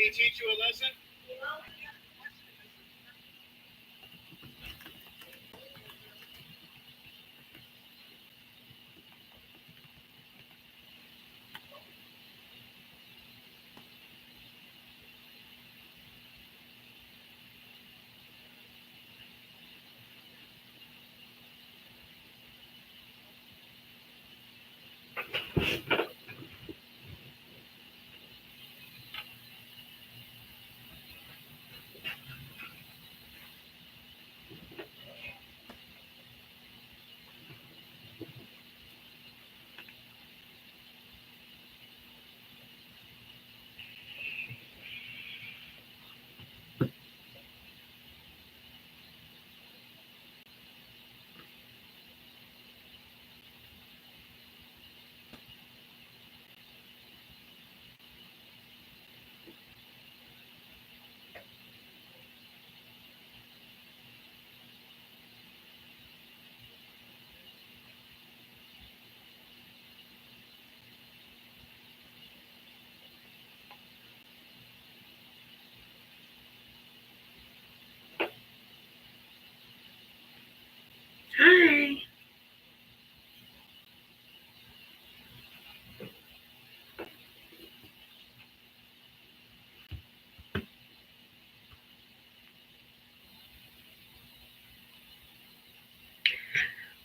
to teach you a lesson? Hi.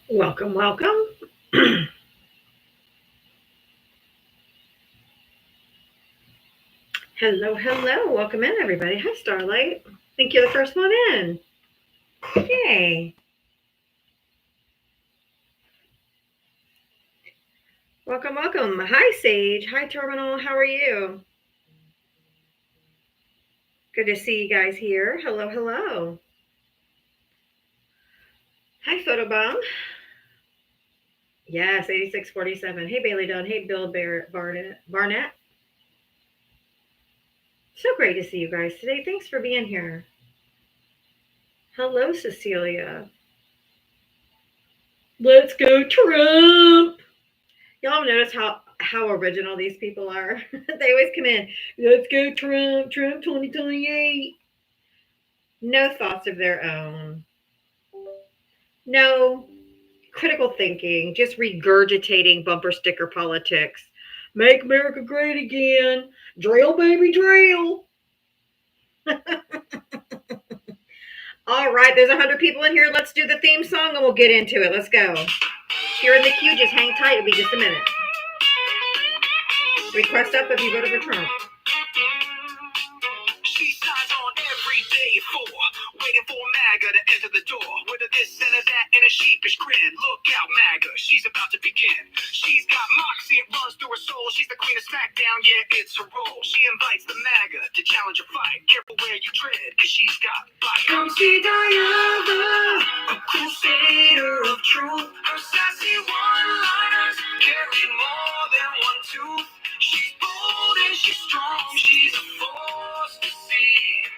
Welcome, welcome. Hello, hello. Welcome in, everybody. Hi, Starlight. I think you're the first one in. Yay. Welcome, welcome. Hi, Sage. Hi, Terminal. How are you? Good to see you guys here. Hello, hello. Hi, Photobomb. Yes, 8647. Hey, Bailey Dunn. Hey, Bill Barnett. So great to see you guys today. Thanks for being here. Hello, Cecilia. Let's go, Trump. Y'all have noticed how original these people are? They always come in, let's go Trump, Trump 2028. No thoughts of their own. No critical thinking, just regurgitating bumper sticker politics. Make America great again. Drill, baby, drill. All right, there's 100 people in here. Let's do the theme song and we'll get into it. Let's go. If you're in the queue, just hang tight. It'll be just a minute. Request up if you voted for Trump. She signs on every day for waiting for MAGA to enter the door. With a this and a that and a sheepish grin. Look out, MAGA, she's about to begin. She's got moxie, it runs through her soul. She's the queen of SmackDown, yeah, it's her role. She invites the MAGA to challenge a fight. Careful where you tread, cause she's got bite. Come see Diana, a crusader of truth. Her sassy one-liners carry more than one tooth. She's bold and she's strong, she's a force to see.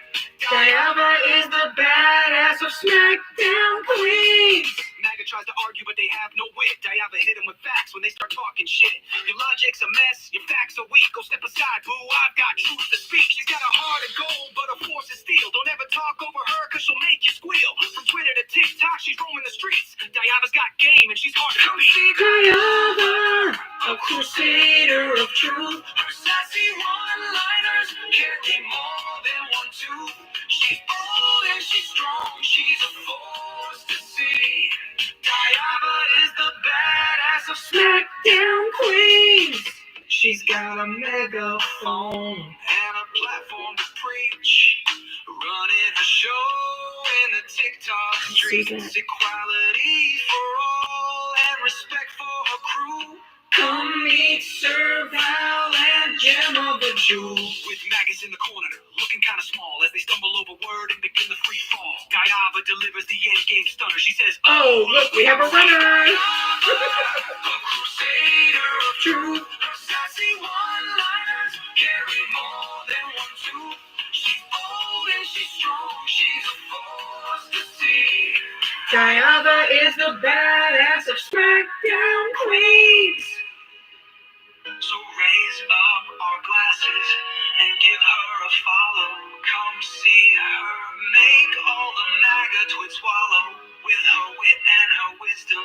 Diana is the badass of SmackDown Queens. MAGA tries to argue, but they have no wit. Diana hit them with facts when they start talking shit. Your logic's a mess, your facts are weak. Go step aside, boo, I've got truth to speak. She's got a heart of gold, but a force of steel. Don't ever talk over her, cause she'll make you squeal. From Twitter to TikTok, she's roaming the streets. Diana's got game, and she's hard to beat. See Diana, a crusader of truth. Her sassy one-liners carry more than one tooth. She's bold and she's strong, she's a force to see. Diana is the badass of SmackDown Queens. She's got a megaphone and a platform to preach. Running a show in the TikTok streets. Equality for all and respect for her crew. Come meet Sir Val and Gemma the Jew. With maggots in the corner, looking kind of small as they stumble over word and begin the free fall. Diava delivers the end game stunner. She says, Oh, look, we have a runner. a crusader of truth. Her sassy one-liners carry more than one tooth. She's bold and she's strong. She's a force to see. Diava is the badass of SmackDown Queens. So raise up our glasses and give her her a follow. Come see her make all the MAGA twits swallow. With her wit and her wisdom,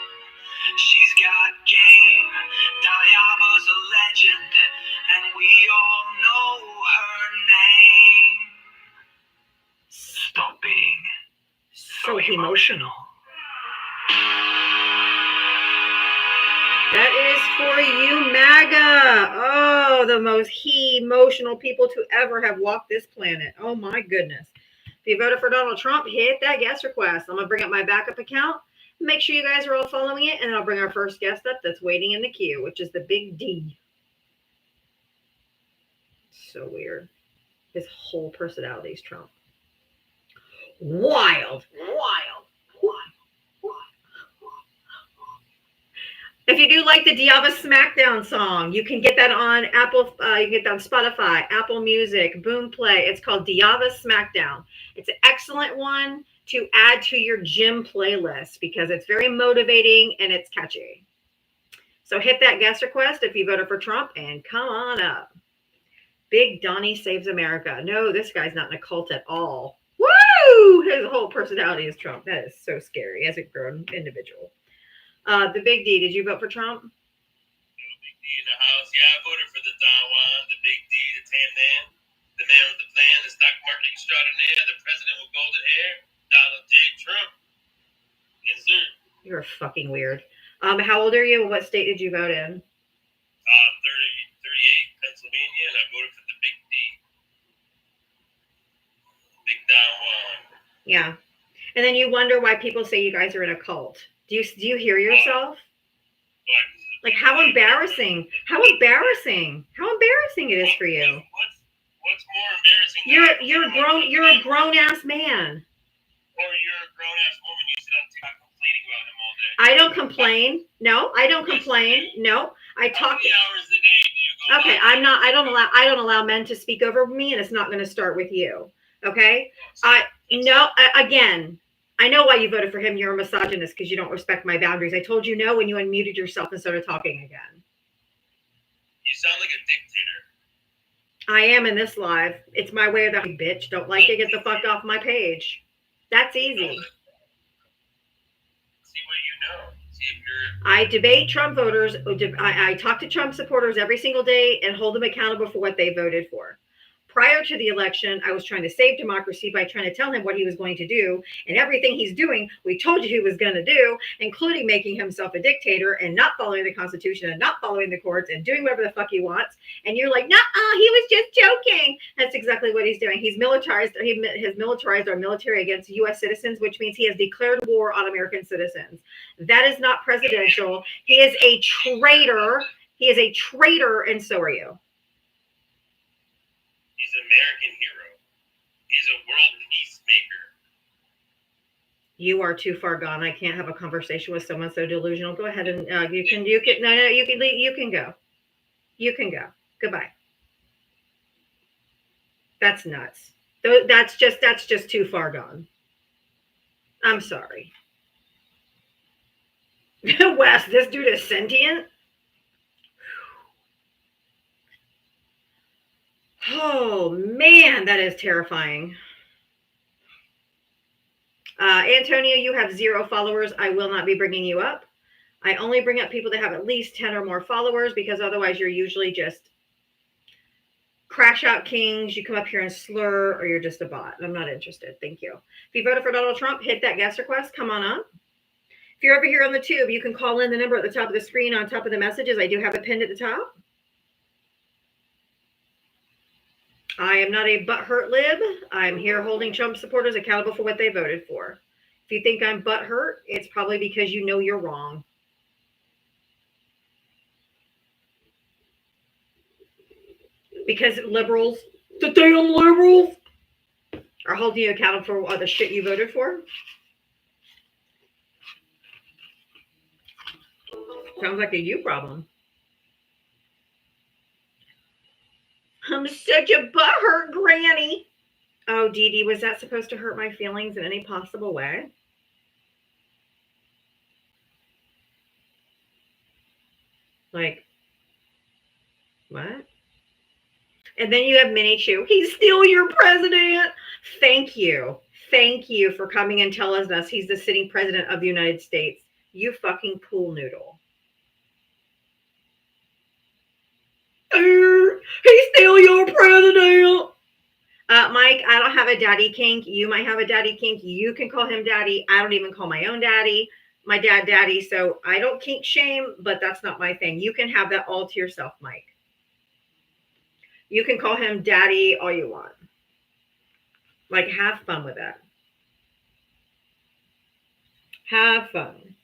she's got game. Diaba's a legend, and we all know her name. Stop being so emotional. That is for you, MAGA. Oh, the most emotional people to ever have walked this planet. Oh my goodness. If you voted for Donald Trump, hit that guest request. I'm going to bring up my backup account. Make sure you guys are all following it, and I'll bring our first guest up that's waiting in the queue, which is the Big D. So weird. His whole personality is Trump. Wild. If you do like the Diava Smackdown song, you can get that on Apple. You can get that on Spotify, Apple Music, Boomplay. It's called Diava Smackdown. It's an excellent one to add to your gym playlist because it's very motivating and it's catchy. So hit that guest request if you voted for Trump and come on up. Big Donnie Saves America. No, this guy's not in a cult at all. Woo! His whole personality is Trump. That is so scary as a grown individual. The Big D, did you vote for Trump? Big D in the house. Yeah, I voted for the Don Juan, the Big D, the Tan Man, the man with the plan, the stock market extraordinaire, the president with golden hair, Donald J. Trump. Yes, sir. You're fucking weird. How old are you? What state did you vote in? 38, Pennsylvania, and I voted for the Big D. Big Don Juan. Yeah. And then you wonder why people say you guys are in a cult. Do you hear yourself? Like how embarrassing. How embarrassing it is for you. What's more embarrassing? You're a grown ass man. Or you're a grown ass woman, you sit on TikTok complaining about him all day. I don't complain. No, I don't complain. No. I talk. How many hours a day do you go? Okay, I don't allow men to speak over me, and it's not going to start with you. Okay? Again, I know why you voted for him. You're a misogynist because you don't respect my boundaries. I told you no when you unmuted yourself and started talking again. You sound like a dictator. I am in this live. It's my way of the bitch. Don't like it? Get the fuck off my page. That's easy. See what you know. See if you're... I debate Trump voters. I talk to Trump supporters every single day and hold them accountable for what they voted for. Prior to the election, I was trying to save democracy by trying to tell him what he was going to do. And everything he's doing, we told you he was going to do, including making himself a dictator and not following the Constitution and not following the courts and doing whatever the fuck he wants. And you're like, no, he was just joking. That's exactly what he's doing. He's militarized. He has militarized our military against U.S. citizens, which means he has declared war on American citizens. That is not presidential. He is a traitor. He is a traitor, and so are you. He's an American hero. He's a world peacemaker. You are too far gone. I can't have a conversation with someone so delusional. Go ahead and you can go. You can go. Goodbye. That's nuts. That's just too far gone. I'm sorry. Wes, this dude is sentient. Oh man, that is terrifying. Antonio, you have 0 followers. I will not be bringing you up. I only bring up people that have at least 10 or more followers because otherwise you're usually just crash out kings. You come up here and slur, or you're just a bot. I'm not interested. Thank you. If you voted for Donald Trump, hit that guest request. Come on up. If you're over here on the tube, you can call in the number at the top of the screen on top of the messages. I do have it pinned at the top. I am not a butthurt lib. I'm here holding Trump supporters accountable for what they voted for. If you think I'm butthurt, it's probably because you know you're wrong. Because liberals, the damn liberals, are holding you accountable for all the shit you voted for. Sounds like a you problem. I'm such a butthurt granny. Oh, Dee Dee, was that supposed to hurt my feelings in any possible way? Like, what? And then you have Minnie Chu. He's still your president. Thank you. Thank you for coming and telling us he's the sitting president of the United States. You fucking pool noodle. He's still your president. Mike, I don't have a daddy kink. You might have a daddy kink. You can call him daddy. I don't even call my own daddy, my dad daddy. So I don't kink shame, but that's not my thing. You can have that all to yourself, Mike. You can call him daddy all you want. Like, have fun with that. Have fun.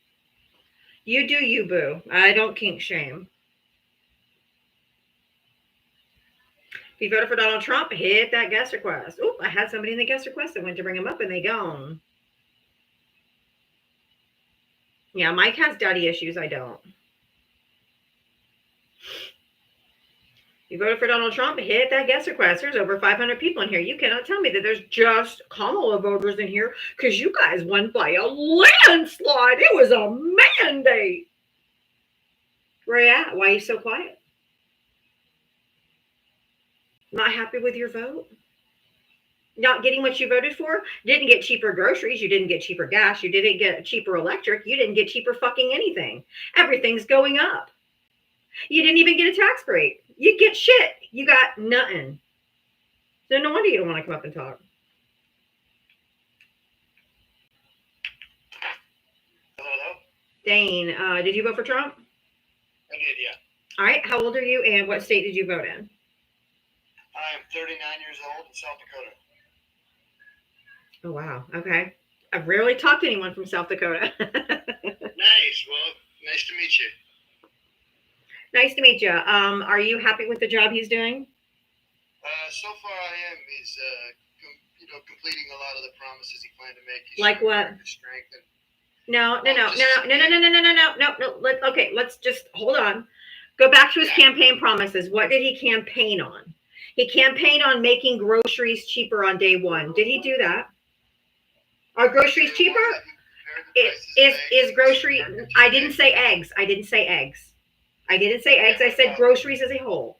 You do you, boo. I don't kink shame. If you voted for Donald Trump, hit that guest request. Oop, I had somebody in the guest request. I went to bring them up and they gone. Yeah, Mike has daddy issues. I don't. You voted for Donald Trump, hit that guest request. There's over 500 people in here. You cannot tell me that there's just Kamala voters in here because you guys won by a landslide. It was a mandate. Where you at? Why are you so quiet? Not happy with your vote? Not getting what you voted for? Didn't get cheaper groceries. You didn't get cheaper gas. You didn't get cheaper electric. You didn't get cheaper fucking anything. Everything's going up. You didn't even get a tax break. You get shit. You got nothing. So no wonder you don't want to come up and talk. Hello? Dane, did you vote for Trump? I did, yeah. All right. How old are you and what state did you vote in? I am 39 years old in South Dakota. Oh, wow. Okay. I've rarely talked to anyone from South Dakota. Nice. Well, nice to meet you. Nice to meet you. Are you happy with the job he's doing? So far I am. He's, completing a lot of the promises he planned to make. He's Like what? Strength and No. Let's just hold on. Go back to his campaign promises. What did he campaign on? He campaigned on making groceries cheaper on day one. Did he do that? Are groceries cheaper? Is grocery? I didn't say eggs. I said groceries as a whole.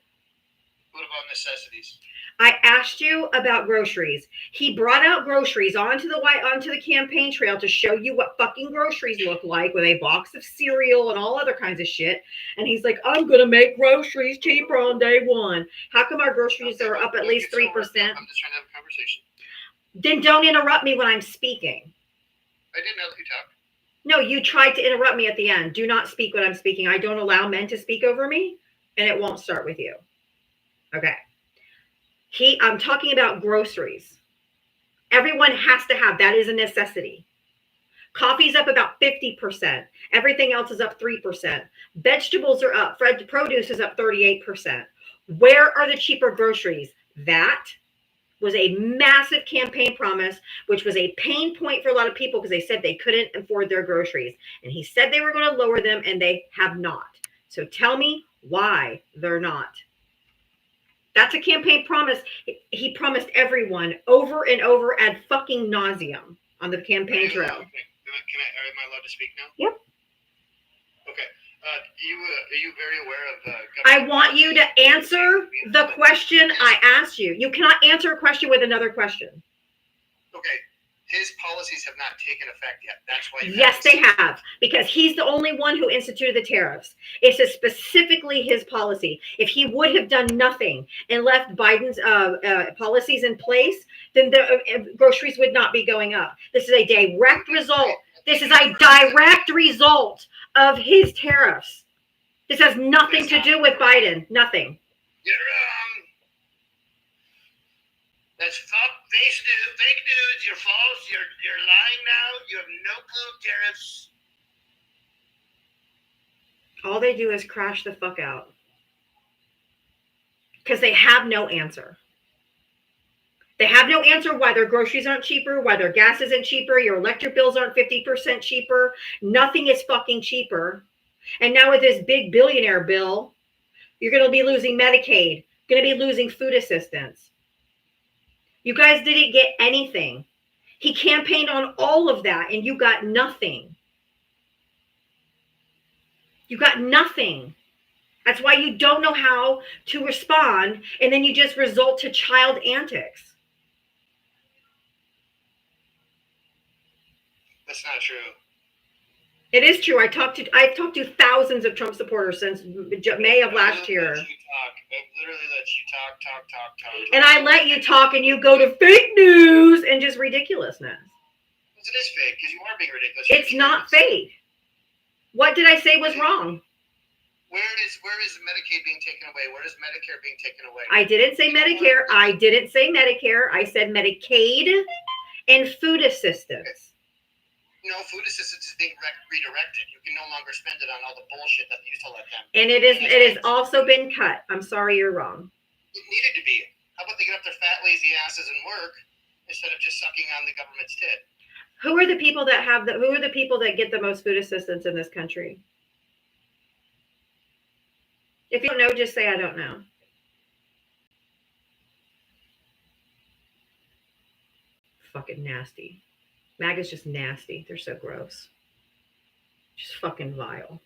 What about necessities? I asked you about groceries. He brought out groceries onto the campaign trail to show you what fucking groceries look like with a box of cereal and all other kinds of shit. And he's like, I'm going to make groceries cheaper on day one. How come our groceries are up at least 3%? I'm just trying to have a conversation. Then don't interrupt me when I'm speaking. I didn't let you talk. No, you tried to interrupt me at the end. Do not speak when I'm speaking. I don't allow men to speak over me, and it won't start with you. Okay. I'm talking about groceries. Everyone has to have, that is a necessity. Coffee's up about 50%. Everything else is up 3%. Vegetables are up. Produce is up 38%. Where are the cheaper groceries? That was a massive campaign promise, which was a pain point for a lot of people because they said they couldn't afford their groceries. And he said they were going to lower them, and they have not. So tell me why they're not. That's a campaign promise. He promised everyone over and over ad fucking nauseum on the campaign trail. Am I allowed to speak now? Yep. Okay. Are you very aware of? I want you to answer the question I asked you. You cannot answer a question with another question. Okay. His policies have not taken effect yet. That's why. Yes, they have, because he's the only one who instituted the tariffs. It's specifically his policy. If he would have done nothing and left Biden's policies in place, then the groceries would not be going up. This is a direct result. This is a direct result of his tariffs. This has nothing to do with Biden. Nothing. You're That's fake news. You're false. You're lying now. You have no clue tariffs. All they do is crash the fuck out. Because they have no answer. They have no answer why their groceries aren't cheaper, why their gas isn't cheaper, your electric bills aren't 50% cheaper. Nothing is fucking cheaper. And now with this big billionaire bill, you're going to be losing Medicaid, going to be losing food assistance. You guys didn't get anything. He campaigned on all of that, and you got nothing. You got nothing. That's why you don't know how to respond, and then you just resort to child antics. That's not true. It is true. I've talked to thousands of Trump supporters since May of last year. Let you talk. I literally let you talk. And I let you talk, and you go to fake news and just ridiculousness. It is fake because you are being ridiculous. It's not fake. What did I say was wrong? Where is Medicaid being taken away? Where is Medicare being taken away? I didn't say Medicare. I didn't say Medicare. I said Medicaid and food assistance. No, food assistance is being redirected. You can no longer spend it on all the bullshit that they used to let them. And it has also been cut. I'm sorry, you're wrong. It needed to be. How about they get up their fat, lazy asses and work instead of just sucking on the government's tit? Who are the people that get the most food assistance in this country? If you don't know, just say I don't know. Fucking nasty. MAGA's just nasty. They're so gross. Just fucking vile.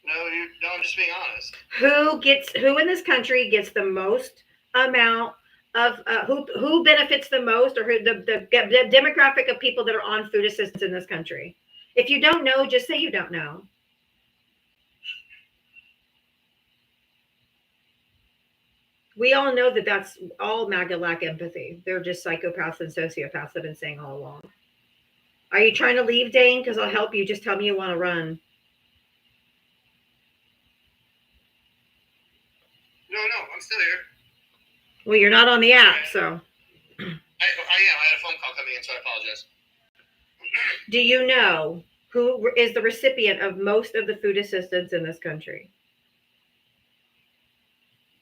No, I'm just being honest. Who in this country gets the most amount of who benefits the most, or who the demographic of people that are on food assistance in this country? If you don't know, just say you don't know. We all know that that's all MAGA lack empathy. They're just psychopaths and sociopaths. I've been saying all along. Are you trying to leave, Dane? Because I'll help you. Just tell me you want to run. No, I'm still here. Well, you're not on the app, so. I am. I had a phone call coming in, so I apologize. Do you know who is the recipient of most of the food assistance in this country?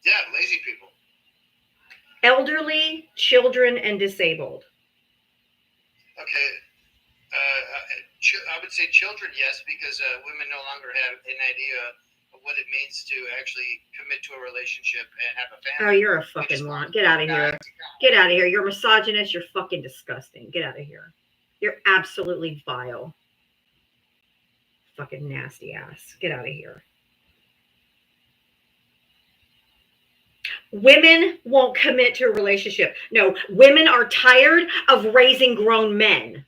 Yeah, lazy people. Elderly, children, and disabled. Okay. I would say children, yes, because women no longer have an idea of what it means to actually commit to a relationship and have a family. Oh, you're a fucking moron. Get out of here. Get out of here. You're misogynist. You're fucking disgusting. Get out of here. You're absolutely vile. Fucking nasty ass. Get out of here. Women won't commit to a relationship. No, women are tired of raising grown men.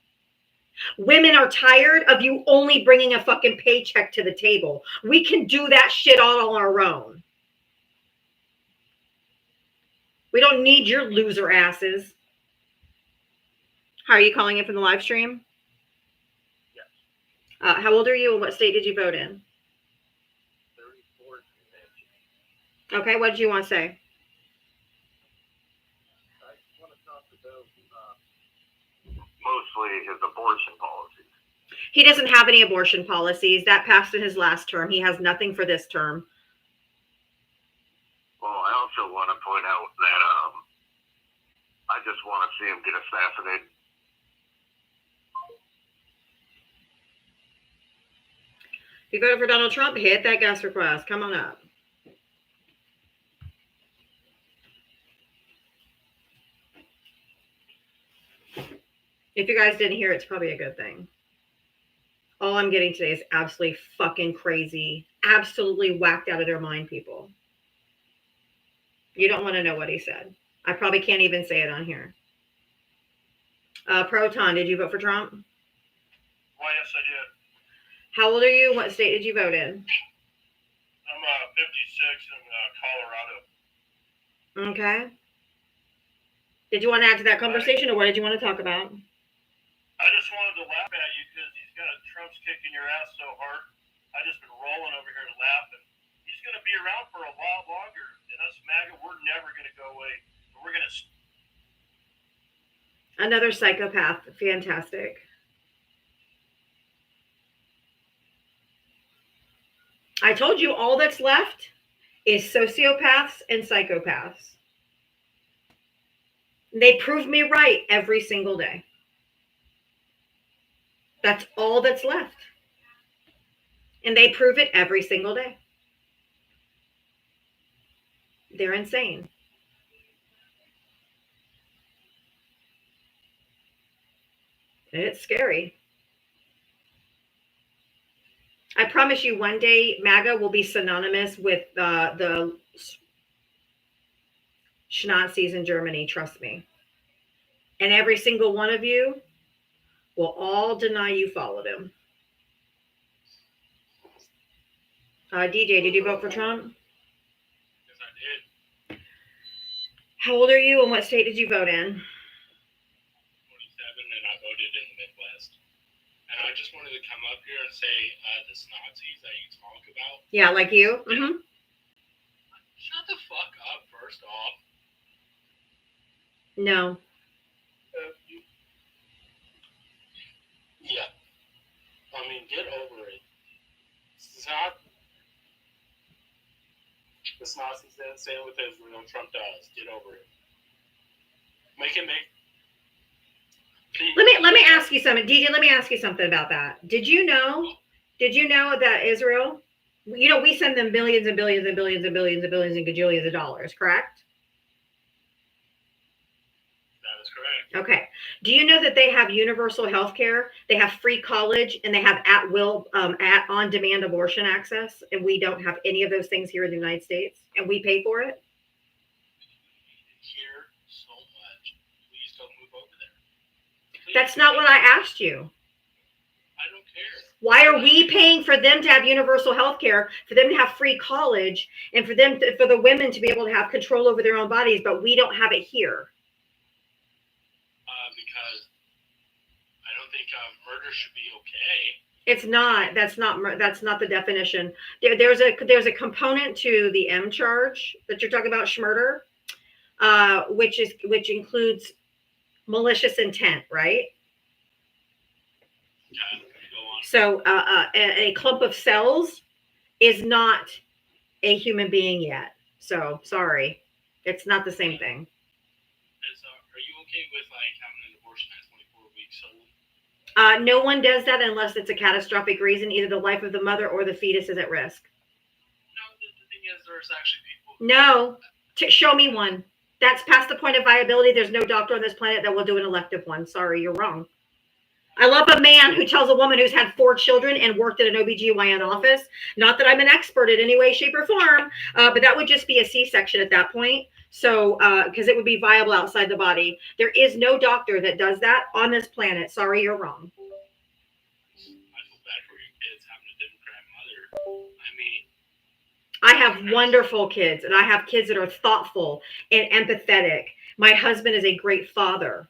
Women are tired of you only bringing a fucking paycheck to the table. We can do that shit all on our own. We don't need your loser asses. How are you calling in from the live stream? Yes. How old are you and what state did you vote in? 34. Okay, what did you want to say? I want to talk about mostly his abortion policies. He doesn't have any abortion policies. That passed in his last term. He has nothing for this term. Well, I also want to point out that I just want to see him get assassinated. If you voted for Donald Trump, hit that guest request. Come on up. If you guys didn't hear, it's probably a good thing. All I'm getting today is absolutely fucking crazy, absolutely whacked out of their mind people. You don't want to know what he said. I probably can't even say it on here. Proton, did you vote for Trump? Well, yes, I did. How old are you? What state did you vote in? I'm 56 in Colorado. Okay. Did you want to add to that conversation, or what did you want to talk about? I just wanted to laugh at you because he's got Trump's kicking your ass so hard. I just been rolling over here laughing. He's going to be around for a lot longer. And us MAGA, we're never going to go away. We're going to... Another psychopath. Fantastic. I told you all that's left is sociopaths and psychopaths. They prove me right every single day. That's all that's left. And they prove it every single day. They're insane. And it's scary. I promise you, one day MAGA will be synonymous with the Schnazis in Germany. Trust me. And every single one of you will all deny you followed him. DJ, did you vote for Trump? Yes, I did. How old are you and what state did you vote in? 27, and I voted in the Midwest. And I just wanted to come up here and say, this Nazis that you talk about. Yeah, like you? Mm-hmm. Shut the fuck up, first off. No. Yeah. I mean, get over it. It's not. This Nazis didn't say with Israel. Trump does. Get over it. Make. Let me ask you something, DJ. Let me ask you something about that. Did you know that Israel? You know, we send them billions and billions and billions and billions and billions and gajillions of dollars, correct? That is correct. Okay. Do you know that they have universal health care? They have free college and they have at will, on-demand abortion access. And we don't have any of those things here in the United States, and we pay for it. Here so much. Please don't move over there. Please. That's not what I asked you. I don't care. Why are we paying for them to have universal health care, for them to have free college, and for the women to be able to have control over their own bodies, but we don't have it here? Because I don't think murder should be okay. It's not. That's not the definition. There's a component to the M charge that you're talking about, schmurder, which includes malicious intent, right? Okay, go on. So a clump of cells is not a human being yet. So sorry, it's not the same thing. Are you okay with having an abortion at 24 weeks old? No one does that unless it's a catastrophic reason. Either the life of the mother or the fetus is at risk. No, the thing is, there's actually people. No, show me one. That's past the point of viability. There's no doctor on this planet that will do an elective one. Sorry, you're wrong. I love a man who tells a woman who's had 4 children and worked at an OBGYN office. Not that I'm an expert in any way, shape, or form, but that would just be a C-section at that point. So, because it would be viable outside the body. There is no doctor that does that on this planet. Sorry, you're wrong. I feel bad for your kids having a Democrat mother. I mean, I have wonderful kids, and I have kids that are thoughtful and empathetic. My husband is a great father.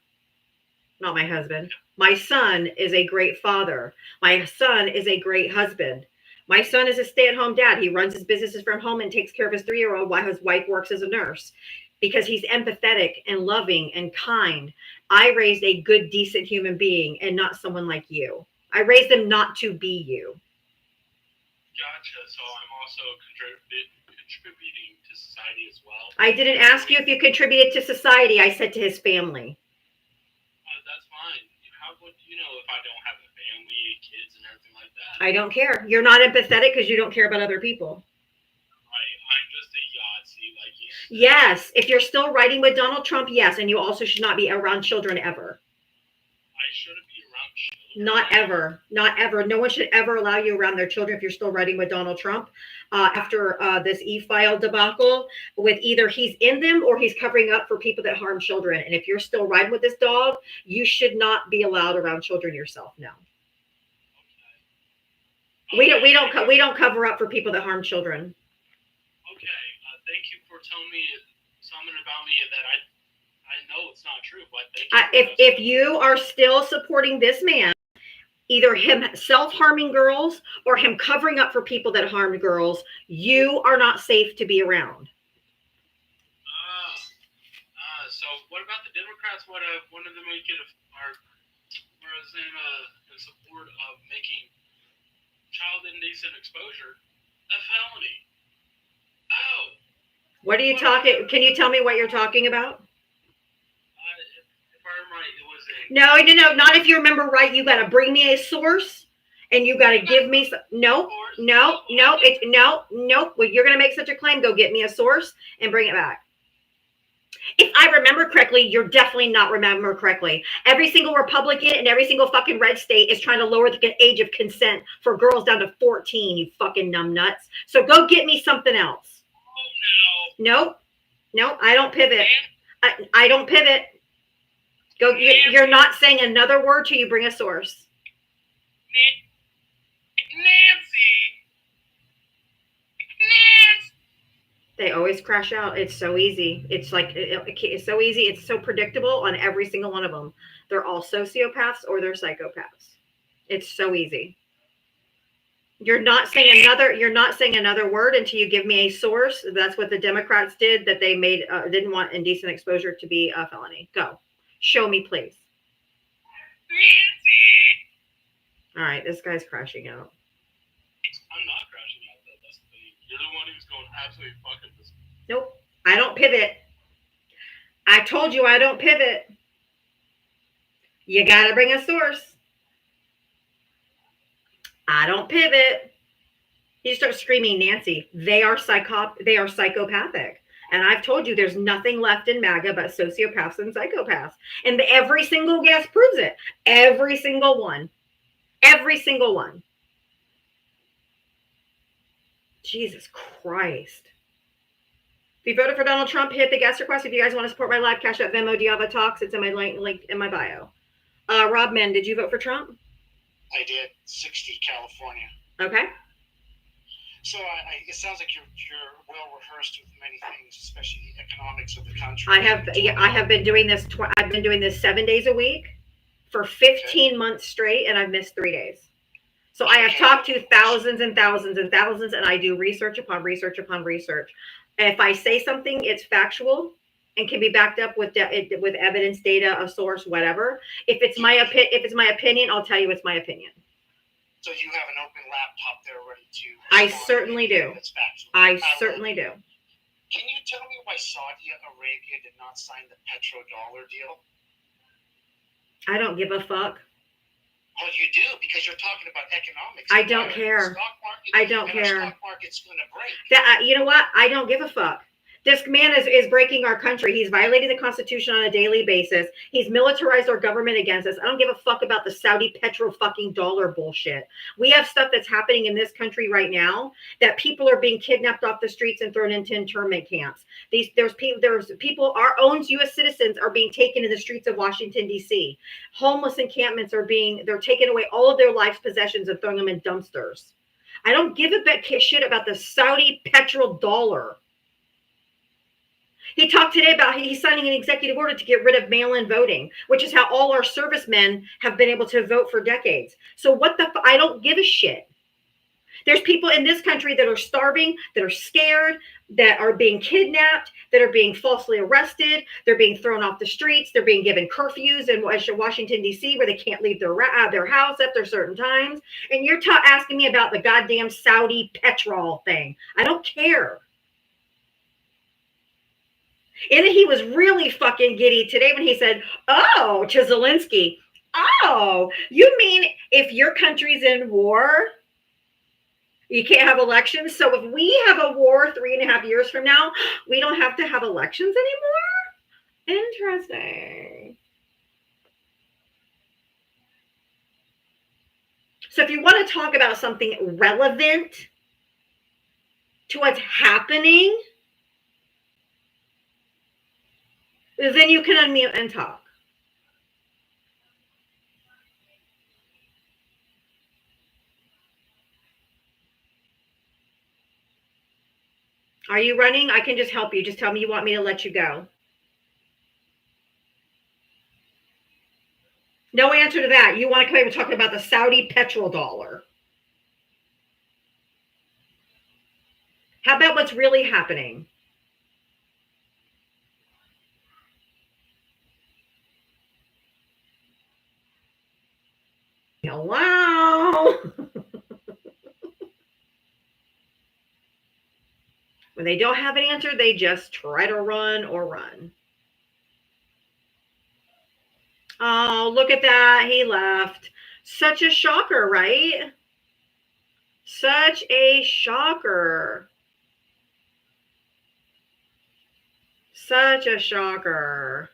Not my husband. My son is a great father. My son is a great husband. My son is a stay-at-home dad. He runs his businesses from home and takes care of his 3-year-old while his wife works as a nurse because he's empathetic and loving and kind. I raised a good, decent human being and not someone like you. I raised them not to be you. Gotcha. So I'm also contributing to society as well. I didn't ask you if you contributed to society. I said to his family. That's fine. How would if I don't have a family, kids, and everything like that? I don't care. You're not empathetic because you don't care about other people. I'm just a Yahtzee like you. Yes. If you're still riding with Donald Trump, yes. And you also should not be around children ever. I shouldn't be around children. Not ever. Not ever. No one should ever allow you around their children if you're still riding with Donald Trump. After this e-file debacle, with either he's in them or he's covering up for people that harm children. And if you're still riding with this dog, you should not be allowed around children yourself. No. Okay. We don't cover up for people that harm children. Okay. Thank you for telling me something about me that I know it's not true, but thank you. If you are still supporting this man, either him self-harming girls or him covering up for people that harmed girls, you are not safe to be around. So what about the Democrats? One of them we could are in support of making child indecent exposure a felony. Oh. What are you talking? Can you tell me what you're talking about? If I'm right, it was a... No, not if you remember right. You got to bring me a source, and you got to give me some. Nope. Well, you're gonna make such a claim. Go get me a source and bring it back. If I remember correctly, you're definitely not remember correctly. Every single Republican and every single fucking red state is trying to lower the age of consent for girls down to 14, you fucking numbnuts. So go get me something else. Oh Nope. Nope, I don't pivot. I don't pivot. Go. You're not saying another word till you bring a source. Nancy. They always crash out. It's so easy. It's like it's so easy. It's so predictable on every single one of them. They're all sociopaths or they're psychopaths. It's so easy. You're not saying another word until you give me a source. That's what the Democrats did. That they made didn't want indecent exposure to be a felony. Go, show me, please. Nancy. All right, this guy's crashing out. I'm not crashing out. That's the thing. You're the one who's going absolutely fucking this. Nope, I don't pivot. I told you I don't pivot. You gotta bring a source. I don't pivot. You start screaming, Nancy. They are psychopathic. And I've told you there's nothing left in MAGA but sociopaths and psychopaths. And every single guest proves it. Every single one. Every single one. Jesus Christ. If you voted for Donald Trump, hit the guest request. If you guys want to support my live, Cash App, Venmo, Diava Talks. It's in my link in my bio. Rob Men, did you vote for Trump? I did. 60, California. Okay. So it sounds like you're well rehearsed with many things, especially the economics of the country. I have been doing this. I've been doing this 7 days a week for 15 months straight, and I've missed 3 days. So I have talked to thousands and thousands and thousands, and I do research upon research upon research. And if I say something, it's factual and can be backed up with evidence, data, a source, whatever. If it's my opinion, I'll tell you it's my opinion. So you have an open laptop there ready to. I certainly do. I certainly do. Can you tell me why Saudi Arabia did not sign the petrodollar deal? I don't give a fuck. Well, you do, because you're talking about economics. I don't care. I don't care. The stock market's going to break. You know what? I don't give a fuck. This man is breaking our country. He's violating the Constitution on a daily basis. He's militarized our government against us. I don't give a fuck about the Saudi petro fucking dollar bullshit. We have stuff that's happening in this country right now that people are being kidnapped off the streets and thrown into internment camps. There's people, our own U.S. citizens are being taken in the streets of Washington, D.C. Homeless encampments they're taking away all of their life's possessions and throwing them in dumpsters. I don't give a shit about the Saudi petrodollar. He talked today about he's signing an executive order to get rid of mail-in voting, which is how all our servicemen have been able to vote for decades. So I don't give a shit. There's people in this country that are starving, that are scared, that are being kidnapped, that are being falsely arrested. They're being thrown off the streets. They're being given curfews in Washington, D.C., where they can't leave their house after certain times. And you're asking me about the goddamn Saudi petrol thing. I don't care. And he was really fucking giddy today when he said, oh, to Zelensky, oh, you mean if your country's in war, you can't have elections? So if we have a war 3.5 years from now, we don't have to have elections anymore? Interesting. So if you want to talk about something relevant to what's happening, then you can unmute and talk. Are you running? I can just help you. Just tell me you want me to let you go. No answer to that. You want to come here and talk about the Saudi petrodollar. How about what's really happening? Hello? When they don't have an answer, they just try to run or run. Oh, look at that. He left. Such a shocker, right? Such a shocker. Such a shocker.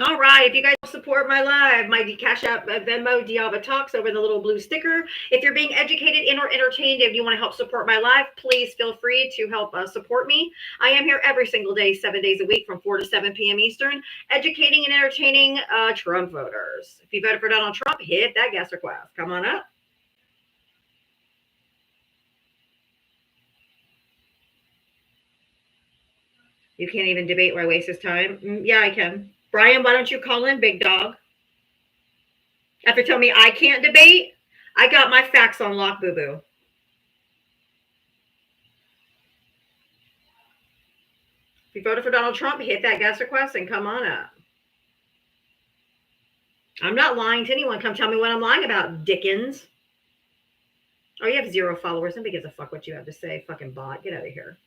All right, if you guys support my live, my Cash App, Venmo, Diaba Talks over the little blue sticker. If you're being educated and or entertained, if you want to help support my live, please feel free to help support me. I am here every single day, 7 days a week from 4 to 7 p.m. Eastern, educating and entertaining Trump voters. If you voted for Donald Trump, hit that guest request. Come on up. You can't even debate why waste his time. Yeah, I can. Brian, why don't you call in, big dog? After telling me I can't debate, I got my facts on lock, boo-boo. If you voted for Donald Trump, hit that guest request and come on up. I'm not lying to anyone. Come tell me what I'm lying about, Dickens. Oh, you have 0 followers. Nobody gives a fuck what you have to say. Fucking bot. Get out of here.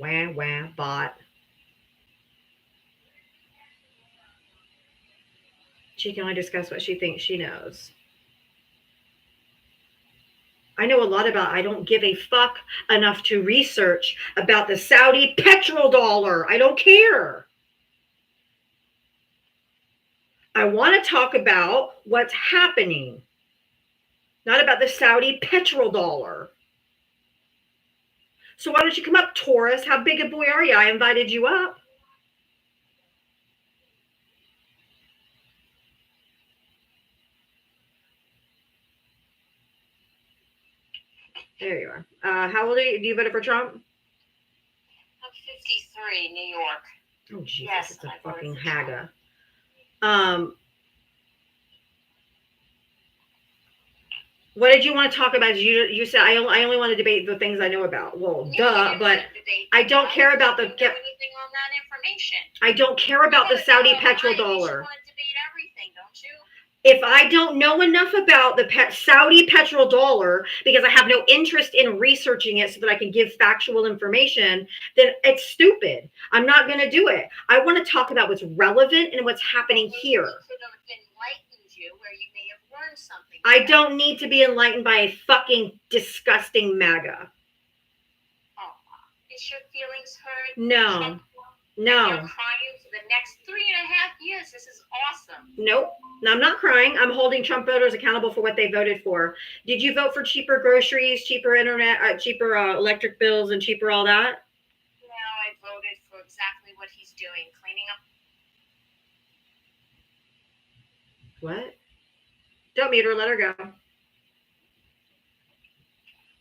Wah, wah, bot. She can only discuss what she thinks she knows. I know a lot about, I don't give a fuck enough to research about the Saudi petrodollar. I don't care. I want to talk about what's happening, not about the Saudi petrodollar. So why don't you come up, Taurus? How big a boy are you? I invited you up. There you are. How old are you? Do you vote for Trump? I'm 53, New York. Oh, Jesus, Yes, it's a I voted fucking for Trump. haga. What did you want to talk about? You said I only want to debate the things I know about. Well, You duh, didn't but debate I don't that. care about You the. don't know anything on that information. I don't care about the Saudi petrodollar. You want to debate everything, don't you? If I don't know enough about the Saudi petrodollar because I have no interest in researching it so that I can give factual information, then it's stupid. I'm not going to do it. I want to talk about what's relevant and what's happening here. It could have enlightened you where you may have learned something. I don't need to be enlightened by a fucking disgusting MAGA. Oh, is your feelings hurt? No. You're No. crying for the next 3.5 years. This is awesome. Nope. No, I'm not crying. I'm holding Trump voters accountable for what they voted for. Did you vote for cheaper groceries, cheaper internet, cheaper electric bills, and cheaper all that? No, I voted for exactly what he's doing, cleaning up. What? Don't mute her. Let her go.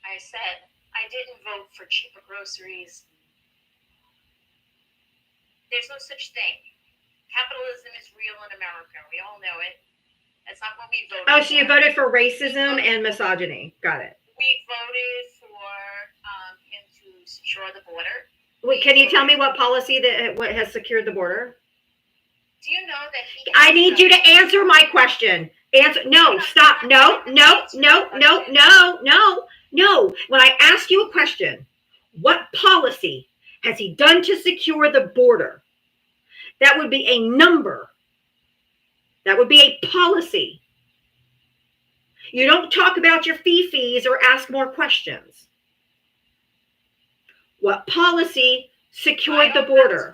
I said I didn't vote for cheaper groceries. There's no such thing. Capitalism is real in America. We all know it. That's not what we voted for. Oh, so you voted for racism and misogyny. Got it. We voted for him to secure the border. Wait, can you tell me what policy that what has secured the border? Do you know that he... I need you to answer my question. Answer. No, stop. No. When I ask you a question, what policy has he done to secure the border? That would be a number. That would be a policy. You don't talk about your fees or ask more questions. What policy secured the border?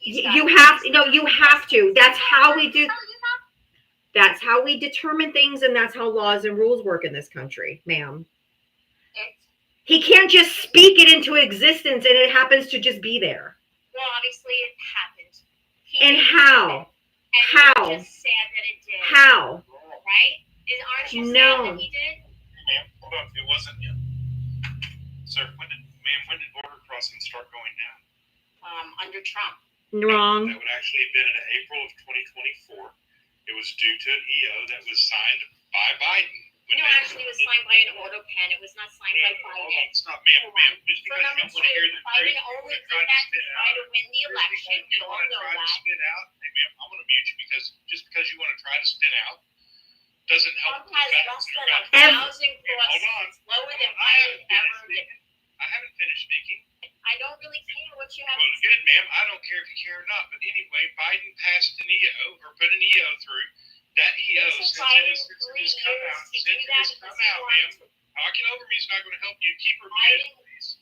I don't have to tell you what policy. You have to. That's how we do. That's how we determine things, and that's how laws and rules work in this country, ma'am. He can't just speak it into existence and it happens to just be there. Well, obviously it happened. And how? How? It's just sad that it did. How? Right? Aren't you No. sad that he did? Hey, ma'am, hold on. It wasn't yet. Sir, when did border crossings start going down? Under Trump. Wrong. That would actually have been in April of 2024. It was due to an EO that was signed by Biden. No, actually, it was signed by an auto pen. It was not signed by Hold Biden. on, stop, ma'am. Just For because number you don't want to two, hear the Biden truth, only you're did trying to that to spit try out. to win the election. You You all want to know try to that. spit out? Hey, ma'am, I'm going to mute you because just because you want to try to spit out doesn't help. Trump has less than Ev- 1,000 Hold crossings. on. Lower than I Biden haven't finished ever did. speaking. I haven't finished speaking. I don't really care what you have Well, to say. good, ma'am. I don't care if you care or not. But anyway, Biden passed an EO or put an EO through. That EO, This is since it Biden has 3 come years out, to do that because he wanted to. Talking over me is not going to help you. Keep her muted, please.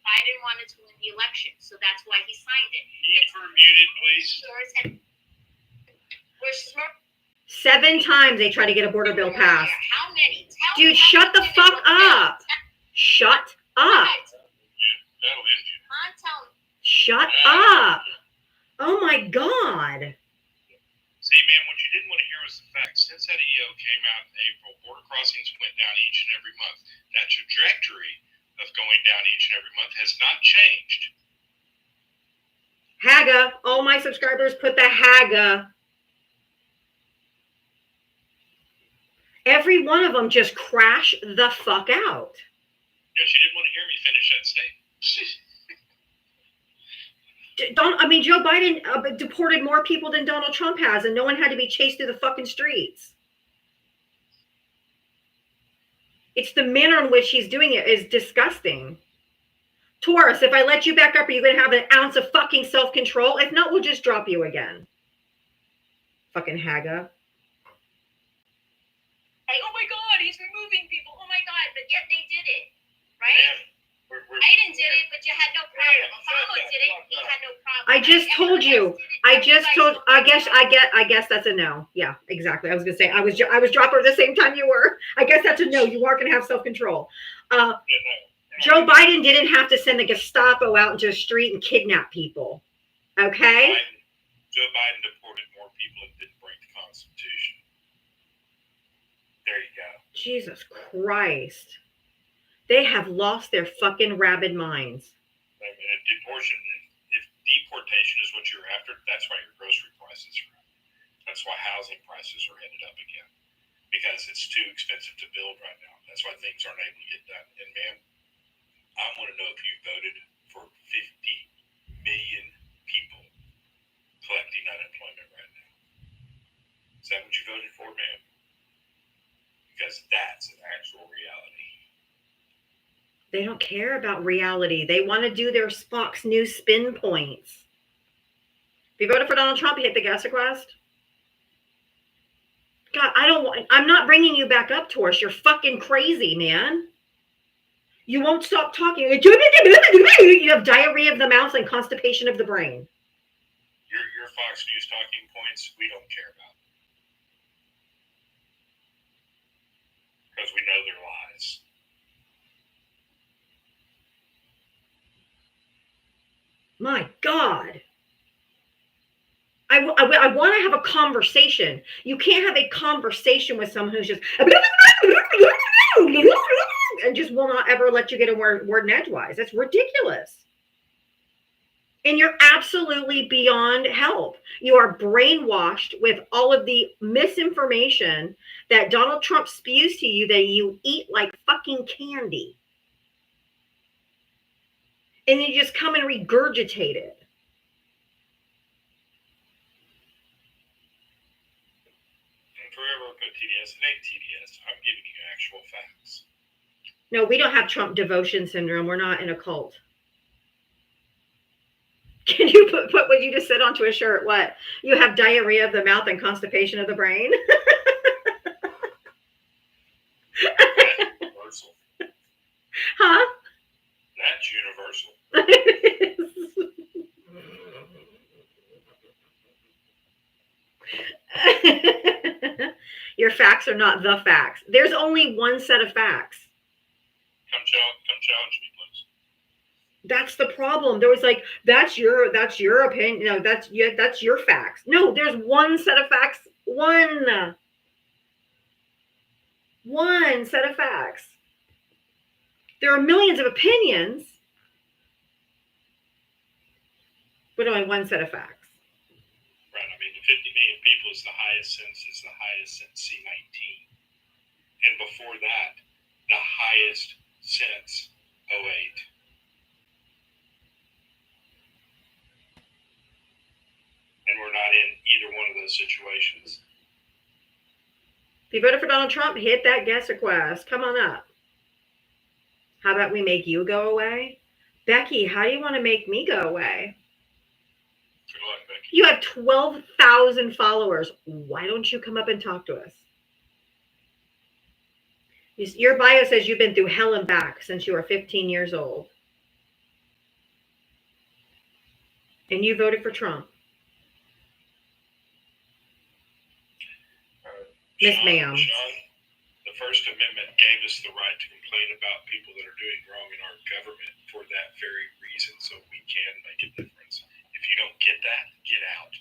Biden wanted to win the election, so that's why he signed it. Keep her muted, please. We're smart. 7 times they try to get a border bill passed. How many? Tell Dude, me how shut the many fuck people up. Shut up. That'll end you. Tell me. Shut up. Oh my God. See, man, what you didn't want to hear was the fact. Since that EO came out in April, border crossings went down each and every month. That trajectory of going down each and every month has not changed. HAGA. All my subscribers put the HAGA. Every one of them just crash the fuck out. Yeah, she didn't want to hear me finish that statement. Joe Biden deported more people than Donald Trump has, and no one had to be chased through the fucking streets. It's the manner in which he's doing it is disgusting. Taurus, if I let you back up, are you going to have an ounce of fucking self-control? If not, we'll just drop you again. Fucking HAGA. Like, oh my God, he's removing people. Oh my God, but yet they did it, right? Yeah, Biden did it, but you had no problem. Obama did it, he had no problem. I just told you. I guess that's a no. Yeah, exactly. I was gonna say I was dropping her the same time you were. I guess that's a no. You are gonna have self-control. Joe Biden didn't have to send the Gestapo out into the street and kidnap people. Okay? Joe Biden deported more people and didn't break the Constitution. There you go. Jesus Christ. They have lost their fucking rabid minds. I mean, if deportation is what you're after, that's why your grocery prices are up. That's why housing prices are headed up again. Because it's too expensive to build right now. That's why things aren't able to get done. And man, I want to know if you voted for 50 million people collecting unemployment right now. Is that what you voted for, man? Because that's an actual reality. They don't care about reality. They want to do their Fox News spin points. If you voted for Donald Trump, you hit the guest request. God, I'm not bringing you back up, Torch. You're fucking crazy, man. You won't stop talking. You have diarrhea of the mouth and constipation of the brain. Your Fox News talking points, we don't care about. Because we know they're lies. My God. I want to have a conversation. You can't have a conversation with someone who's just and just will not ever let you get a word in edgewise. That's ridiculous. And you're absolutely beyond help. You are brainwashed with all of the misinformation that Donald Trump spews to you that you eat like fucking candy. And you just come and regurgitate it. Forever put TDS. It ain't TDS. I'm giving you actual facts. No, we don't have Trump devotion syndrome. We're not in a cult. Can you put what you just said onto a shirt? What? You have diarrhea of the mouth and constipation of the brain? That's universal. Huh? That's universal. Your facts are not the facts. There's only one set of facts. Come challenge me, please. That's the problem. There was like, that's your opinion. No, that's your facts. No, there's one set of facts. One set of facts. There are millions of opinions, but only one set of facts. Right. I mean, the 50 million people is the highest since C19. And before that, the highest since 08. And we're not in either one of those situations. If you voted for Donald Trump, hit that guest request. Come on up. How about we make you go away? Becky, how do you want to make me go away? Good luck, Becky. You have 12,000 followers. Why don't you come up and talk to us? Your bio says you've been through hell and back since you were 15 years old. And you voted for Trump. Miss ma'am. Sean, the First Amendment gave us the right to complain about people that are doing wrong in our government for that very reason, so we can make a difference. If you don't get that, get out.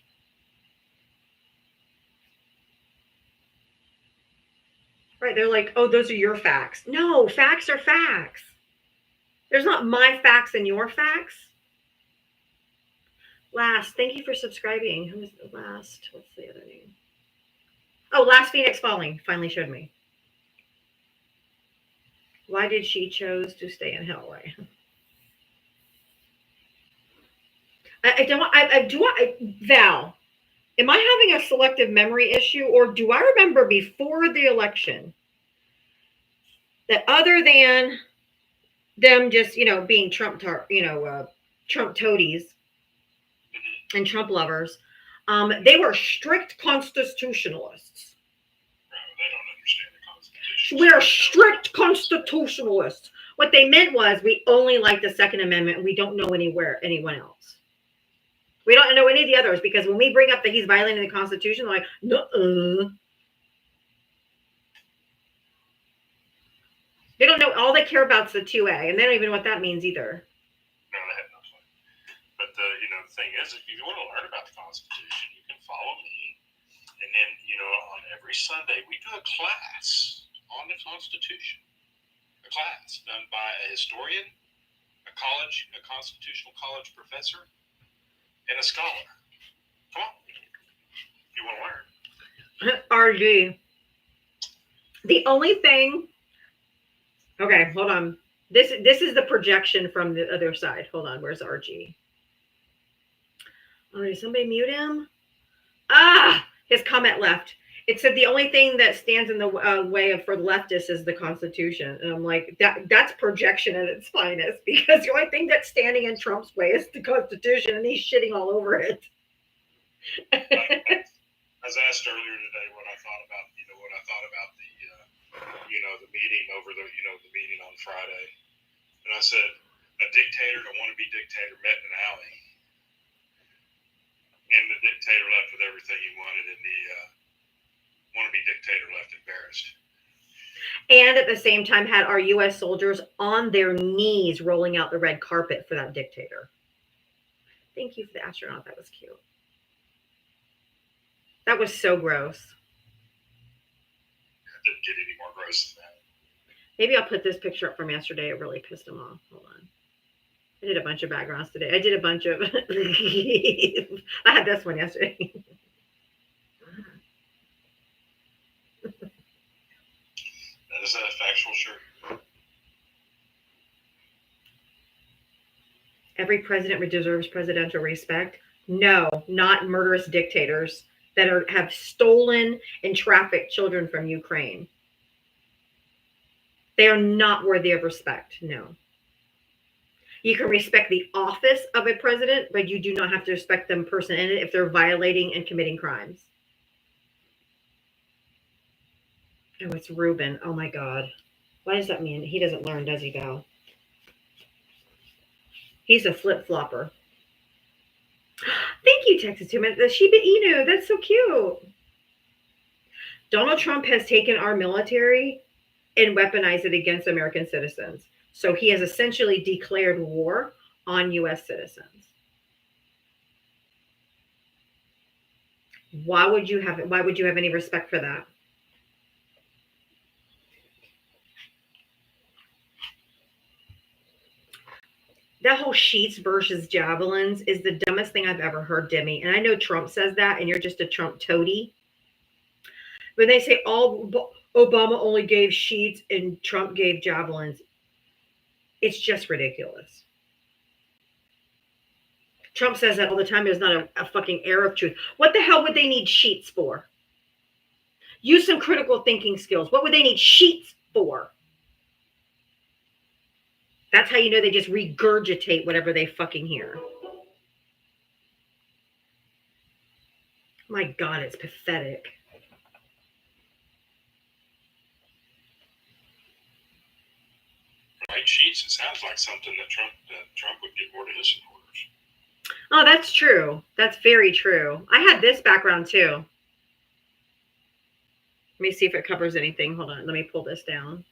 Right, they're like, oh, those are your facts. No, facts are facts. There's not my facts and your facts. Last, thank you for subscribing. Who is the last? What's the other name? Oh, Last Phoenix Falling finally showed me. Why did she chose to stay in Hellway? Val, am I having a selective memory issue, or do I remember before the election that other than them just, being Trump toadies and Trump lovers, they were strict constitutionalists. They don't understand the Constitution. We are strict constitutionalists. What they meant was we only like the Second Amendment and we don't know anyone else. We don't know any of the others, because when we bring up that he's violating the Constitution, they're like, no. They don't know. All they care about is the 2A, and they don't even know what that means either. No, they have no clue. But the thing is, if you want to learn about the Constitution, you can follow me. And then, on every Sunday, we do a class on the Constitution. A class done by a historian, a constitutional college professor, and a scholar. Come on. If you want to learn. RG. The only thing. Okay, hold on. This is the projection from the other side. Hold on. Where's RG? Oh, did somebody mute him? His comment left. It said the only thing that stands in the way for leftists is the Constitution. And I'm like, that's projection at its finest, because the only thing that's standing in Trump's way is the Constitution, and he's shitting all over it. I was asked earlier today what I thought about, the meeting over the meeting on Friday. And I said, a dictator and a wannabe dictator met in an alley. And the dictator left with everything he wanted, and the wannabe dictator left embarrassed. And at the same time had our U.S. soldiers on their knees rolling out the red carpet for that dictator. Thank you for the astronaut. That was cute. That was so gross. It didn't get any more gross than that. Maybe I'll put this picture up from yesterday. It really pissed him off. Hold on. I did a bunch of backgrounds today. I did a bunch of... I had this one yesterday. That is a factual shirt. Every president deserves presidential respect. No, not murderous dictators that have stolen and trafficked children from Ukraine. They are not worthy of respect. No. You can respect the office of a president, but you do not have to respect the person in it if they're violating and committing crimes. Oh, it's Ruben. Oh my God. What does that mean? He doesn't learn, does he, Val? He's a flip-flopper. Thank you, Texas Human. The Shiba Inu. That's so cute. Donald Trump has taken our military and weaponized it against American citizens. So he has essentially declared war on U.S. citizens. Why would you have any respect for that? That whole sheets versus javelins is the dumbest thing I've ever heard, Demi. And I know Trump says that, and you're just a Trump toady. When they say Obama only gave sheets and Trump gave javelins, it's just ridiculous. Trump says that all the time. There's not a fucking air of truth. What the hell would they need sheets for? Use some critical thinking skills. What would they need sheets for? That's how you know they just regurgitate whatever they fucking hear. My God, it's pathetic. white sheets, it sounds like something that Trump would get more to his supporters. Oh, that's true. That's very true. I had this background too. Let me see if it covers anything. Hold on. Let me pull this down.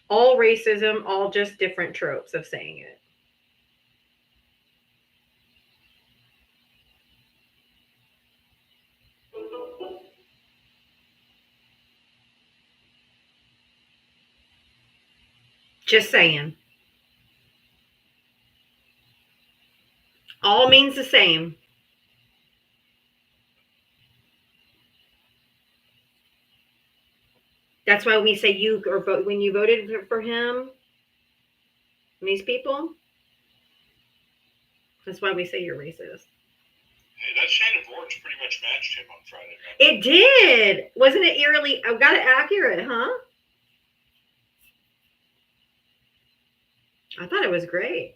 All racism, all just different tropes of saying it. Just saying. All means the same. That's why we say you or vote when you voted for him. These people. That's why we say you're racist. Hey, that shade of orange pretty much matched him on Friday night. It did. Wasn't it eerily? I got it accurate, huh? I thought it was great.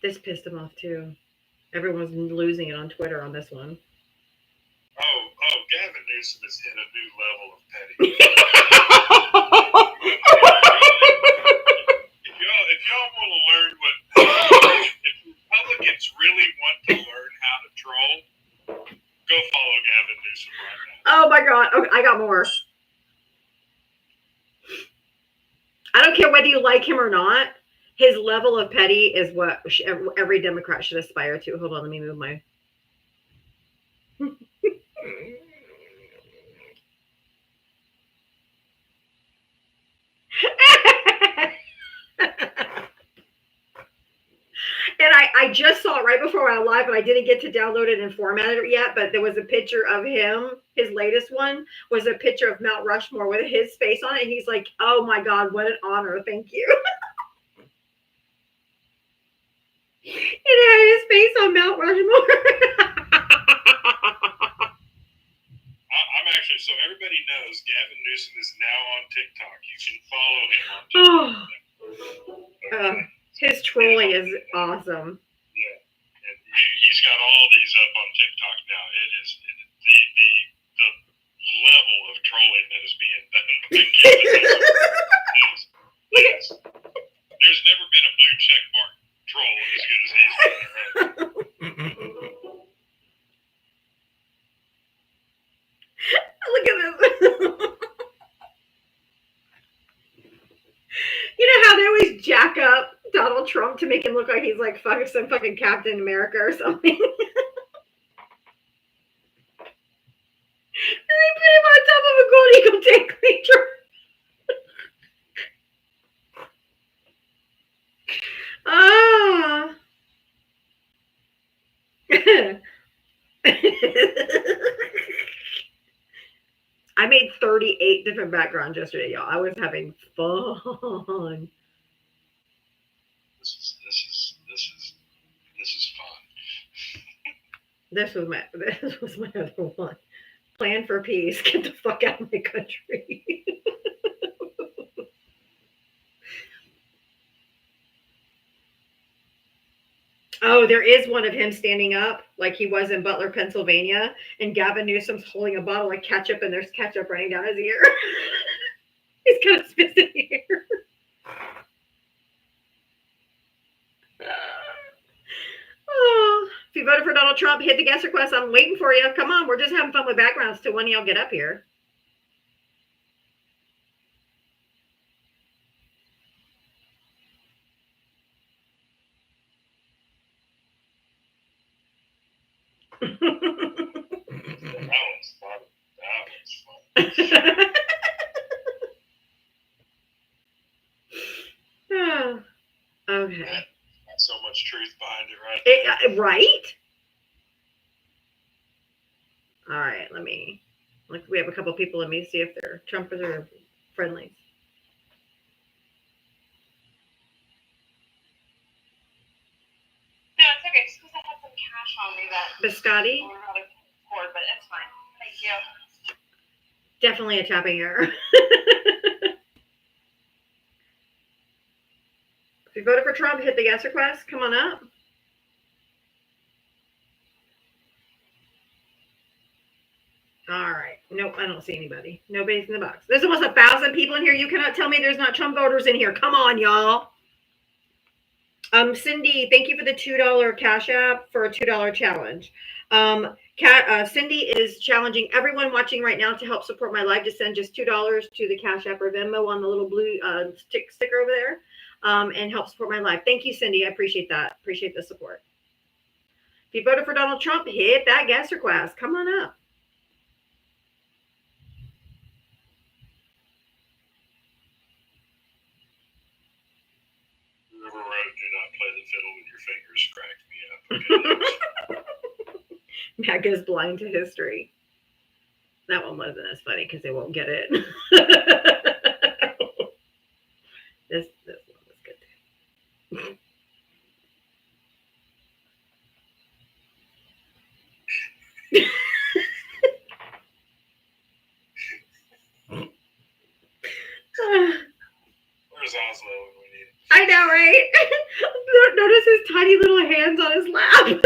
This pissed him off too. Everyone's losing it on Twitter on this one. Oh, Gavin Newsom has hit a new level of petty. If y'all want to learn if Republicans really want to learn how to troll, go follow Gavin Newsom right now. Oh my God. Okay, I got more. I don't care whether you like him or not. His level of petty is what every Democrat should aspire to. Hold on, let me move my. And I just saw it right before I live, but I didn't get to download it and format it yet. But there was a picture of him. His latest one was a picture of Mount Rushmore with his face on it. And he's like, "Oh my God, what an honor! Thank you." It had his face on Mount Rushmore. I'm actually, so everybody knows Gavin Newsom is now on TikTok. You can follow him on TikTok. His trolling is awesome. Yeah, and he's got all these up on TikTok now. It is the level of trolling that is being done. There's never been a blue check mark troll as good as he's done. Look at this. You know how they always jack up Donald Trump to make him look like he's like some fucking Captain America or something? And they put him on top of a Gold Eagle tank leader. Ah. I made 38 different backgrounds yesterday, y'all. I was having fun. This is fun. This was my other one. Plan for peace. Get the fuck out of my country. Oh, there is one of him standing up like he was in Butler, Pennsylvania, and Gavin Newsom's holding a bottle of ketchup, and there's ketchup running down his ear. He's kind of spits in the air. Oh, if you voted for Donald Trump, hit the guest request. I'm waiting for you. Come on, we're just having fun with backgrounds till when y'all get up here. That was fun. Oh, okay. Got so much truth behind it, right? Right? All right, we have a couple people. Let me see if they're Trumpers or friendlies. No, it's okay. Just because I had some cash on me that Biscotti? we're not afford, but it's fine. Thank you. Definitely a tapping error. If you voted for Trump, hit the guest request. Come on up. All right. Nope, I don't see anybody. Nobody's in the box. There's almost 1,000 people in here. You cannot tell me there's not Trump voters in here. Come on, y'all. Cindy, thank you for the $2 Cash App for a $2 challenge. Cindy is challenging everyone watching right now to help support my live to send just $2 to the Cash App or Venmo on the little blue sticker over there, and help support my live. Thank you, Cindy. I appreciate that. Appreciate the support. If you voted for Donald Trump, hit that guest request. Come on up. River Road, do not play the fiddle with your fingers, cracked me up. Okay. Matt goes blind to history. That one wasn't as funny because they won't get it. This one was good too. Where's Oslo when we need him? I know, right? Notice his tiny little hands on his lap. Where's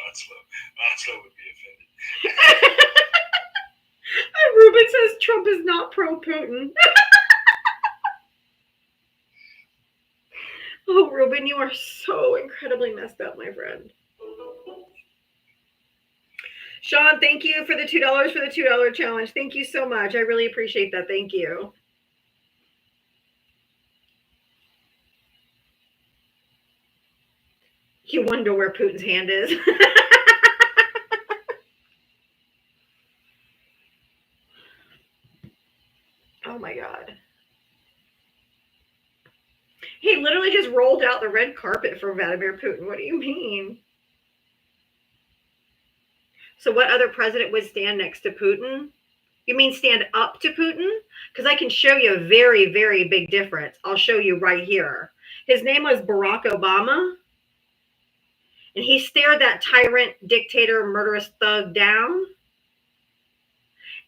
Oslo? Oslo would be offended. And Ruben says Trump is not pro-Putin. Oh, Ruben, you are so incredibly messed up, my friend. Sean, thank you for the $2 for the $2 challenge. Thank you so much. I really appreciate that. Thank you. You wonder where Putin's hand is. Oh my God. He literally just rolled out the red carpet for Vladimir Putin. What do you mean? So what other president would stand next to Putin? You mean stand up to Putin? Because I can show you a very, very big difference. I'll show you right here. His name was Barack Obama. And he stared that tyrant, dictator, murderous thug down.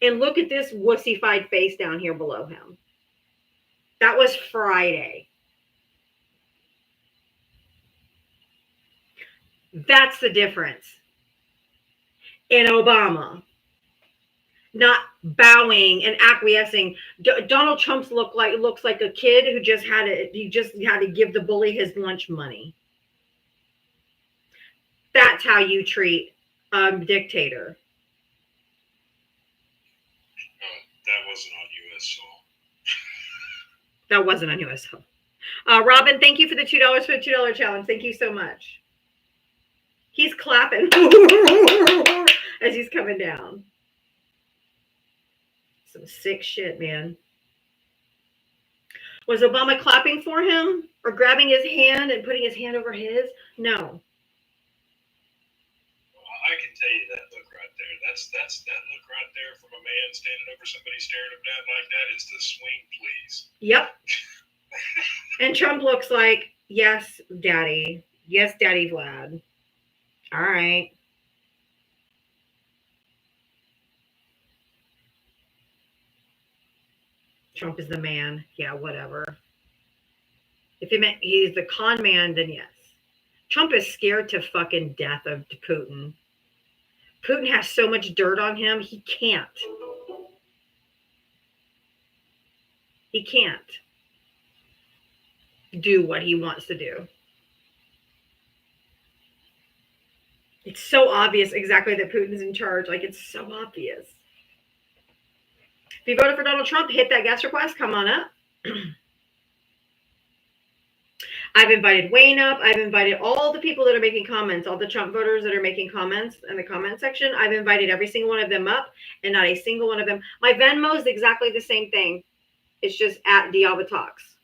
And look at this wussified face down here below him. That was Friday. That's the difference. In Obama, not bowing and acquiescing. Donald Trump looks like a kid who just had to give the bully his lunch money. That's how you treat a dictator. That wasn't on U.S. soil. That wasn't on U.S. soil. Robin, thank you for the $2 for the $2 challenge. Thank you so much. He's clapping as he's coming down. Some sick shit, man. Was Obama clapping for him or grabbing his hand and putting his hand over his? No. I can tell you that look right there. That's that look right there from a man standing over somebody staring him down like that is the swing, please. Yep. And Trump looks like, yes, daddy. Yes, daddy Vlad. All right. Trump is the man. Yeah, whatever. If he meant he's the con man, then yes. Trump is scared to fucking death of Putin. Putin has so much dirt on him, he can't. He can't do what he wants to do. It's so obvious exactly that Putin's in charge. Like, it's so obvious. If you voted for Donald Trump, hit that guest request. Come on up. I've invited Wayne up. I've invited all the people that are making comments, all the Trump voters that are making comments in the comment section. I've invited every single one of them up, and not a single one of them. My Venmo is exactly the same thing. It's just at Diaba Talks.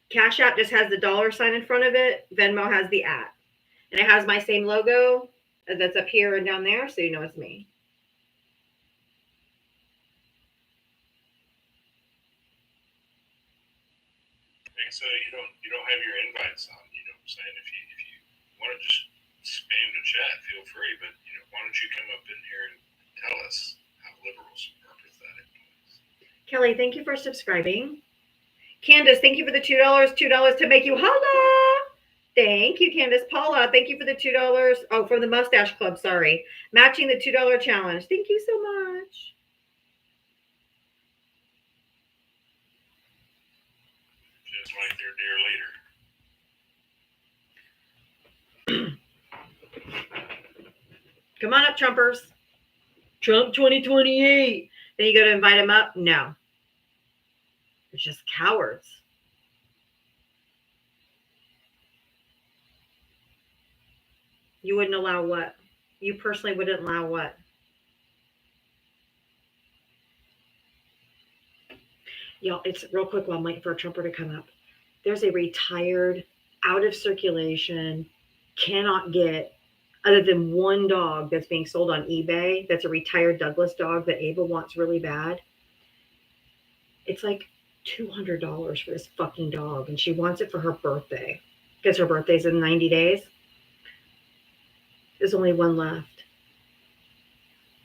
Cash App just has the $sign in front of it. Venmo has the @ and it has my same logo that's up here and down there, so you know it's me. And so you don't have your invites on. You know what I'm saying? If you want to just spam the chat, feel free. But why don't you come up in here and tell us how liberals are pathetic? Kelly, thank you for subscribing. Candace, thank you for the $2. $2 to make you holla. Thank you, Candace. Paula, thank you for the $2. Oh, from the Mustache Club, sorry. Matching the $2 challenge. Thank you so much. Just like their dear leader. Come on up, Trumpers. Trump 2028. Then you go to invite them up. No. It's just cowards. You wouldn't allow what? You personally wouldn't allow what? Y'all, it's real quick while I'm waiting for a Trumper to come up. There's a retired, out of circulation, cannot get, other than one dog that's being sold on eBay, that's a retired Douglas dog that Ava wants really bad. It's like $200 for this fucking dog, and she wants it for her birthday because her birthday's in 90 days. There's only one left.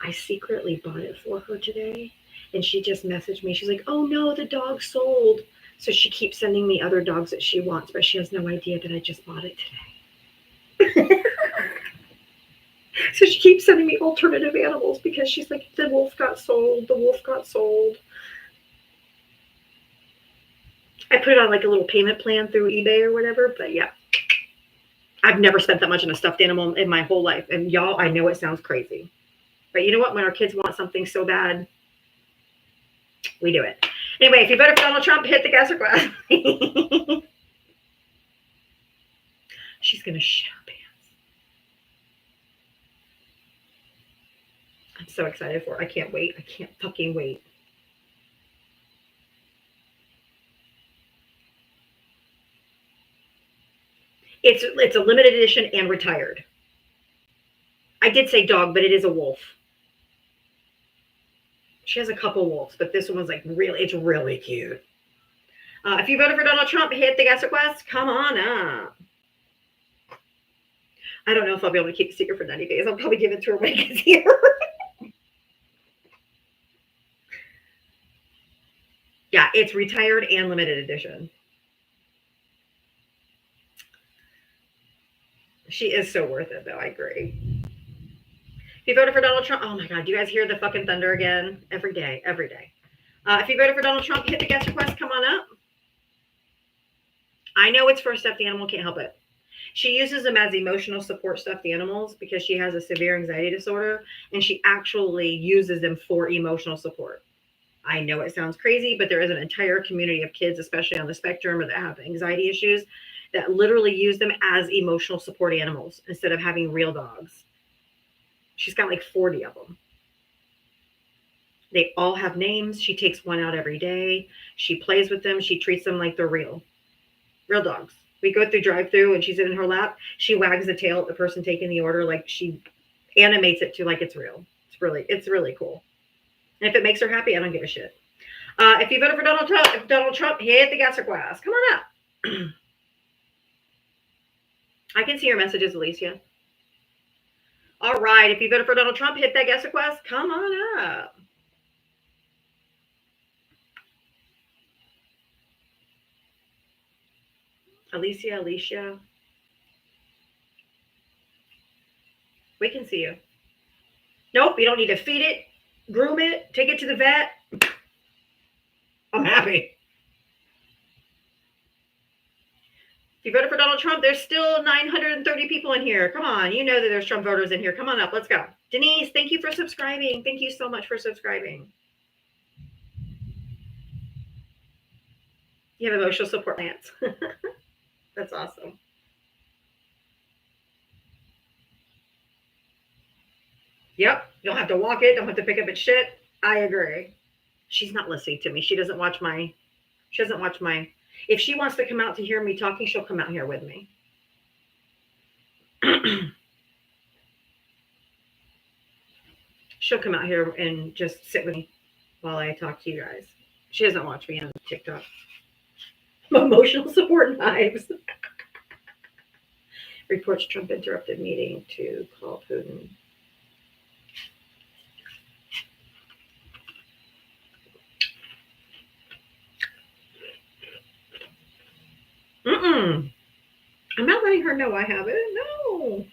I secretly bought it for her today, and she just messaged me. She's like, oh no, the dog sold. So she keeps sending me other dogs that she wants, but she has no idea that I just bought it today. So she keeps sending me alternative animals because she's like, the wolf got sold. The wolf got sold. I put it on like a little payment plan through eBay or whatever, but yeah. I've never spent that much on a stuffed animal in my whole life. And y'all, I know it sounds crazy. But you know what? When our kids want something so bad, we do it. Anyway, if you voted for Donald Trump, hit the gas request. She's going to shit her pants. I'm so excited for it. I can't wait. I can't fucking wait. It's a limited edition and retired. I did say dog, but it is a wolf. She has a couple wolves, but this one's like it's really cute. If you voted for Donald Trump, hit the gas request. Come on up. I don't know if I'll be able to keep the secret for 90 days. I'll probably give it to her when he gets here. Yeah, it's retired and limited edition. She is so worth it, though. I agree. If you voted for Donald Trump, oh my God, do you guys hear the fucking thunder again? Every day, every day. If you voted for Donald Trump, hit the guest request. Come on up. I know it's for stuffed animal, can't help it. She uses them as emotional support stuffed animals because she has a severe anxiety disorder, and she actually uses them for emotional support. I know it sounds crazy, but there is an entire community of kids, especially on the spectrum or that have anxiety issues, that literally use them as emotional support animals instead of having real dogs. She's got like 40 of them. They all have names. She takes one out every day. She plays with them. She treats them like they're real dogs. We go through drive-through and she's in her lap. She wags the tail at the person taking the order. Like she animates it to like it's real. It's really cool. And if it makes her happy, I don't give a shit. If you voted for Donald Trump, hit the gas request. Come on up. I can see your messages, Alicia. All right. If you voted for Donald Trump, hit that guest request. Come on up. Alicia. We can see you. Nope. You don't need to feed it, groom it, take it to the vet. I'm happy. If you voted for Donald Trump, there's still 930 people in here. Come on. You know that there's Trump voters in here. Come on up. Let's go. Denise, thank you for subscribing. Thank you so much for subscribing. You have emotional support plants. That's awesome. Yep. Don't have to walk it. Don't have to pick up its shit. I agree. She's not listening to me. She doesn't watch my, if she wants to come out to hear me talking, she'll come out here with me. She'll come out here and just sit with me while I talk to you guys. She doesn't watch me on TikTok. Emotional support knives. Reports Trump interrupted meeting to call Putin. I'm not letting her know I have it. No.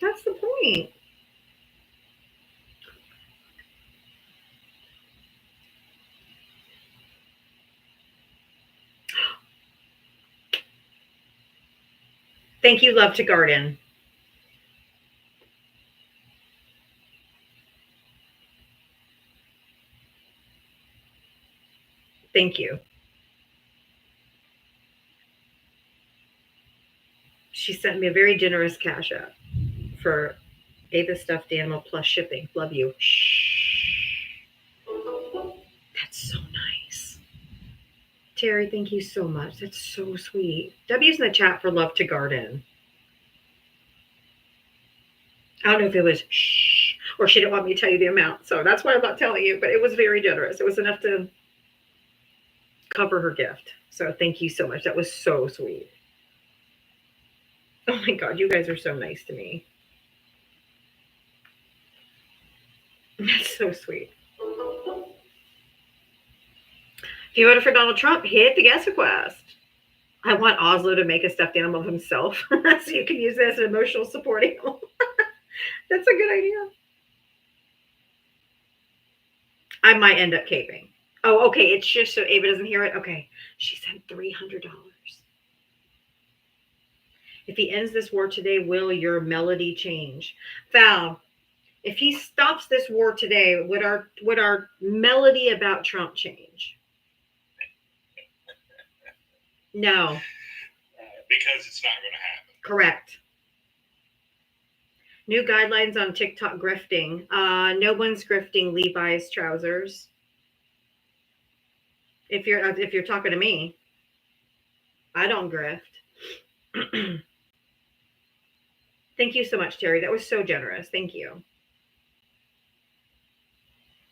That's the point. Thank you, Love to Garden. Thank you. She sent me a very generous cash app for Ava stuffed animal plus shipping. Love you. Shh. That's so nice. Terry, thank you so much. That's so sweet. W's in the chat for Love to Garden. I don't know if it was shh or she didn't want me to tell you the amount. So that's why I'm not telling you, but it was very generous. It was enough to cover her gift. So thank you so much. That was so sweet. Oh my God, you guys are so nice to me. That's so sweet. If you voted for Donald Trump, hit the guest request. I want Oslo to make a stuffed animal of himself so you can use it as an emotional support animal. That's a good idea. I might end up caping. Oh, okay. It's just so Ava doesn't hear it. Okay. She sent $300. If he ends this war today, will your melody change? Val, if he stops this war today, would our melody about Trump change? No. Because it's not going to happen. Correct. New guidelines on TikTok grifting. No one's grifting Levi's trousers. If you're talking to me, I don't grift. Thank you so much, Terry. That was so generous. Thank you.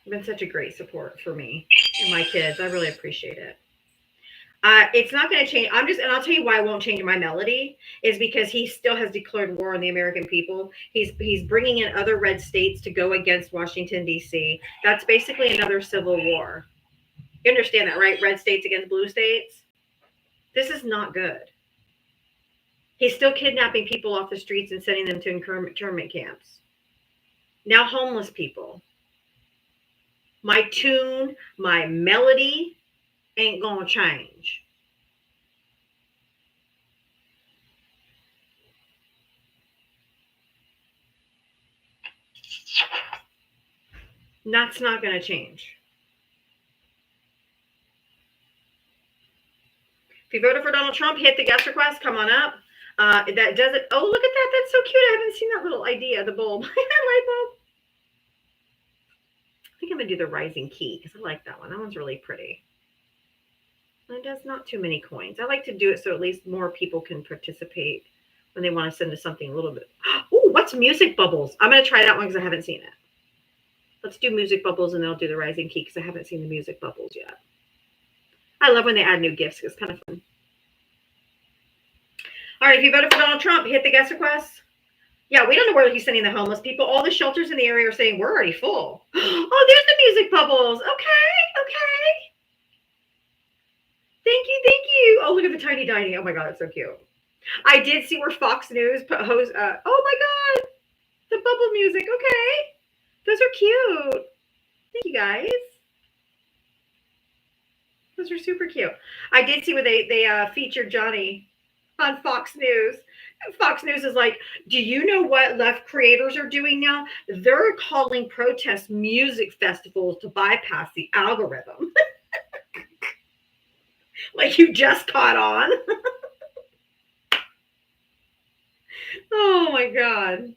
You've been such a great support for me and my kids. I really appreciate it. It's not going to change. And I'll tell you why I won't change my melody is because he still has declared war on the American people. He's bringing in other red states to go against Washington, D.C. That's basically another civil war. You understand that, right? Red states against blue states. This is not good. He's still kidnapping people off the streets and sending them to internment camps. Now homeless people. My tune, my melody ain't gonna change. That's not gonna change. If you voted for Donald Trump, hit the guest request. Come on up. That does it. Oh, look at that. That's so cute. I haven't seen that little idea, the bulb. Light bulb. I think I'm going to do the rising key because I like that one. That one's really pretty. It does not too many coins. I like to do it so at least more people can participate when they want to send us something a little bit. Oh, what's music bubbles? I'm going to try that one because I haven't seen it. Let's do music bubbles and then I'll do the rising key because I haven't seen the music bubbles yet. I love when they add new gifts. It's kind of fun. All right, if you voted for Donald Trump, hit the guest request. Yeah, we don't know where he's sending the homeless people. All the shelters in the area are saying we're already full. Oh, there's the music bubbles. Okay. Thank you. Oh, look at the tiny dining. Oh my God, it's so cute. I did see where Fox News put oh my God, the bubble music. Okay, those are cute. Thank you guys. Those are super cute. I did see where they featured Johnny on Fox News. And Fox News is like, do you know what left creators are doing now? They're calling protest music festivals to bypass the algorithm. Like you just caught on. Oh my God.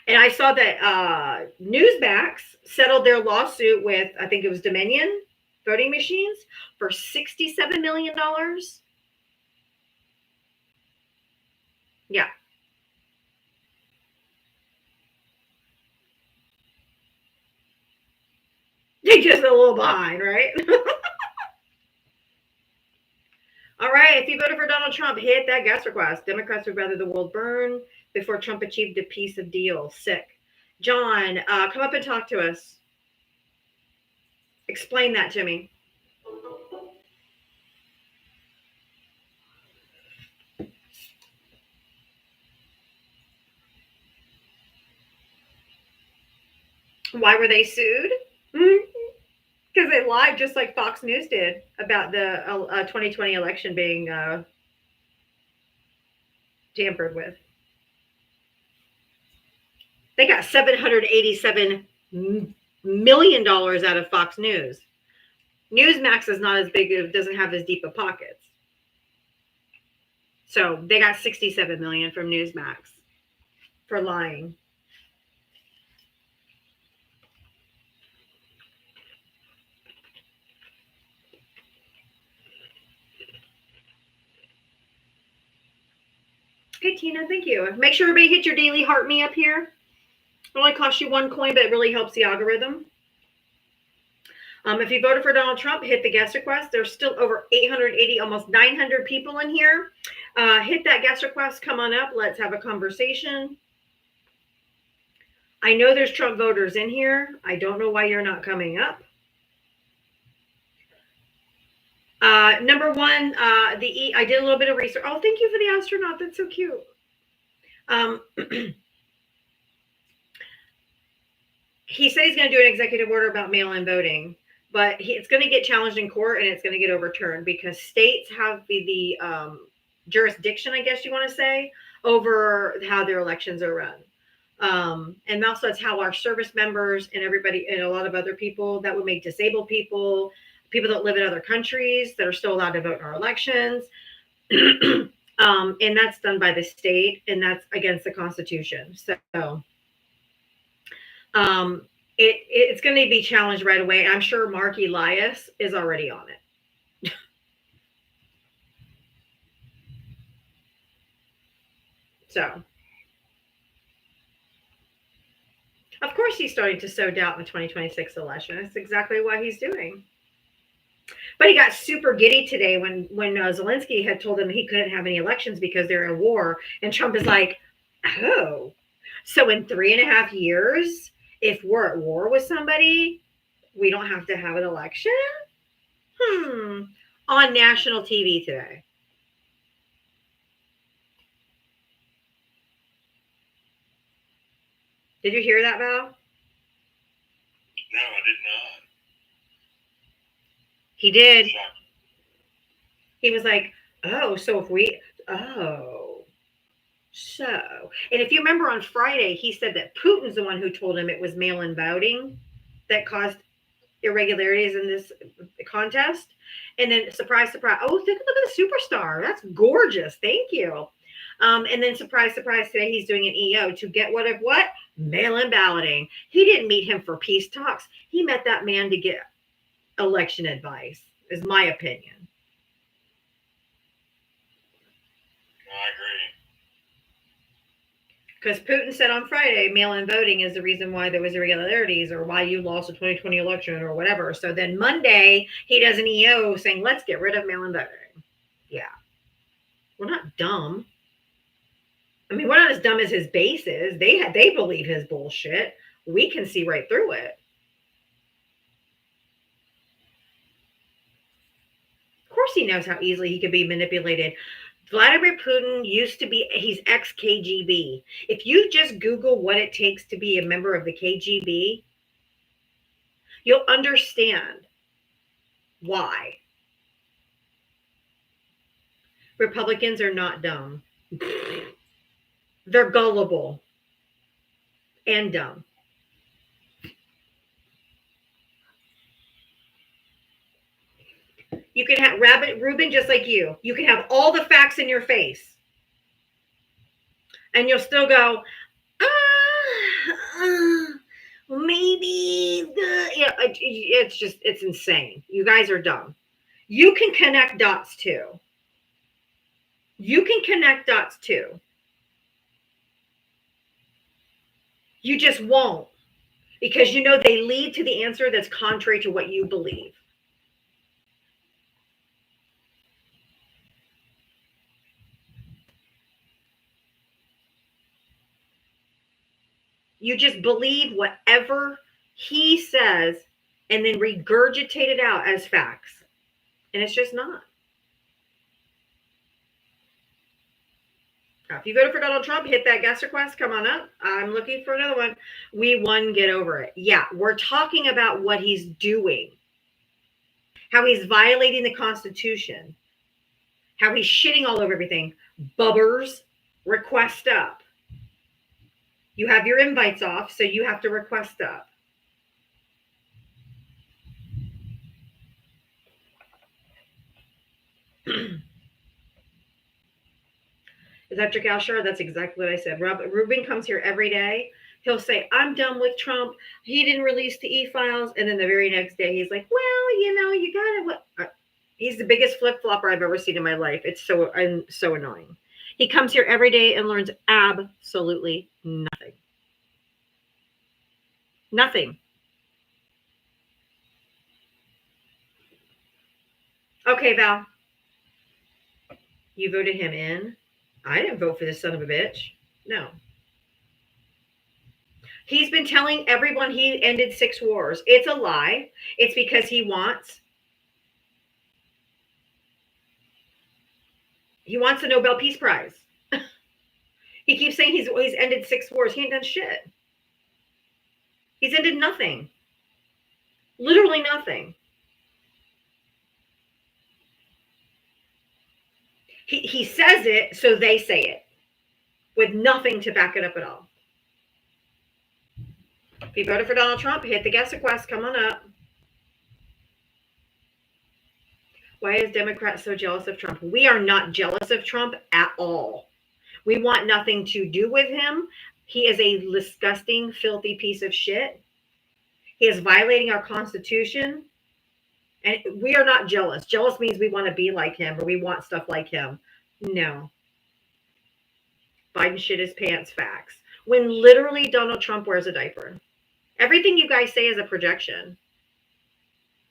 And I saw that Newsmax settled their lawsuit with, I think it was Dominion voting machines for $67 million. Yeah. They just a little behind, right? All right. If you voted for Donald Trump, hit that guest request. Democrats would rather the world burn before Trump achieved a peace of deal. Sick. John, come up and talk to us. Explain that to me. Why were they sued? Because they lied, just like Fox News did about the 2020 election being tampered with. They got $787 million out of Fox News. Newsmax is not as big, it doesn't have as deep of pockets. So they got $67 million from Newsmax for lying. Okay, Tina, thank you. Make sure everybody hit your daily heart me up here. It only costs you 1 coin, but it really helps the algorithm. If you voted for Donald Trump, hit the guest request. There's still over 880, almost 900 people in here. Hit that guest request. Come on up. Let's have a conversation. I know there's Trump voters in here. I don't know why you're not coming up. Number one, I did a little bit of research. Oh, thank you for the astronaut. That's so cute. He said he's going to do an executive order about mail-in voting, but it's going to get challenged in court and it's going to get overturned because states have the jurisdiction, I guess you want to say, over how their elections are run. And also that's how our service members and everybody and a lot of other people, that would make disabled people that live in other countries that are still allowed to vote in our elections. And that's done by the state, and that's against the Constitution. So it's going to be challenged right away. I'm sure Mark Elias is already on it. So, of course, he's starting to sow doubt in the 2026 election. That's exactly what he's doing. But he got super giddy today when Zelensky had told him he couldn't have any elections because they're in war. And Trump is like, oh, so in 3.5 years, if we're at war with somebody, we don't have to have an election? On national TV today. Did you hear that, Val? No, I did not. He did. Shocking. He was like, so. And if you remember on Friday, he said that Putin's the one who told him it was mail-in voting that caused irregularities in this contest. And then surprise, surprise. Oh, look at the superstar. That's gorgeous. Thank you. And then surprise, surprise, today he's doing an EO to get what? Mail-in balloting. He didn't meet him for peace talks. He met that man to get election advice, is my opinion. I agree. Because Putin said on Friday, mail-in voting is the reason why there was irregularities or why you lost the 2020 election or whatever. So then Monday, he does an EO saying, let's get rid of mail-in voting. Yeah. We're not dumb. I mean, we're not as dumb as his base is. They believe his bullshit. We can see right through it. Of course he knows how easily he can be manipulated. Vladimir Putin he's ex-KGB. If you just Google what it takes to be a member of the KGB, you'll understand why. Republicans are not dumb. They're gullible and dumb. You can have Ruben, just like you. You can have all the facts in your face. And you'll still go, maybe it's insane. You guys are dumb. You can connect dots too. You just won't, because you know they lead to the answer that's contrary to what you believe. You just believe whatever he says and then regurgitate it out as facts. And it's just not. If you voted for Donald Trump, hit that guest request. Come on up. I'm looking for another one. We won. Get over it. Yeah, we're talking about what he's doing, how he's violating the Constitution, how he's shitting all over everything. Bubbers, request up. You have your invites off, so you have to request up. Is that Jack Alshire? That's exactly what I said. Ruben comes here every day. He'll say, I'm done with Trump. He didn't release the e-files. And then the very next day, he's like, well, you got to. He's the biggest flip-flopper I've ever seen in my life. It's so annoying. He comes here every day and learns absolutely nothing. Nothing. Okay, Val. You voted him in. I didn't vote for this son of a bitch. No. He's been telling everyone he ended 6 wars. It's a lie. It's because he wants the Nobel Peace Prize. He keeps saying he's ended 6 wars. He ain't done shit. He's ended nothing. Literally nothing. He says it, so they say it, with nothing to back it up at all. If you voted for Donald Trump, hit the guest request. Come on up. Why is Democrats so jealous of Trump? We are not jealous of Trump at all. We want nothing to do with him. He is a disgusting, filthy piece of shit. He is violating our Constitution. And we are not jealous. Jealous means we want to be like him or we want stuff like him. No. Biden shit his pants facts. When literally Donald Trump wears a diaper. Everything you guys say is a projection.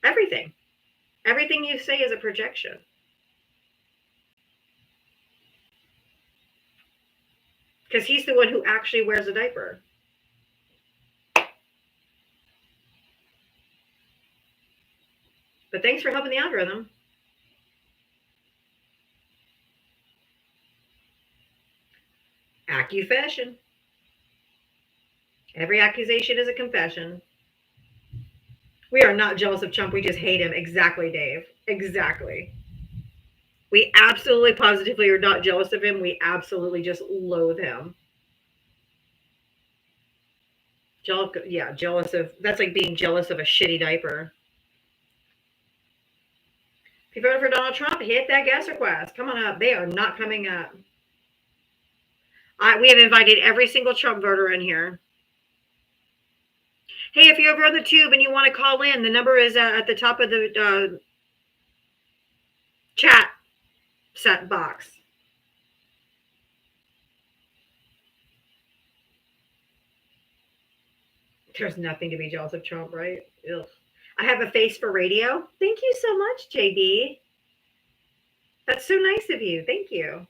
Everything. Everything you say is a projection. Because he's the one who actually wears a diaper. But thanks for helping the algorithm. Accusation. Every accusation is a confession. We are not jealous of Trump. We just hate him. Exactly, Dave. Exactly. We absolutely, positively are not jealous of him. We absolutely just loathe him. Jealous of, that's like being jealous of a shitty diaper. If you voted for Donald Trump, hit that guest request. Come on up. They are not coming up. We have invited every single Trump voter in here. Hey, if you're over on the tube and you want to call in, the number is at the top of the chat set box. There's nothing to be jealous of Trump, right? Ugh. I have a face for radio. Thank you so much, JB. That's so nice of you. Thank you.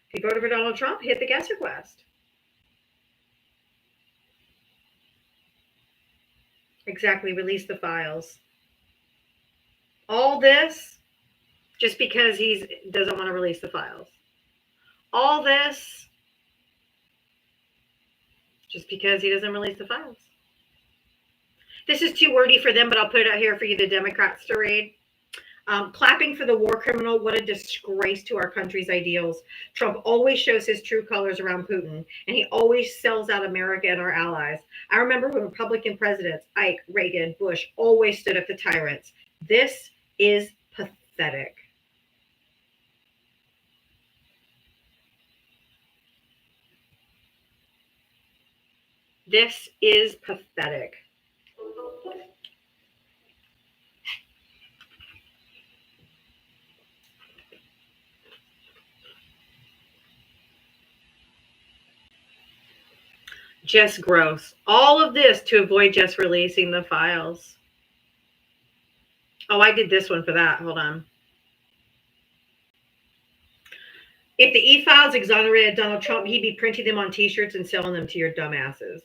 If you voted for Donald Trump, hit the guest request. Exactly, release the files. All this just because he doesn't want to release the files. All this just because he doesn't release the files. This is too wordy for them, but I'll put it out here for you, the Democrats, to read. Clapping for the war criminal. What a disgrace to our country's ideals. Trump always shows his true colors around Putin, and he always sells out America and our allies. I remember when Republican presidents, Ike, Reagan, Bush, always stood up to tyrants. This is pathetic. This is pathetic. Just gross. All of this to avoid just releasing the files. Oh, I did this one for that. Hold on. If the e-files exonerated Donald Trump, he'd be printing them on t-shirts and selling them to your dumbasses.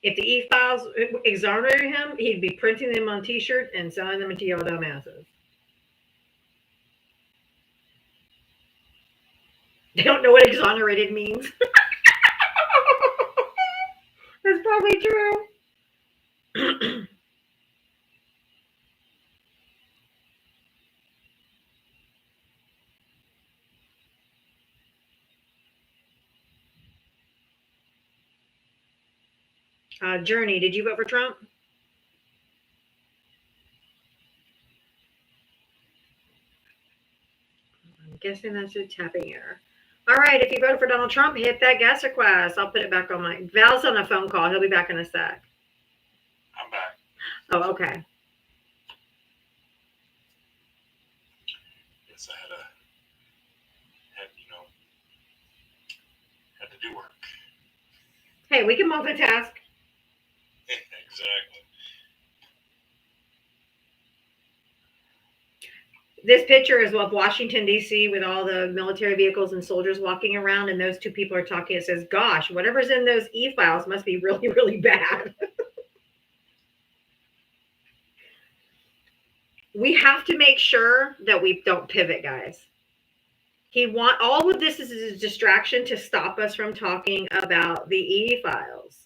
If the E-Files exonerated him, he'd be printing them on T-shirts and selling them to y'all dumbasses. They don't know what exonerated means. That's probably true. Journey, did you vote for Trump? I'm guessing that's a tapping error. All right, if you voted for Donald Trump, hit that guest request. I'll put it back on my... Val's on a phone call. He'll be back in a sec. I'm back. Oh, okay. Yes, I had to do work. Hey, we can multitask. Exactly. This picture is of Washington, D.C. with all the military vehicles and soldiers walking around, and those two people are talking. It says, gosh, whatever's in those E-Files must be really, really bad. We have to make sure that we don't pivot, guys. All of this is a distraction to stop us from talking about the E-Files.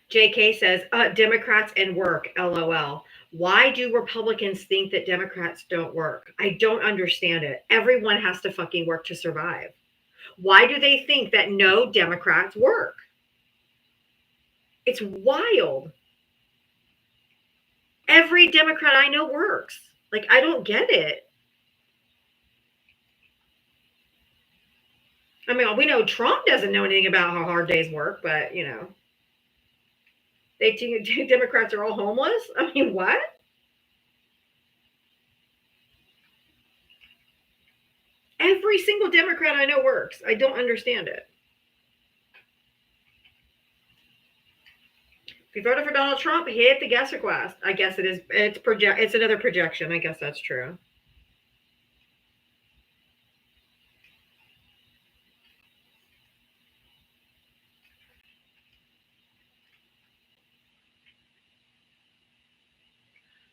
JK says, Democrats and work, LOL. Why do Republicans think that Democrats don't work? I don't understand it. Everyone has to fucking work to survive. Why do they think that no Democrats work? It's wild. Every Democrat I know works. Like, I don't get it. I mean, we know Trump doesn't know anything about how hard days work, but, you know. They think Democrats are all homeless? I mean, what? Every single Democrat I know works. I don't understand it. If you voted for Donald Trump, hit the guest request. I guess it is. It's another projection. I guess that's true.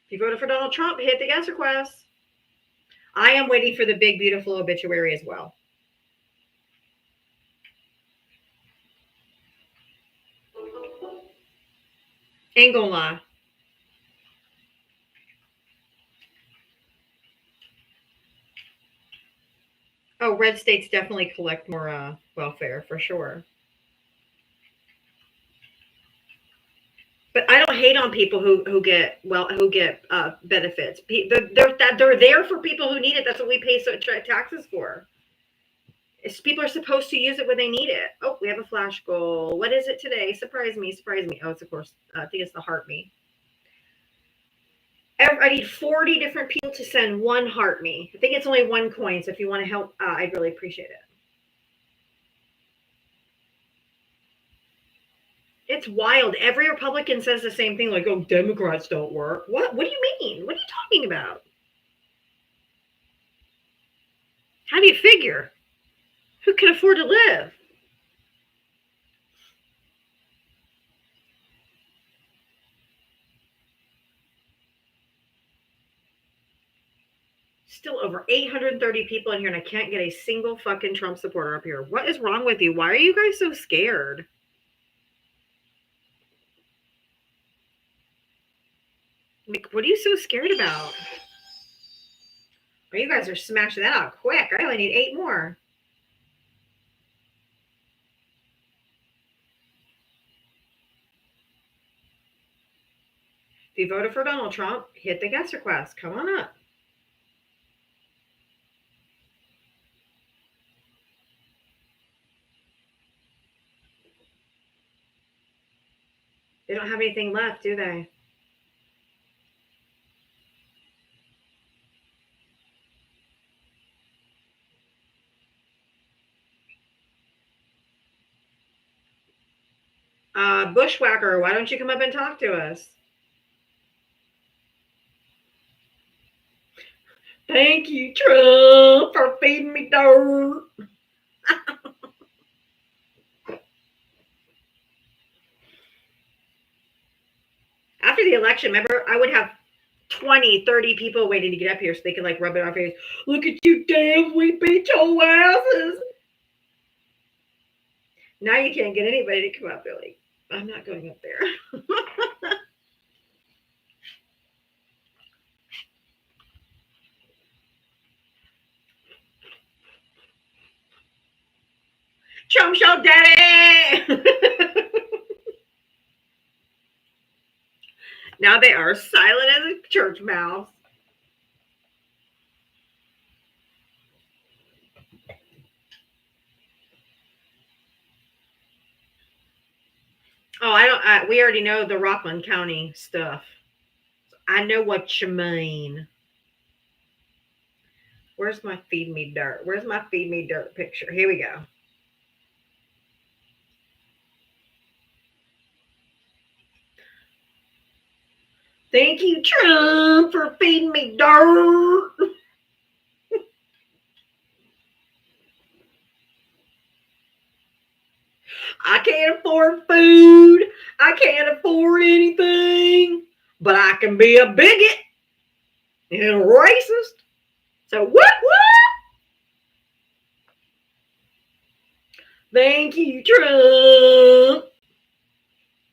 If you voted for Donald Trump, hit the guest request. I am waiting for the big, beautiful obituary as well. Ain't gonna lie. Oh, red states definitely collect more welfare for sure. But I don't hate on people who get benefits. They're there for people who need it. That's what we pay taxes for. People are supposed to use it when they need it. Oh, we have a flash goal. What is it today? Surprise me. Oh, it's of course. I think it's the heart me. I need 40 different people to send one heart me. I think it's only 1 coin. So if you want to help, I'd really appreciate it. It's wild. Every Republican says the same thing, like, oh, Democrats don't work. What do you mean? What are you talking about? How do you figure? Who can afford to live? Still over 830 people in here, and I can't get a single fucking Trump supporter up here. What is wrong with you? Why are you guys so scared? Like, what are you so scared about? Oh, you guys are smashing that out quick. I only need 8 more. If you voted for Donald Trump, hit the guest request. Come on up. They don't have anything left, do they? Bushwhacker, why don't you come up and talk to us? Thank you, Trump, for feeding me dirt. after the election, remember, I would have 20, 30 people waiting to get up here so they could like rub it on our face. Look at you, damn, we beat your asses. Now you can't get anybody to come up, Billy. I'm not going up there. Trump show daddy. Now they are silent as a church mouse. Oh, I don't. We already know the Rockland County stuff. I know what you mean. Where's my feed me dirt? Where's my feed me dirt picture? Here we go. Thank you, Trump, for feeding me dirt. I can't afford food. I can't afford anything. But I can be a bigot and a racist. So what? Thank you, Trump.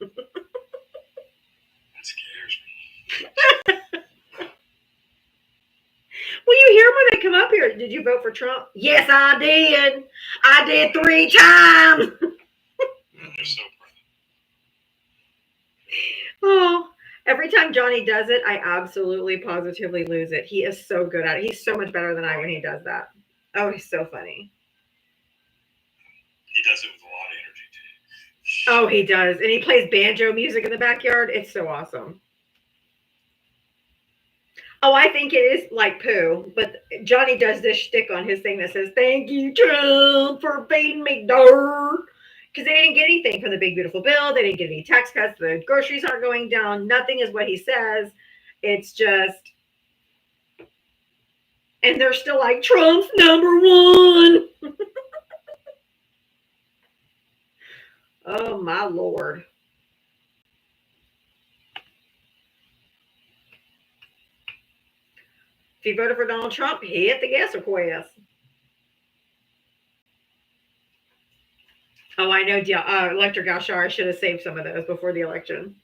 That scares me. Well, you hear them when they come up here. Did you vote for Trump? Yes, I did. I did 3 times. They're so proud. Oh, every time Johnny does it, I absolutely positively lose it. He is so good at it. He's so much better than I when he does that. Oh, he's so funny. He does it with a lot of energy too. Oh, he does. And he plays banjo music in the backyard. It's so awesome. Oh, I think it is like poo, but Johnny does this shtick on his thing that says, thank you, Trump, for feeding me dirt. Because they didn't get anything from the big, beautiful bill. They didn't get any tax cuts. The groceries aren't going down. Nothing is what he says. It's just, and they're still like, Trump's #1. Oh, my Lord. If you voted for Donald Trump, hit the gas request. Oh, I know. Electric Gauchar. I should have saved some of those before the election.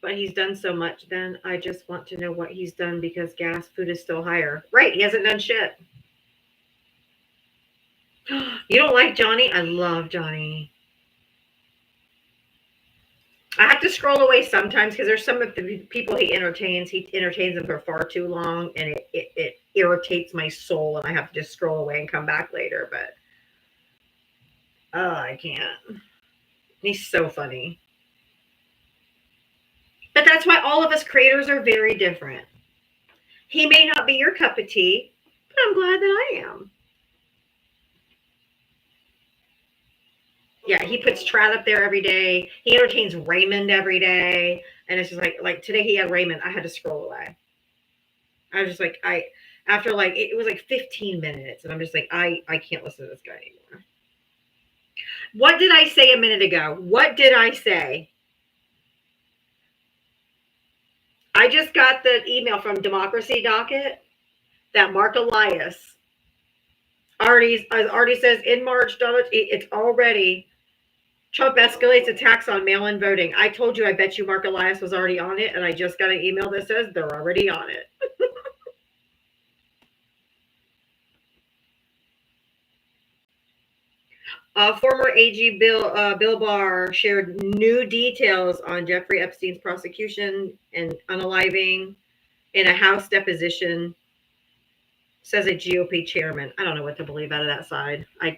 But he's done so much, then I just want to know what he's done because gas, food is still higher. Right. He hasn't done shit. You don't like Johnny? I love Johnny. I have to scroll away sometimes because there's some of the people he entertains them for far too long, and it irritates my soul, and I have to just scroll away and come back later. But I can't. He's so funny. But that's why all of us creators are very different. He may not be your cup of tea, but I'm glad that I am. Yeah, he puts Trat up there every day. He entertains Raymond every day. And it's just like today he had Raymond. I had to scroll away. I was just like, after like, it was like 15 minutes. And I'm just like, I can't listen to this guy anymore. What did I say a minute ago? What did I say? I just got the email from Democracy Docket that Mark Elias already says in March, Donald, it's already, Trump escalates attacks on mail-in voting. I told you, I bet you Mark Elias was already on it, and I just got an email that says they're already on it. Former AG Bill Barr shared new details on Jeffrey Epstein's prosecution and unaliving in a House deposition, says a GOP chairman. I don't know what to believe out of that side. I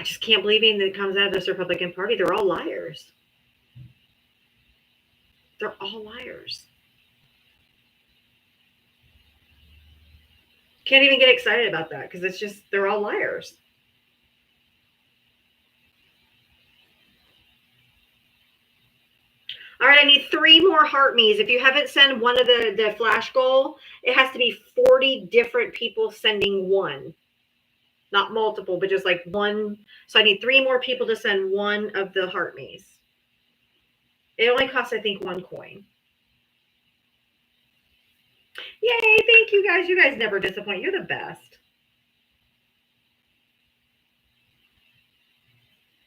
just can't believe anything that comes out of this Republican Party. They're all liars. They're all liars. Can't even get excited about that because it's just, they're all liars. All right, I need 3 more heart me's. If you haven't sent one of the flash goal, it has to be 40 different people sending one. Not multiple, but just like one. So I need 3 more people to send one of the heart me's. It only costs, I think, 1 coin. Yay, thank you guys. You guys never disappoint. You're the best.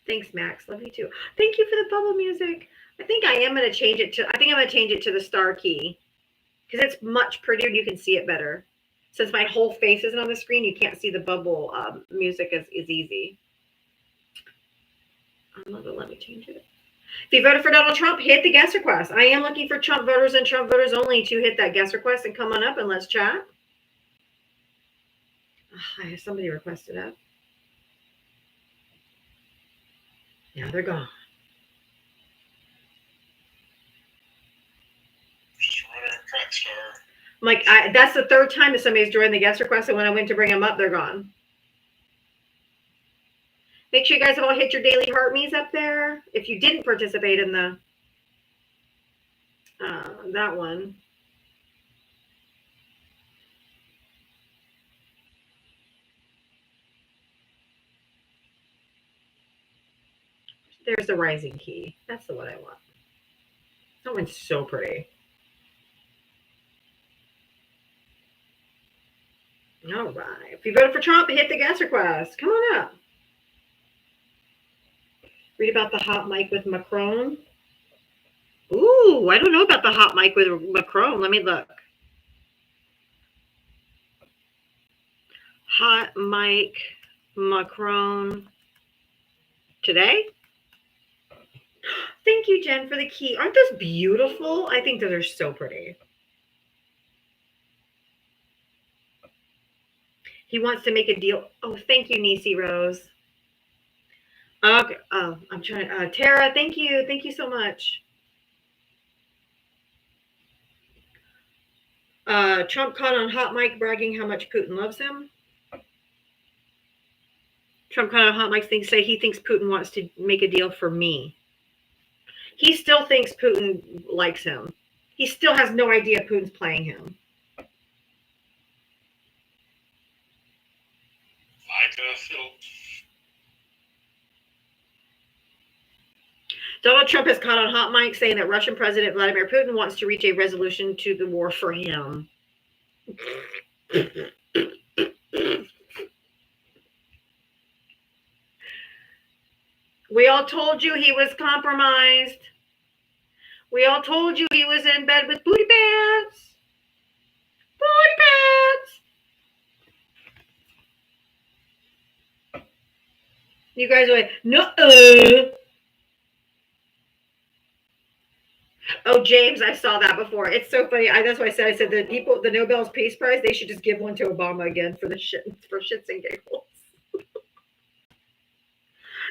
Thanks, Max. Love you too. Thank you for the bubble music. I think I am going to change it to, I think I'm going to change it to the star key because it's much prettier and you can see it better. Since my whole face isn't on the screen, you can't see the bubble music is easy. Let me change it. If you voted for Donald Trump, hit the guest request. I am looking for Trump voters and Trump voters only to hit that guest request and come on up and let's chat. Oh, somebody requested it. Now they're gone. Just running a track star. Like, that's the 3rd time that somebody's joined the guest request, and when I went to bring them up, they're gone. Make sure you guys have all hit your daily heart me's up there. If you didn't participate in the that one. There's the rising key. That's the one I want. That one's so pretty. All right. If you voted for Trump, hit the guest request. Come on up. Read about the hot mic with Macron. Ooh, I don't know about the hot mic with Macron. Let me look. Hot mic Macron today. Thank you, Jen, for the key. Aren't those beautiful? I think those are so pretty. He wants to make a deal. Oh, thank you, Nisi Rose. Okay. Oh, I'm trying. Tara, thank you. Thank you so much. Trump caught on hot mic bragging how much Putin loves him. Trump caught on hot mic say he thinks Putin wants to make a deal for me. He still thinks Putin likes him. He still has no idea Putin's playing him. Like a fiddle. Donald Trump has caught on hot mic saying that Russian President Vladimir Putin wants to reach a resolution to the war for him. We all told you he was compromised. We all told you he was in bed with booty pants. Booty pants. You guys are like, no. Oh, James, I saw that before. It's so funny. That's why I said the people, the Nobel Peace Prize, they should just give one to Obama again for shits and giggles.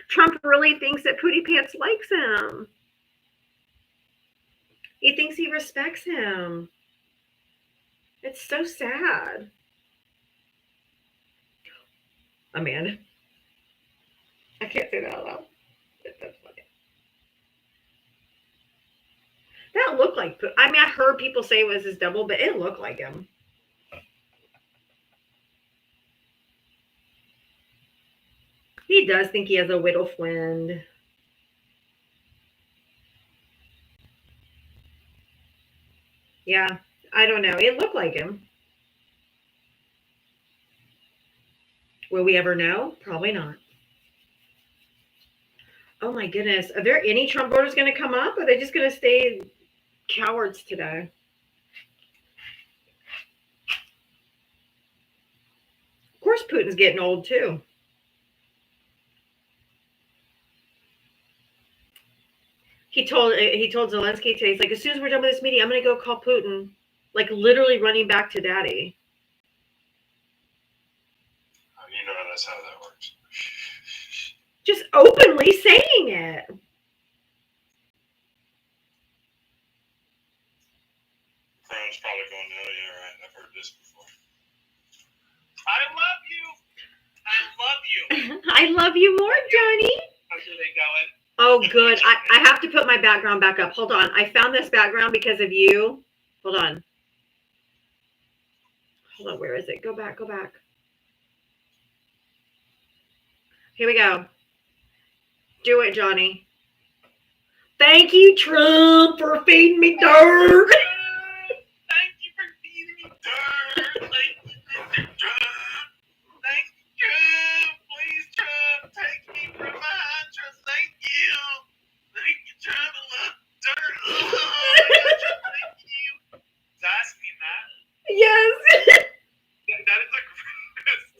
Trump really thinks that Pootie Pants likes him. He thinks he respects him. It's so sad. Amanda. I can't say that out loud. That's funny. That looked like, I mean, I heard people say it was his double, but it looked like him. He does think he has a widow friend. Yeah, I don't know. It looked like him. Will we ever know? Probably not. Oh my goodness. Are there any Trump voters going to come up? Or are they just going to stay cowards today? Of course, Putin's getting old too. He told Zelensky today, he's like, as soon as we're done with this meeting, I'm going to go call Putin. Like literally running back to daddy. You know that's how that works. Just openly saying it. Crone's probably going, oh yeah, right, I've heard this before. I love you. I love you. I love you more, Johnny. How's your day going? Oh, good. I have to put my background back up. Hold on. I found this background because of you. Hold on. Hold on. Where is it? Go back. Go back. Here we go. Do it, Johnny. Thank you, Trump, for feeding me dirt. Thank you for feeding me dirt. Thank you, Mr. Trump. Thank you, Trump. Please, Trump, take me from behind trust. Thank you. Thank you, Trump. I love dirt. Oh, Trump, thank you. That's me, Matt. Yes. That is the greatest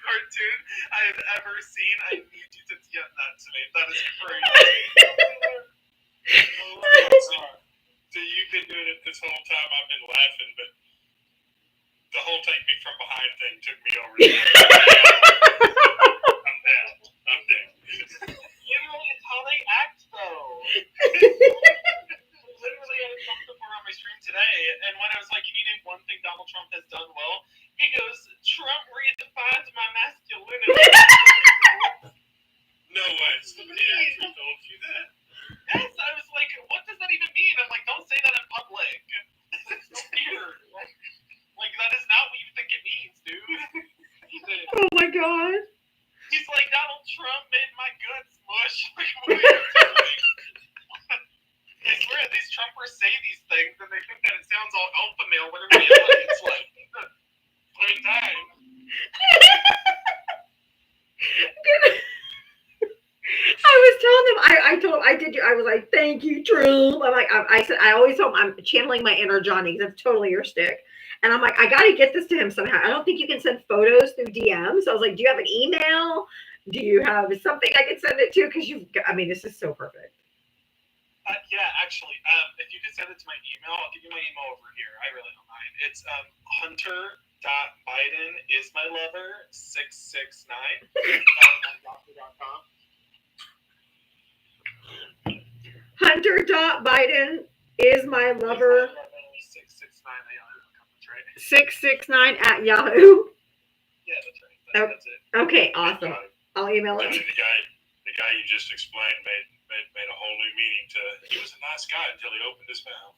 cartoon I have ever seen. I need you to DM that to me. That is crazy. Oh my God. So you've been doing it this whole time. I've been laughing, but the whole take me from behind thing took me over. I'm down. I'm down. You know, it's how they act, though. Literally, I talked before on my stream today, and when I was like, "Can you name one thing Donald Trump has done well?" He goes, "Trump redefines my masculinity." No way. Somebody actually told you that? Yes, I was like, "What does that even mean?" I'm like, "Don't say that in public." It's so weird. Like, that is not what you think it means, dude. Oh my God. He's like, "Donald Trump made my guts mush." Like, what are you doing? I swear, these Trumpers say these things and they think that it sounds all alpha male, when in reality it's like, plain time. I was like, thank you, Trump. I'm like, I said, I always hope I'm channeling my inner Johnny. That's totally your stick. And I'm like, I got to get this to him somehow. I don't think you can send photos through DMs. So I was like, do you have an email? Do you have something I can send it to? Because this is so perfect. Yeah, actually, if you could send it to my email, I'll give you my email over here. I really don't mind. It's hunter.bidenismylover669 at yahoo.com. Hunter.Biden is my lover 669 at yahoo.com. That's right. 669 at Yahoo. Yeah, that's right. That's it. Okay, awesome. I'll email it. The guy you just explained made a whole new meaning to. He was a nice guy until he opened his mouth.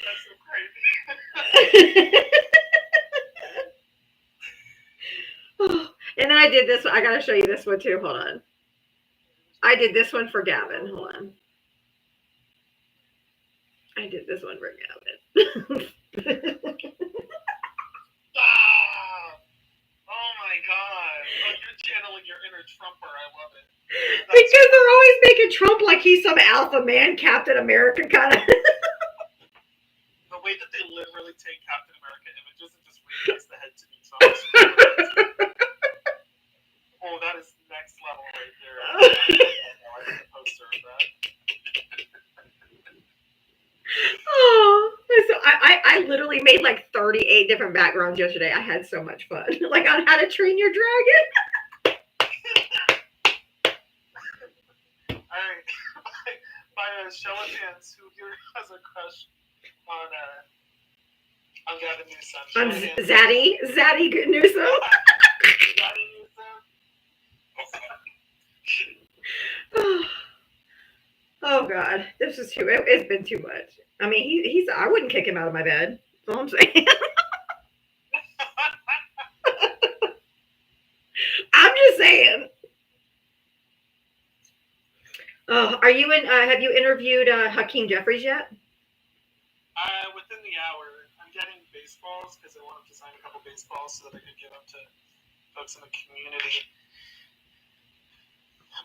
That's so crazy. And then I did this one. I got to show you this one too. Hold on. I did this one for Gavin. Hold on. I did this one for Gavin. Oh my God. Oh, you're channeling your inner Trumper. I love it. Because they're always making Trump like he's some alpha man, Captain America kind of. The way that they literally take Captain America images and just replace the head to be Trump. Oh, that is next level right there. I need a poster of that. Oh, so I literally made like 38 different backgrounds yesterday. I had so much fun. Like on how to train your dragon. All right. By a show of hands, who here has a crush on Gavin Newsom? On Zaddy Newsom. Gavin Newsom. Oh God, this is too. It's been too much. I mean, he's. I wouldn't kick him out of my bed. That's all I'm saying. I'm just saying. Oh, are you in? Have you interviewed Hakeem Jeffries yet? Within the hour, I'm getting baseballs because I want him to sign a couple baseballs so that I could give them to folks in the community.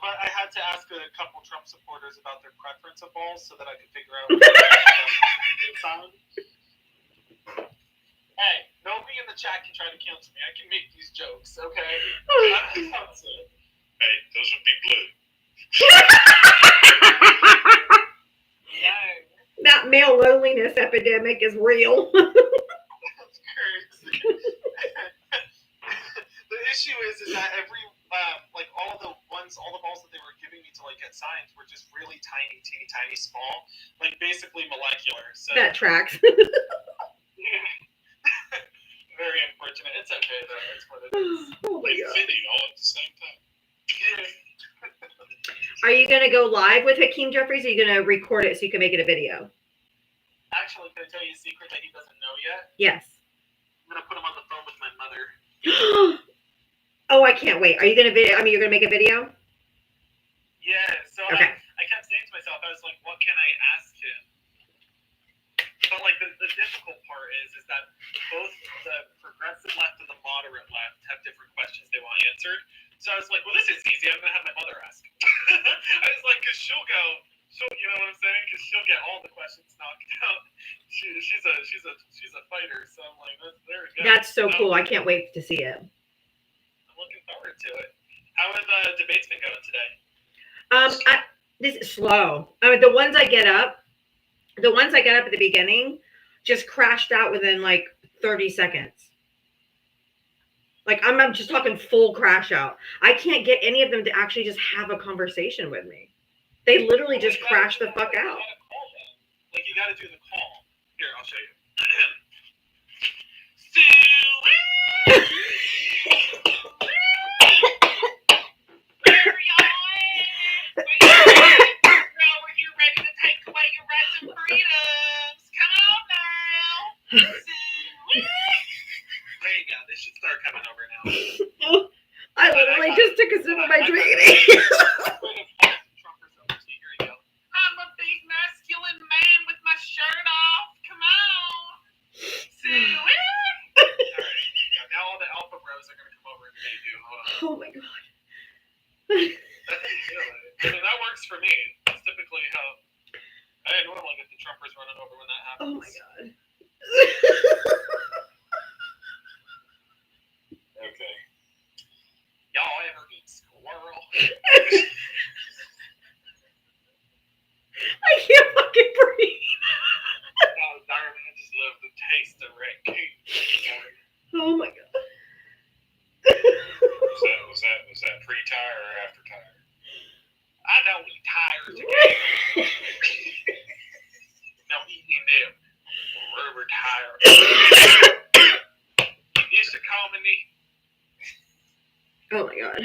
But I had to ask a couple Trump supporters about their preference of balls so that I could figure out what they found. Hey, nobody in the chat can try to cancel me. I can make these jokes, okay? Hey, those would be blue. Dang. That male loneliness epidemic is real. That's crazy. The issue is that every all the balls that they were giving me to get signed were just really tiny, teeny tiny, small, basically molecular. So That tracks. very unfortunate. It's okay though. It's what it is. Oh my And god. fitting all at the same time. Are you gonna go live with Hakeem Jeffries? Or are you gonna record it so you can make it a video? Actually, can I tell you a secret that he doesn't know yet? Yes. I'm gonna put him on the phone with my mother. Oh, I can't wait. Are you gonna you're gonna make a video? Yeah. So Okay. I kept saying to myself, I was like, what can I ask him? But like the difficult part is that both the progressive left and the moderate left have different questions they want answered. So I was like, well, this is easy. I'm gonna have my mother ask. I was like, cause she'll, you know what I'm saying? Cause she'll get all the questions knocked out. She's a fighter. So I'm like, there we go. That's so cool. I can't wait to see it. I'm looking forward to it. How have debates been going today? This is slow. I mean, the ones I get up at the beginning just crashed out within like 30 seconds. Like I'm just talking full crash out. I can't get any of them to actually just have a conversation with me. They literally just crash the fuck out. Like you gotta do the call. Here, I'll show you. Where y'all at? We're here ready to take away your rights and freedoms. Come on now. There you go. This should start coming over now. I literally just took a sip of my drink. I'm a big masculine man with my shirt off. Come on. Alright, now all the alpha bros are gonna come over and say you. Oh my god. I mean, that works for me. That's typically how I normally get the Trumpers running over when that happens. Oh my god. Okay. Y'all ever eat squirrel? I can't fucking breathe. Oh, darn, I just love the taste of raccoon. Oh my god. Was that pre-tire or after tire? I don't eat tires again. No eating them. Rubber tire. It's a comedy. Oh my god.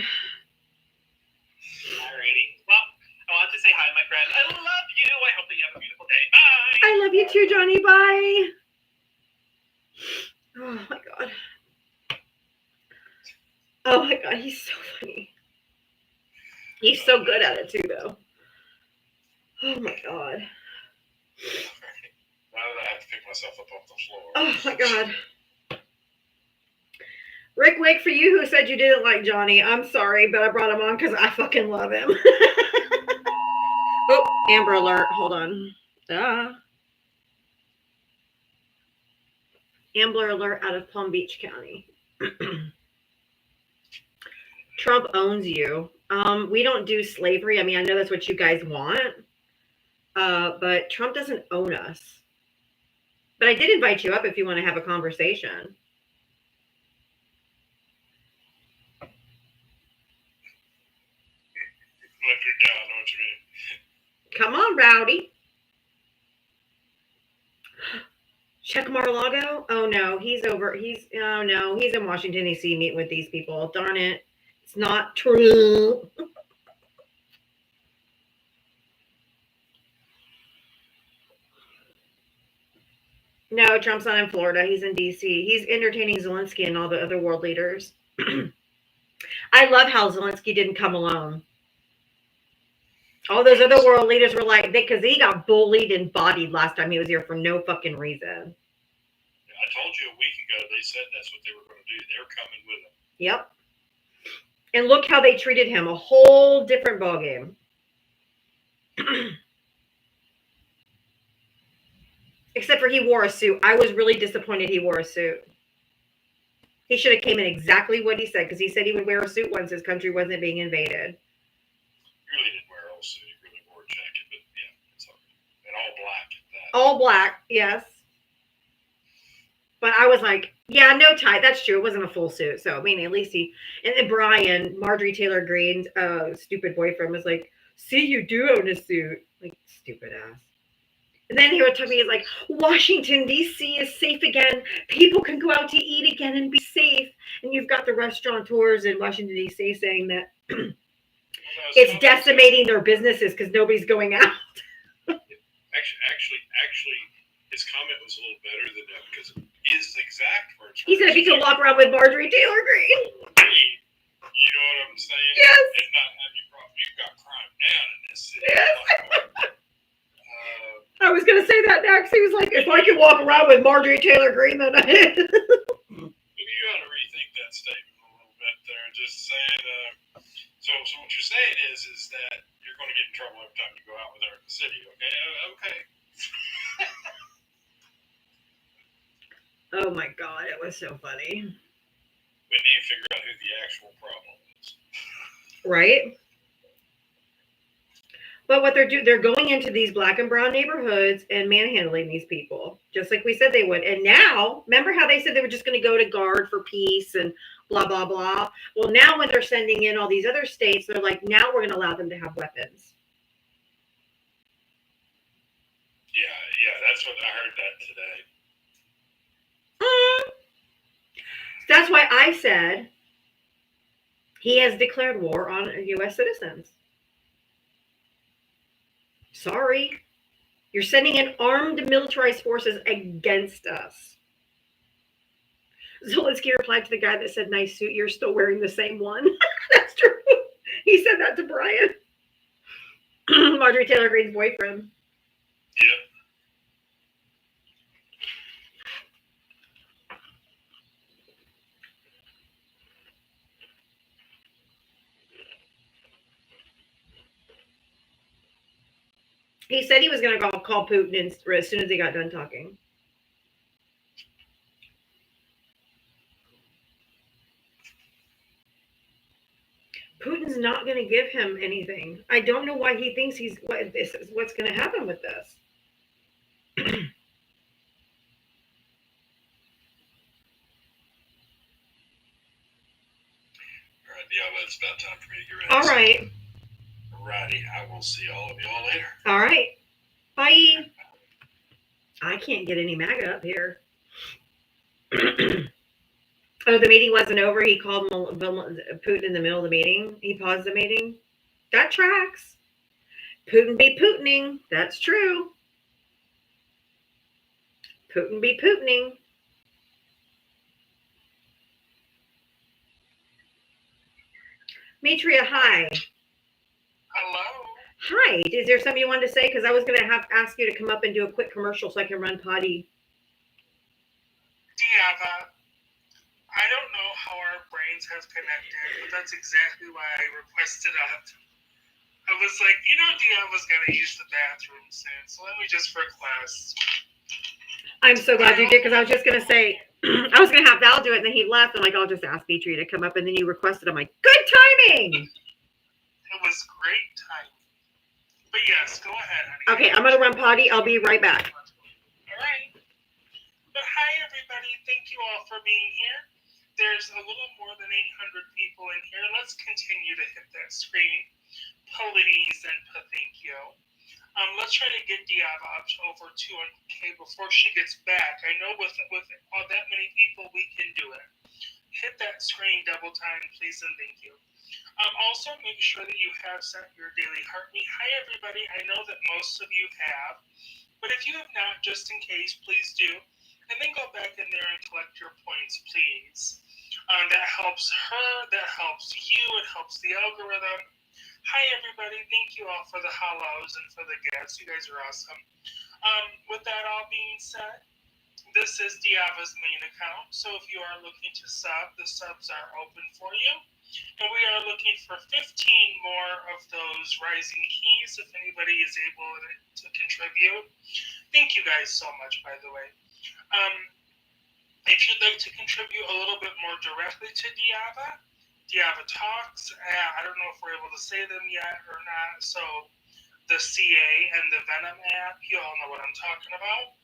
Alrighty. Well, I want to say hi, my friend. I love you. I hope that you have a beautiful day. Bye. I love you too, Johnny. Bye. Oh my god. Oh my god, he's so funny. He's so good at it too, though. Oh my god. Now that I have to pick myself up off the floor. Oh my god. Rick Wake, for you who said you didn't like Johnny, I'm sorry, but I brought him on because I fucking love him. Oh, Amber Alert. Hold on. Amber Alert out of Palm Beach County. Trump owns you. We don't do slavery. I mean, I know that's what you guys want, but Trump doesn't own us. But I did invite you up if you want to have a conversation. Yeah, I know what you mean. Come on, Rowdy. Check Mar-a-Lago? Oh no, he's in Washington, D.C. meeting with these people. Darn it. It's not true. No, Trump's not in Florida. He's in D.C. He's entertaining Zelensky and all the other world leaders. I love how Zelensky didn't come alone. All those other world leaders were like, because he got bullied and bodied last time he was here for no fucking reason. I told you a week ago they said that's what they were going to do. They're coming with him. Yep. And look how they treated him. A whole different ballgame. Except for he wore a suit. I was really disappointed he wore a suit. He should have came in exactly what he said, because he said he would wear a suit once his country wasn't being invaded. He really didn't wear a whole suit. He really wore a jacket, but yeah, it's all good. And all black at that. All black, yes. But I was like, yeah, no tie. That's true. It wasn't a full suit. So, I mean, at least he... And then Brian, Marjorie Taylor Greene's stupid boyfriend, was like, see, you do own a suit. Like, stupid ass. And then he would tell me, he's like, Washington, D.C. is safe again. People can go out to eat again and be safe. And you've got the restaurateurs in Washington, D.C. saying that it's decimating their businesses because nobody's going out. Actually, his comment was a little better than that because his exact words. He said if you could walk around with Marjorie Taylor Greene. You know what I'm saying? Yes. And not have your problem. You've got crime down in this city. Yes. Like, I was going to say that next. He was like, if I could walk around with Marjorie Taylor Greene, then I... you ought to rethink that statement a little bit there. Just saying, so what you're saying is that you're going to get in trouble every time you go out with her in the city, okay? Okay. Oh my God, it was so funny. We need to figure out who the actual problem is. Right? But what they're going into these black and brown neighborhoods and manhandling these people, just like we said they would. And now, remember how they said they were just going to go to Guard for Peace and blah, blah, blah. Well, now when they're sending in all these other states, they're like, now we're going to allow them to have weapons. Yeah, that's what I heard that today. That's why I said he has declared war on U.S. citizens. Sorry. You're sending in armed militarized forces against us. Zelensky replied to the guy that said, nice suit, you're still wearing the same one. That's true. He said that to Brian. Marjorie Taylor Greene's boyfriend. Yeah. He said he was going to call Putin as soon as he got done talking. Putin's not going to give him anything. I don't know why he thinks what's going to happen with this. All right, yeah, it's about time for me to get ready. All right. Alrighty, I will see all of y'all later. All right. Bye. I can't get any MAGA up here. Oh, the meeting wasn't over. He called Putin in the middle of the meeting. He paused the meeting. That tracks. Putin be Putining. That's true. Putin be Putining. Mitria, hi. Hello. Hi. Is there something you wanted to say? Because I was going to ask you to come up and do a quick commercial so I can run potty. Diava, I don't know how our brains have connected, but that's exactly why I requested up. I was like, Diava's got to use the bathroom soon, so let me just for class. I'm so glad you did, because I was just going to say, I was going to have Val do it, and then he left. I'm like, I'll just ask Petrie to come up, and then you requested. I'm like, good timing. It was great timing. But yes, go ahead, honey. Okay, I'm going to run potty. I'll be right back. All right. But hi, everybody. Thank you all for being here. There's a little more than 800 people in here. Let's continue to hit that screen. Please and thank you. Let's try to get Diava up to over 200K before she gets back. I know with all that many people, we can do it. Hit that screen double time, please, and thank you. Also, make sure that you have set your daily heartbeat. Hi, everybody. I know that most of you have, but if you have not, just in case, please do. And then go back in there and collect your points, please. That helps her, that helps you, it helps the algorithm. Hi, everybody. Thank you all for the hellos and for the gifts. You guys are awesome. With that all being said, this is Diava's main account. So if you are looking to sub, the subs are open for you. And we are looking for 15 more of those rising keys if anybody is able to contribute. Thank you guys so much, by the way. If you'd like to contribute a little bit more directly to Diava Talks, I don't know if we're able to say them yet or not, so the CA and the Venom app, you all know what I'm talking about.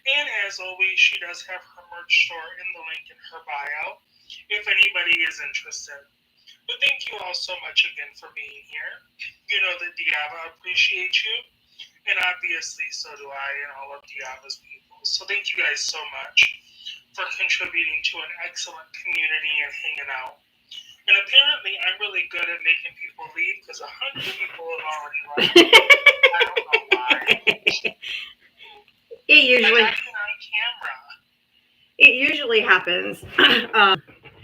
And as always, she does have her merch store in the link in her bio, if anybody is interested. But thank you all so much again for being here. You know that Diava appreciates you. And obviously, so do I and all of Diava's people. So thank you guys so much for contributing to an excellent community and hanging out. And apparently, I'm really good at making people leave because 100 people have already left. I don't know why. It usually And I'm on camera. it usually happens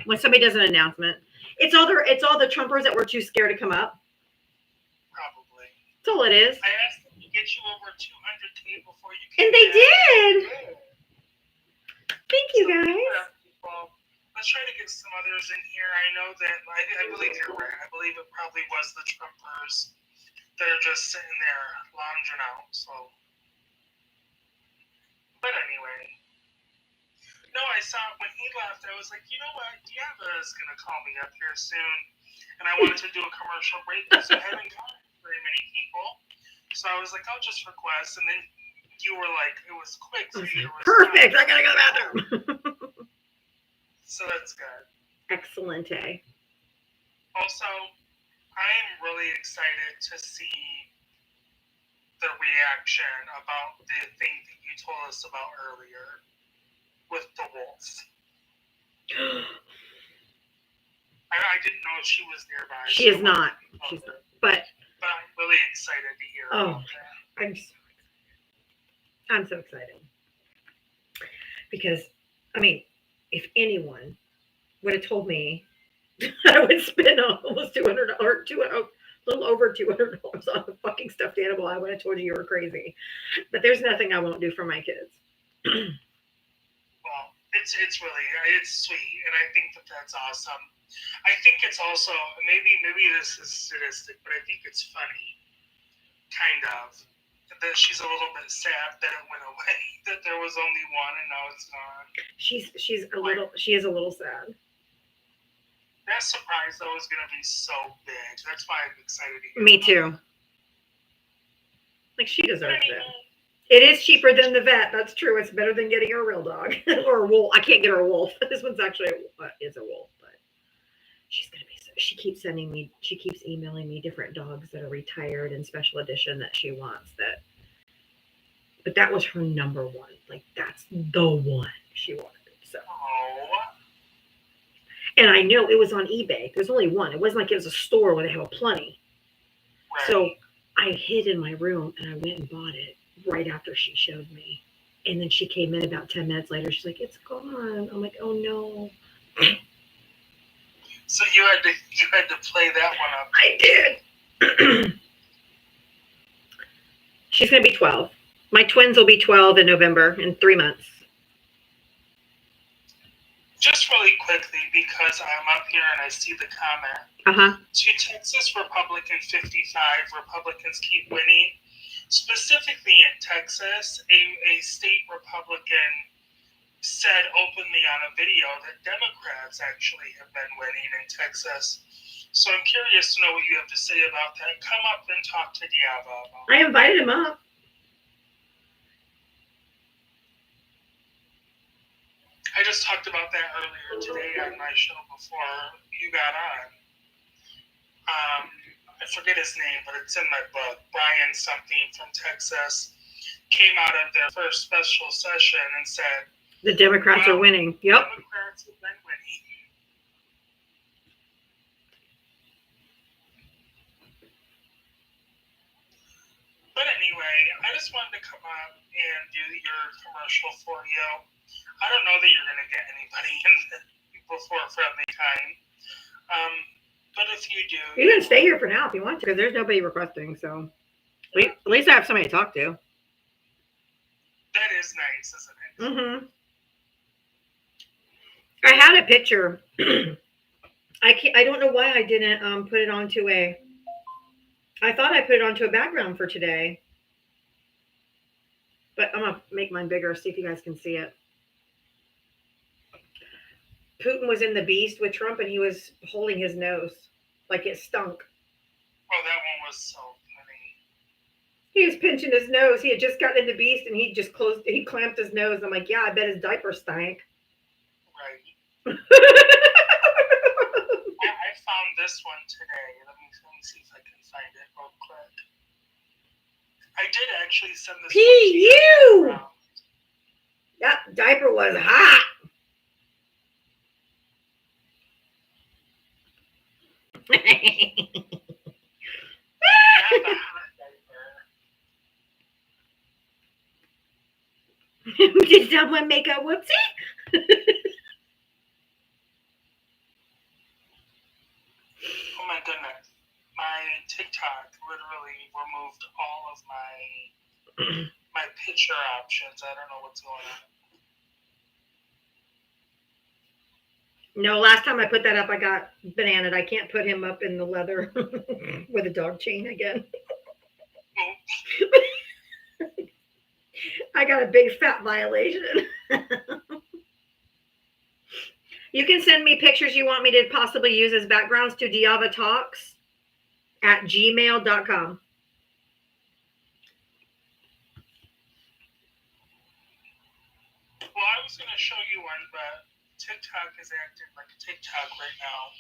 when somebody does an announcement. It's all the Trumpers that were too scared to come up. Probably. That's all it is. I asked them to get you over 200K before you came And they back. did. Thank you, So, guys. well, let's try to get some others in here. I know that I believe you're right. I believe it probably was the Trumpers that are just sitting there lounging out. So, but anyway, no, I saw when he left. I was like, you know what? Diava is gonna call me up here soon, and I wanted to do a commercial break because I haven't gotten very many people. So I was like, I'll just request, and then you were like, it was quick. So you Perfect. I gotta go to the bathroom. So that's good. Excellent. Also, I am really excited to see the reaction about the thing that you told us about earlier with the wolf. I didn't know if she was nearby. She is not. She's not. But I'm really excited to hear about that. I'm so excited. Because, I mean, if anyone would have told me I would spend almost $200, a little over $200 on a fucking stuffed animal, I would have told you were crazy. But there's nothing I won't do for my kids. Well, it's really, it's sweet, and I think that that's awesome. I think it's also, maybe this is sadistic, but I think it's funny, kind of, that she's a little bit sad that it went away, that there was only one and now it's gone. She is a little sad. That surprise though is gonna be so big. That's why I'm excited to hear. Me too. Like, she deserves it. It is cheaper than the vet. That's true. It's better than getting a real dog or a wolf. I can't get her a wolf. This one's actually is a wolf, but she's gonna be. She keeps emailing me different dogs that are retired and special edition that she wants. But that was her number one. Like, that's the one she wanted. So. And I know it was on eBay. There's only one. It wasn't like it was a store where they have a plenty. Right. So I hid in my room and I went and bought it right after she showed me. And then she came in about 10 minutes later. She's like, it's gone. I'm like, oh no. So you had to play that one up. I did. She's going to be 12. My twins will be 12 in November, in 3 months. Just really quickly, because I'm up here and I see the comment. To Texas Republican 55, Republicans keep winning. Specifically in Texas, a state Republican said openly on a video that Democrats actually have been winning in Texas. So I'm curious to know what you have to say about that. Come up and talk to Diava about I invited him up. I just talked about that earlier today on my show before you got on. I forget his name, but it's in my book. Brian something from Texas came out of their first special session and said, The Democrats are winning. Yep. Democrats have been winning. But anyway, I just wanted to come up and do your commercial for you. I don't know that you're going to get anybody in before friendly time. But if you do... You can stay here for now if you want to, because there's nobody requesting, so... At least I have somebody to talk to. That is nice, isn't it? Mm-hmm. I had a picture. I don't know why I didn't put it onto a... I thought I put it onto a background for today. But I'm going to make mine bigger, see if you guys can see it. Putin was in the Beast with Trump, and he was holding his nose like it stunk. Oh, that one was so funny. He was pinching his nose. He had just gotten in the Beast, and he clamped his nose. I'm like, yeah, I bet his diaper stank. Right. I found this one today. Let me see if I can find it real quick. I I did actually send this P.U. around. That diaper was hot. Not the hot diaper. Did someone make a whoopsie? Oh my goodness. My TikTok literally removed all of my picture options. I don't know what's going on. No, last time I put that up, I got bananaed. I can't put him up in the leather with a dog chain again. I got a big fat violation. You can send me pictures you want me to possibly use as backgrounds to diavatalks@gmail.com. Well, I was going to show you one, but TikTok is acting like a TikTok right now.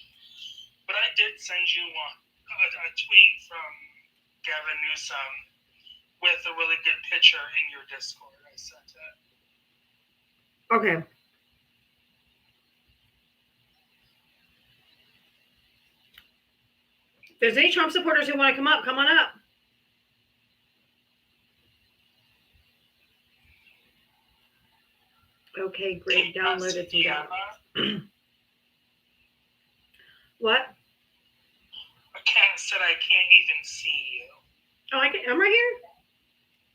But I did send you a tweet from Gavin Newsom with a really good picture in your Discord. I sent it. Okay. If there's any Trump supporters who want to come up, come on up. Okay, great. Downloaded some downloads. What? A cat said I can't even see you. Oh, I'm right here.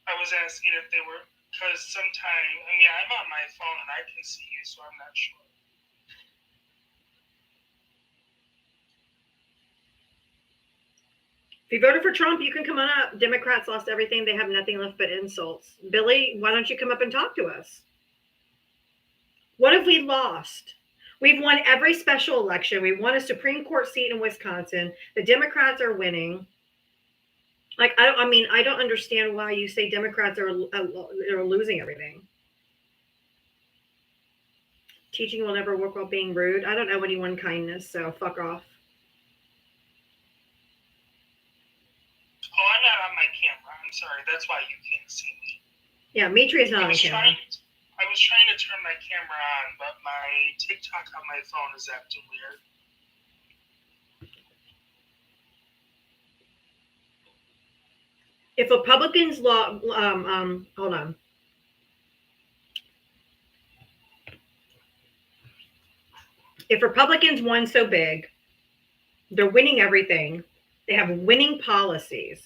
I was asking if they were, because sometimes, I mean, I'm on my phone and I can see you, so I'm not sure. If you voted for Trump, you can come on up. Democrats lost everything. They have nothing left but insults. Billy, why don't you come up and talk to us? What have we lost? We've won every special election. We won a Supreme Court seat in Wisconsin. The Democrats are winning. Like, I don't understand why you say Democrats are losing everything. Teaching will never work while being rude. I don't owe anyone kindness, so fuck off. Oh, I'm not on my camera. I'm sorry. That's why you can't see me. Yeah, Mitri is not on camera. I was trying to turn my camera on, but my TikTok on my phone is acting weird. If Republicans hold on. If Republicans won so big, they're winning everything. They have winning policies.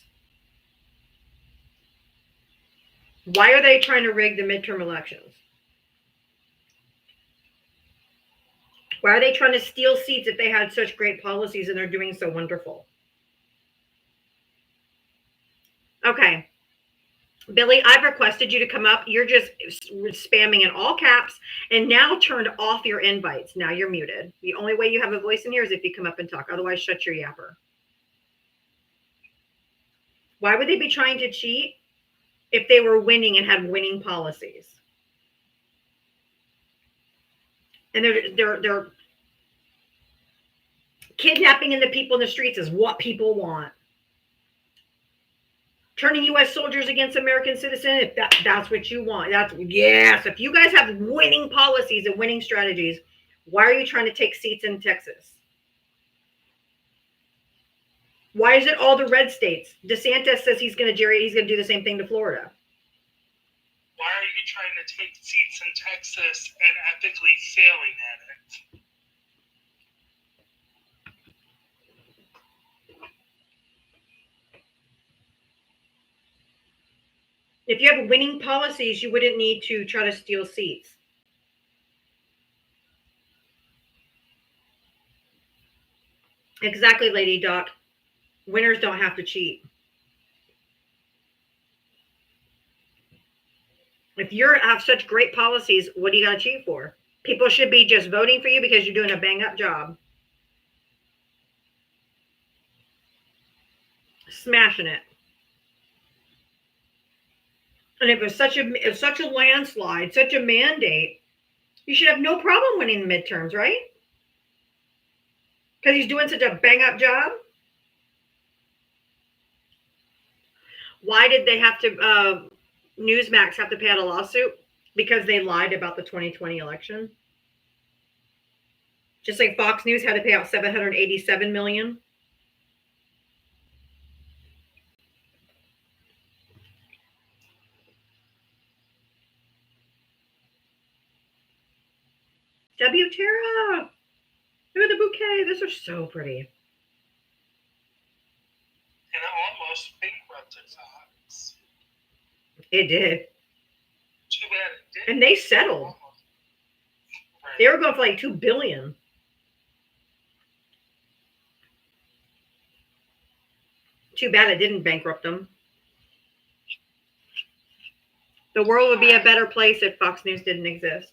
Why are they trying to rig the midterm elections? Why are they trying to steal seats if they had such great policies and they're doing so wonderful? Okay. Billy, I've requested you to come up. You're just spamming in all caps and now turned off your invites. Now you're muted. The only way you have a voice in here is if you come up and talk. Otherwise, shut your yapper. Why would they be trying to cheat if they were winning and had winning policies? And they're kidnapping the people in the streets is what people want. Turning U.S. soldiers against American citizens, if that's what you want. Yes. If you guys have winning policies and winning strategies, why are you trying to take seats in Texas? Why is it all the red states? DeSantis says he's going to do the same thing to Florida. Why are you trying to take seats in Texas and ethically failing at it? If you have winning policies, you wouldn't need to try to steal seats. Exactly, Lady Doc. Winners don't have to cheat. If you have such great policies, what do you got to cheat for? People should be just voting for you because you're doing a bang-up job. Smashing it. And if it's such a landslide, such a mandate, you should have no problem winning the midterms, right? Because he's doing such a bang-up job. Why did they have to, Newsmax have to pay out a lawsuit? Because they lied about the 2020 election. Just like Fox News had to pay out $787 million. W. Tara, look at the bouquet. Those are so pretty. And it almost bankrupted Fox. It did. Too bad it didn't. And they settled. Almost. Right. They were going for like $2 billion. Too bad it didn't bankrupt them. The world would be a better place if Fox News didn't exist.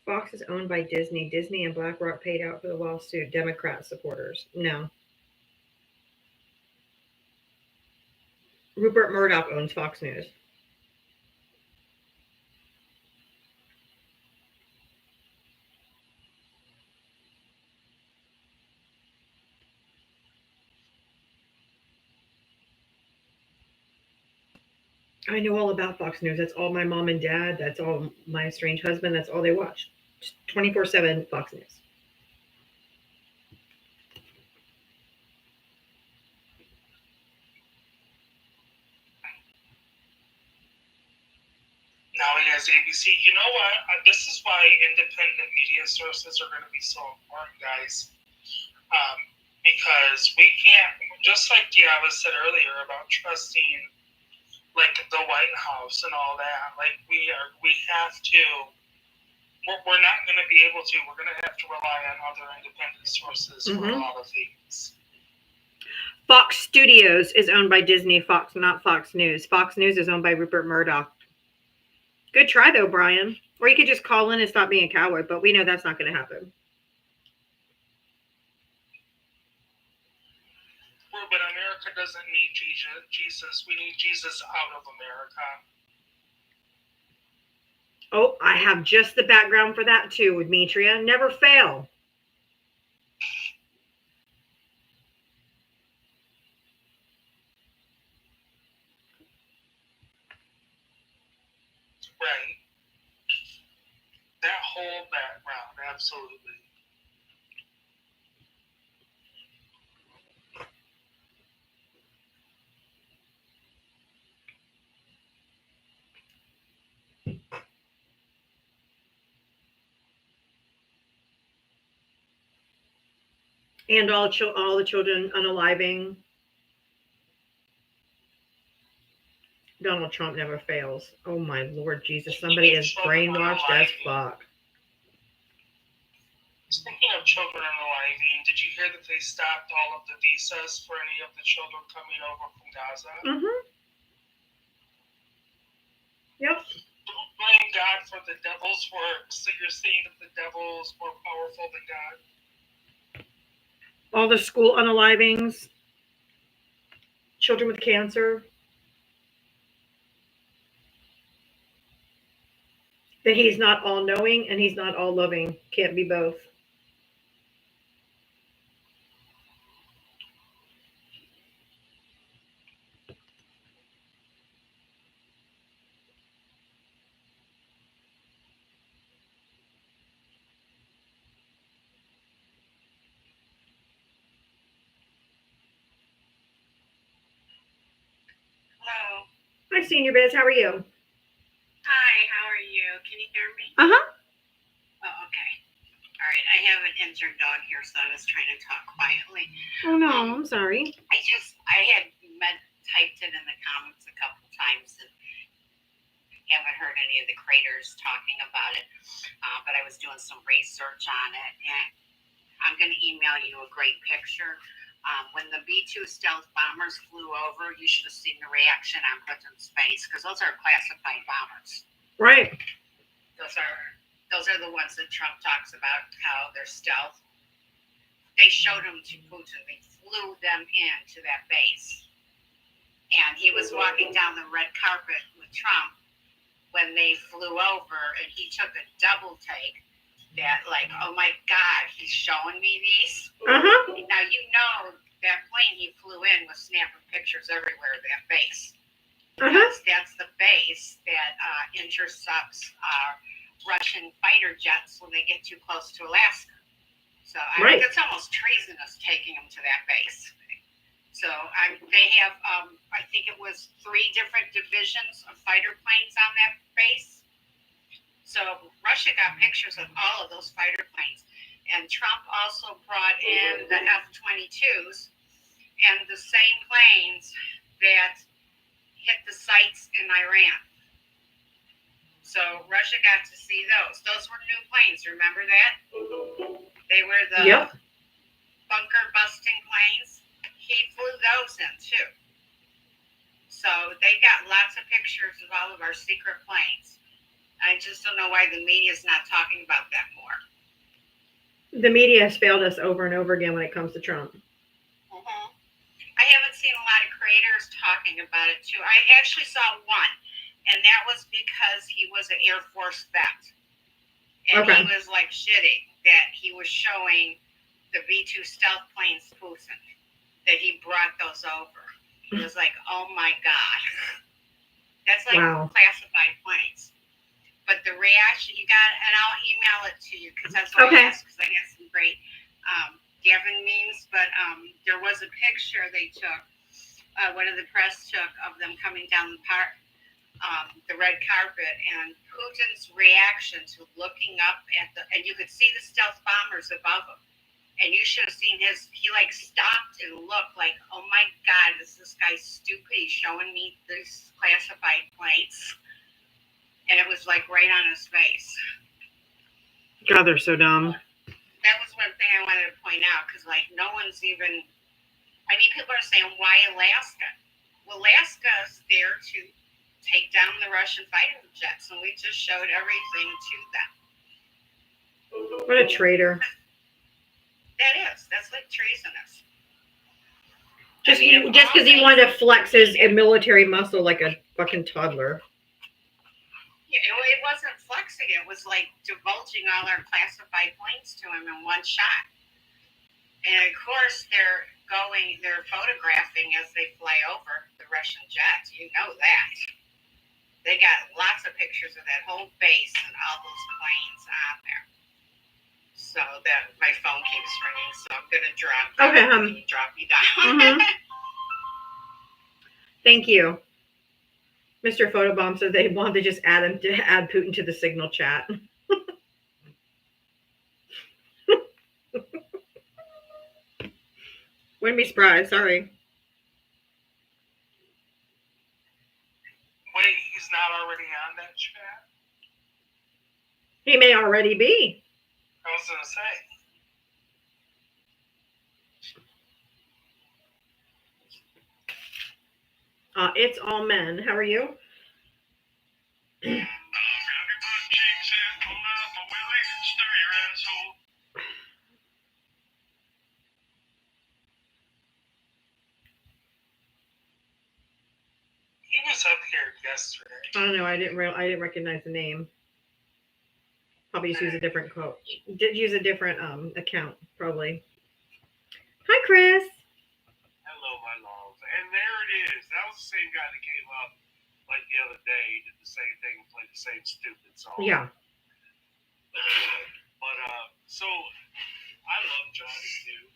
Fox is owned by Disney. Disney and BlackRock paid out for the lawsuit. Democrat supporters. No. Rupert Murdoch owns Fox News. I know all about Fox News. That's all my mom and dad. That's all my estranged husband. That's all they watch. 24/7 Fox News. Now he has ABC. You know what? This is why independent media sources are going to be so important, guys. Because we can't, just like Diava said earlier about trusting, like the White House and all that. Like we have to. We're not going to be able to. We're going to have to rely on other independent sources for a lot of things. Fox Studios is owned by Disney. Fox, not Fox News. Fox News is owned by Rupert Murdoch. Good try, though, Brian. Or you could just call in and stop being a coward, but we know that's not going to happen. Well, but America doesn't need Jesus. We need Jesus out of America. Oh, I have just the background for that, too, Demetria. Never fail. Right. That whole background, absolutely. And all the children unaliving. Donald Trump never fails. Oh my Lord Jesus, somebody is brainwashed as fuck. Speaking of children unaliving, did you hear that they stopped all of the visas for any of the children coming over from Gaza? Mm-hmm. Yep. Don't blame God for the devil's work. So you're saying that the devil is more powerful than God? All the school unalivings, children with cancer. That he's not all knowing and he's not all loving. Can't be both. Hello. Hi, Senior Biz. How are you? Hi, how are you? Can you hear me? Uh-huh. Oh, okay. All right. I have an injured dog here, so I was trying to talk quietly. Oh, no. I'm sorry. I had typed it in the comments a couple times and haven't heard any of the creators talking about it. But I was doing some research on it, and I'm going to email you a great picture. When the B-2 stealth bombers flew over, you should have seen the reaction on Clinton's face, because those are classified bombers. Right. Those are the ones that Trump talks about, how they're stealth. They showed them to Putin. They flew them into that base. And he was walking down the red carpet with Trump when they flew over, and he took a double take that like, oh my God, he's showing me these. Uh-huh. Now you know that plane he flew in was snapping pictures everywhere of that base. Uh-huh. Because that's the base that intercepts Russian fighter jets when they get too close to Alaska. So I Right. think it's almost treasonous taking them to that base. So they have, I think it was 3 different divisions of fighter planes on that base. So Russia got pictures of all of those fighter planes. And Trump also brought in the F-22s and the same planes that hit the sites in Iran. So Russia got to see those. Those were new planes, remember that? They were the Yep. bunker busting planes. He flew those in too. So they got lots of pictures of all of our secret planes. I just don't know why the media's not talking about that more. The media has failed us over and over again when it comes to Trump. I haven't seen a lot of creators talking about it too. I actually saw one, and that was because he was an Air Force vet. And Okay. he was like shitting that he was showing the V-2 stealth planes to Putin, that he brought those over. He was like, oh my God. That's like Wow. classified planes. But the reaction, you got, and I'll email it to you because that's what Okay. I asked, because I got some great Gavin memes. But there was a picture they took, one of the press took of them coming down the red carpet, and Putin's reaction to looking up at and you could see the stealth bombers above him. And you should have seen he like stopped and looked like, oh my God, is this guy stupid? He's showing me these classified planes. And it was like right on his face. God, they're so dumb. That was one thing I wanted to point out, because like no one's even, I mean, people are saying, why Alaska? Well, Alaska's there to take down the Russian fighter jets, and we just showed everything to them. What a traitor. That's like treasonous. Just I mean, of because all he wanted to things- flex his military muscle like a fucking toddler. Yeah, it wasn't flexing. It was like divulging all our classified planes to him in one shot. And of course, they're photographing as they fly over the Russian jets. You know that. They got lots of pictures of that whole base and all those planes on there. So that my phone keeps ringing, so I'm gonna drop. Okay, Drop me down. Mhm. Thank you. Mr. Photobomb says they want to just add Putin to the Signal chat. Wouldn't be surprised. Sorry. Wait, he's not already on that chat? He may already be. I was gonna say. It's all men. How are you? He was up here yesterday. I don't know. I didn't recognize the name. Probably just use a different quote. Did use a different account probably. Hi, Chris. Hello, my love. And there it is. That was the same guy that came up like the other day. He did the same thing and played the same stupid song. Yeah. But so I love Johnny too.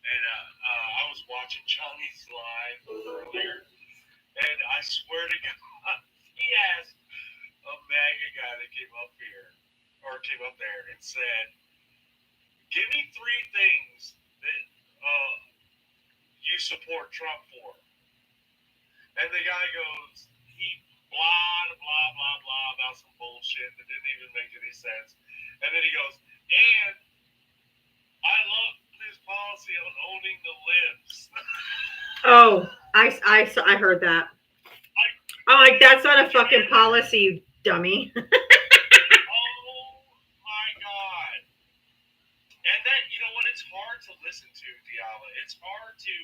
And I was watching Johnny's live earlier. And I swear to God, he asked a MAGA guy that came up here or came up there and said, give me 3 things that you support Trump for. And the guy goes, he blah, blah, blah, blah about some bullshit that didn't even make any sense. And then he goes, and I love his policy on owning the libs. Oh, I heard that. I'm like, that's not a fucking policy, dummy. Oh my God. And that, you know what, it's hard to listen to, Diala. It's hard to,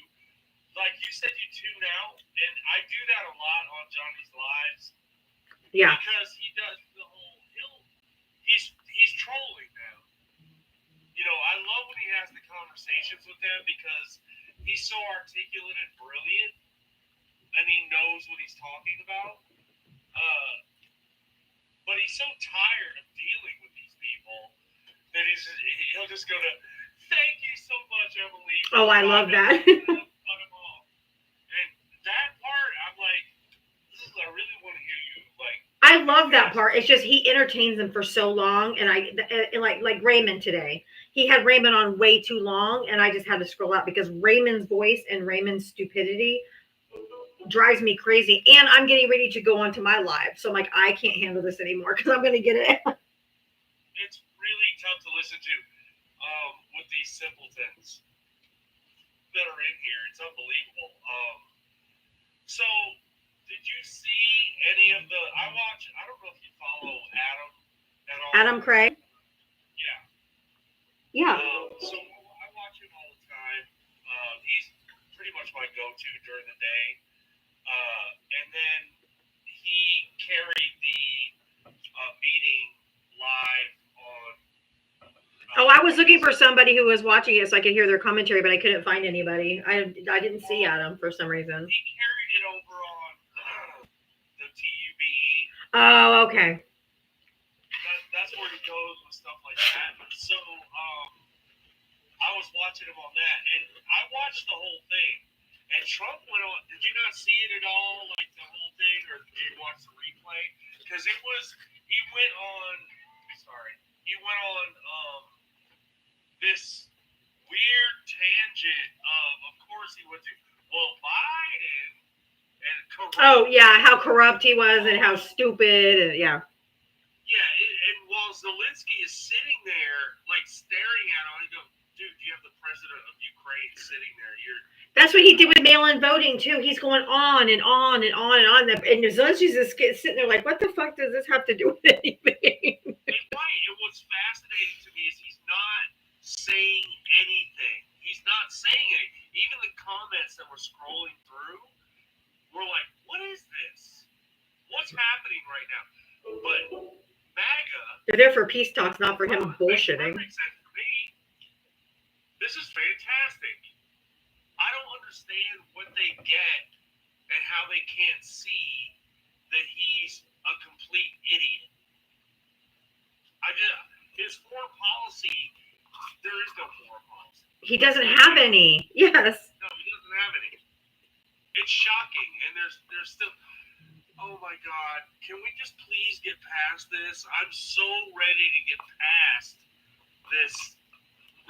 like you said, you tune out. And I do that a lot on Johnny's lives. Yeah. Because he does the whole, he's trolling now. You know, I love when he has the conversations with them because he's so articulate and brilliant, and he knows what he's talking about. But he's so tired of dealing with these people that he'll just go to, "Thank you so much, Emily." Oh, I love that. And that part, I'm like, I really want to hear you. Like, I love that part. It's just he entertains them for so long, and like Raymond today. He had Raymond on way too long, and I just had to scroll out because Raymond's voice and Raymond's stupidity drives me crazy. And I'm getting ready to go onto my live, so I'm like, I can't handle this anymore because I'm going to get it. It's really tough to listen to with these simpletons that are in here. It's unbelievable. So, did you see any of the? I don't know if you follow Adam at all. Adam Craig. Yeah. Yeah. So I watch him all the time. He's pretty much my go-to during the day. And then he carried the meeting live on. Oh, I was looking for somebody who was watching it so I could hear their commentary, but I couldn't find anybody. I didn't see Adam for some reason. He carried it over on the TUBE. Oh, okay. That's where he goes with stuff like that. So I was watching him on that, and I watched the whole thing. And Trump went on. Did you not see it at all, like the whole thing, or did you watch the replay? Because he went on. Sorry, he went on this weird tangent of course he went to. Well, Biden and corrupt. Oh yeah, how corrupt he was and how stupid and yeah. Yeah, and while Zelensky is sitting there, like staring at him, I go, dude, you have the president of Ukraine sitting there. That's what he did with mail-in voting too. He's going on and on and on and on. And Zelensky's just sitting there like, what the fuck does this have to do with anything? Right. And what's fascinating to me is he's not saying anything. He's not saying it. Even the comments that we're scrolling through, we're like, what is this? What's happening right now? But MAGA. They're there for peace talks, not for him bullshitting. Makes sense for me. This is fantastic. I don't understand what they get and how they can't see that he's a complete idiot. His foreign policy, there is no foreign policy. He doesn't have any. Yes. No, he doesn't have any. It's shocking, and there's still. Oh my God! Can we just please get past this? I'm so ready to get past this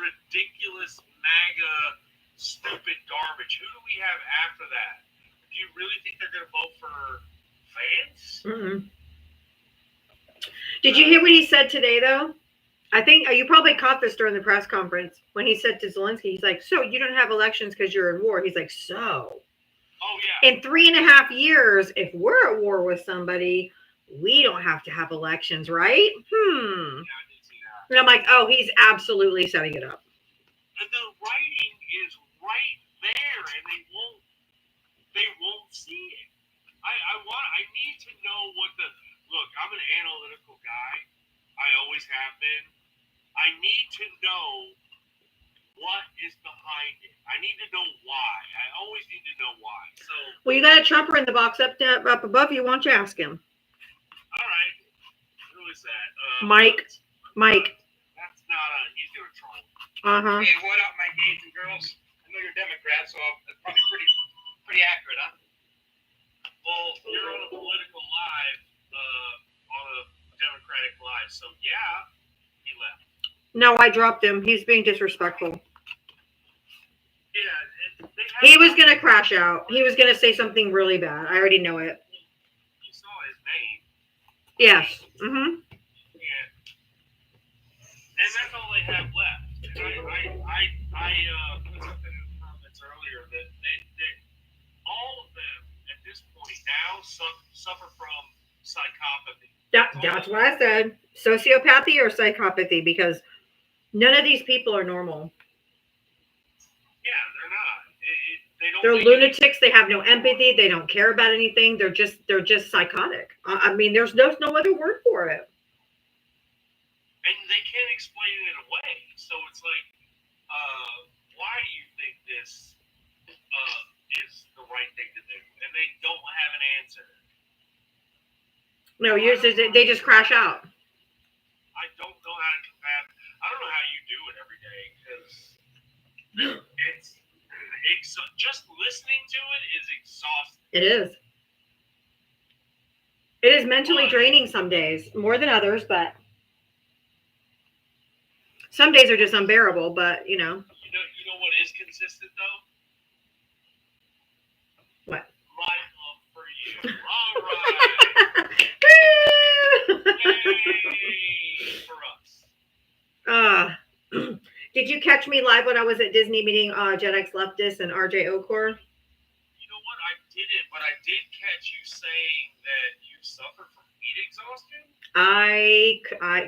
ridiculous MAGA stupid garbage. Who do we have after that? Do you really think they're going to vote for Vance? Mm-mm. Did you hear what he said today, though? I think you probably caught this during the press conference when he said to Zelensky, he's like, so you don't have elections because you're in war. He's like, so. Oh, yeah. In 3.5 years, if we're at war with somebody, we don't have to have elections, right? Yeah, I did see that. And I'm like, oh, he's absolutely setting it up. And the writing is right there, and they won't see it. I need to know what the look. I'm an analytical guy. I always have been. I need to know what is behind it. I need to know why. I always need to know why. So. Well, you got a Trumper in the box up above you. Why don't you ask him? All right. Who is that? Mike. That's not a. He's doing troll. Hey, what up, my gays and girls? I know you're Democrats, so it's probably pretty accurate, huh? Well, you're on a political live, on a Democratic live, so yeah, he left. No, I dropped him. He's being disrespectful. Yeah, He was going to crash out. He was going to say something really bad. I already know it. You saw his name. Yes. Mm-hmm. Yeah. And that's all they have left. I put something in the comments earlier that they all of them at this point now suffer from psychopathy. That's what I said. Sociopathy or psychopathy, because none of these people are normal. Yeah, they're not. They're lunatics. They have no empathy. They don't care about anything. They're just psychotic. I mean, there's no other word for it. and they can't explain it away. So it's like, why do you think this is the right thing to do? And they don't have an answer. No, they just crash out. I don't know how to combat. I don't know how you do it every day because it's just listening to it is exhausting. It is. It is mentally draining some days, more than others, but some days are just unbearable. But You know what is consistent though? What? My love for you. All right. Yay for us. Did you catch me live when I was at Disney meeting Gen X Leftist and RJ Okor? You know what? I didn't, but I did catch you saying that you suffer from heat exhaustion.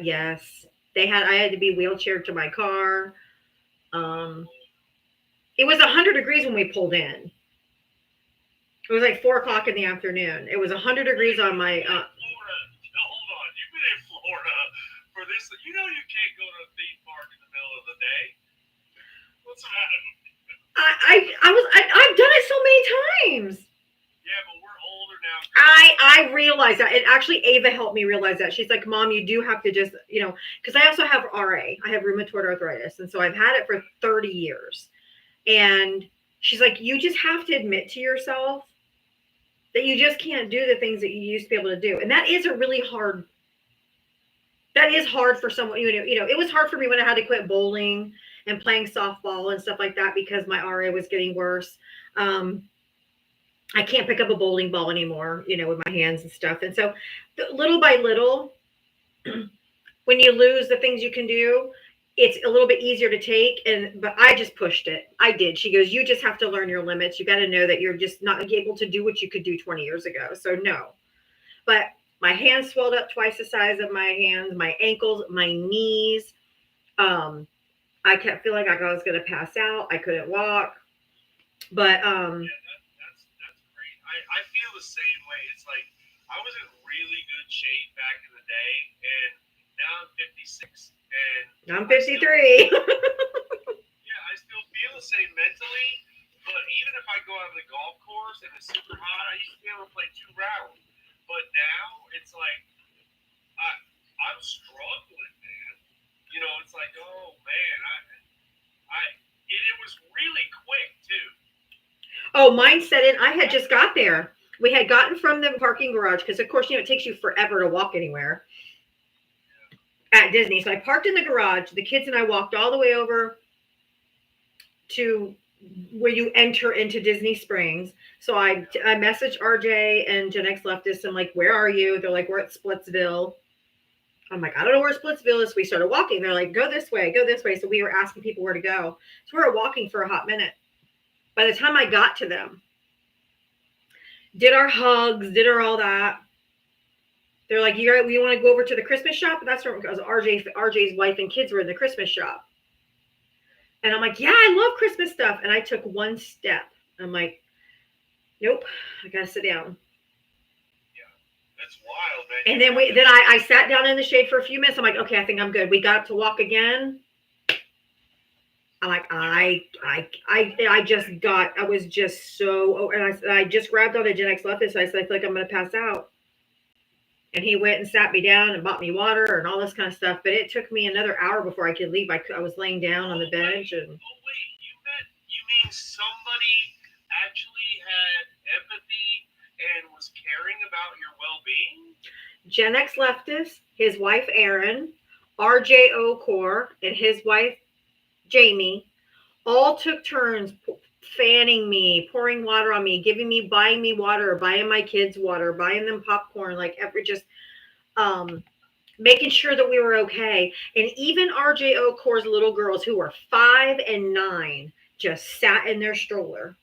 Yes. I had to be wheelchaired to my car. It was 100 degrees when we pulled in. It was like 4:00 in the afternoon. It was 100 degrees on my. Florida. Hold on. You've been in Florida for this. You know you can't go to a theme park in the middle of the day. What's the matter? I've done it so many times. Yeah, but we're older now. I realized that. And actually, Ava helped me realize that. She's like, Mom, you do have to just, because I also have RA. I have rheumatoid arthritis. And so I've had it for 30 years. And she's like, you just have to admit to yourself that you just can't do the things that you used to be able to do. And that is hard for someone, it was hard for me when I had to quit bowling and playing softball and stuff like that because my RA was getting worse. I can't pick up a bowling ball anymore, with my hands and stuff. And so little by little, when you lose the things you can do, it's a little bit easier to take. But I just pushed it. I did. She goes, you just have to learn your limits. You got to know that you're just not able to do what you could do 20 years ago. So no, but my hands swelled up twice the size of my hands, my ankles, my knees. I kept feeling like I was going to pass out. I couldn't walk, but, that's great. I feel the same way. It's like I was in really good shape back in the day, and now I'm 56, and I'm 53. I still feel the same mentally. But even if I go out to the golf course and it's super hot, I used to be able to play 2 rounds. But now it's like I'm struggling, man. It's like, oh man, it was really quick too. Oh, mine set in. I had just got there. We had gotten from the parking garage because, of course, it takes you forever to walk anywhere at Disney. So I parked in the garage. The kids and I walked all the way over to where you enter into Disney Springs. So I messaged RJ and Gen X Leftist. I'm like, where are you? They're like, we're at Splitsville. I'm like, I don't know where Splitsville is. We started walking. They're like, go this way, go this way. So we were asking people where to go. So we were walking for a hot minute. By the time I got to them, did our hugs, did our all that. They're like, you want to go over to the Christmas shop? That's where, because RJ's wife and kids were in the Christmas shop. And I'm like, yeah, I love Christmas stuff. And I took one step. I'm like, nope, I got to sit down. That's wild, man. And then I sat down in the shade for a few minutes. I'm like, okay, I think I'm good. We got up to walk again. I'm like, I was just so, and I just grabbed on a Gen X Leftist. I said, I feel like I'm going to pass out. And he went and sat me down and bought me water and all this kind of stuff. But it took me another hour before I could leave. I was laying down on the bench. And You mean somebody actually had empathy and was caring about your well-being? Gen X Leftist, his wife Erin, RJ Okor, and his wife Jamie all took turns fanning me, pouring water on me, buying me water, buying my kids water, buying them popcorn, making sure that we were okay. And even RJ Okor's little girls, who were 5 and 9, just sat in their stroller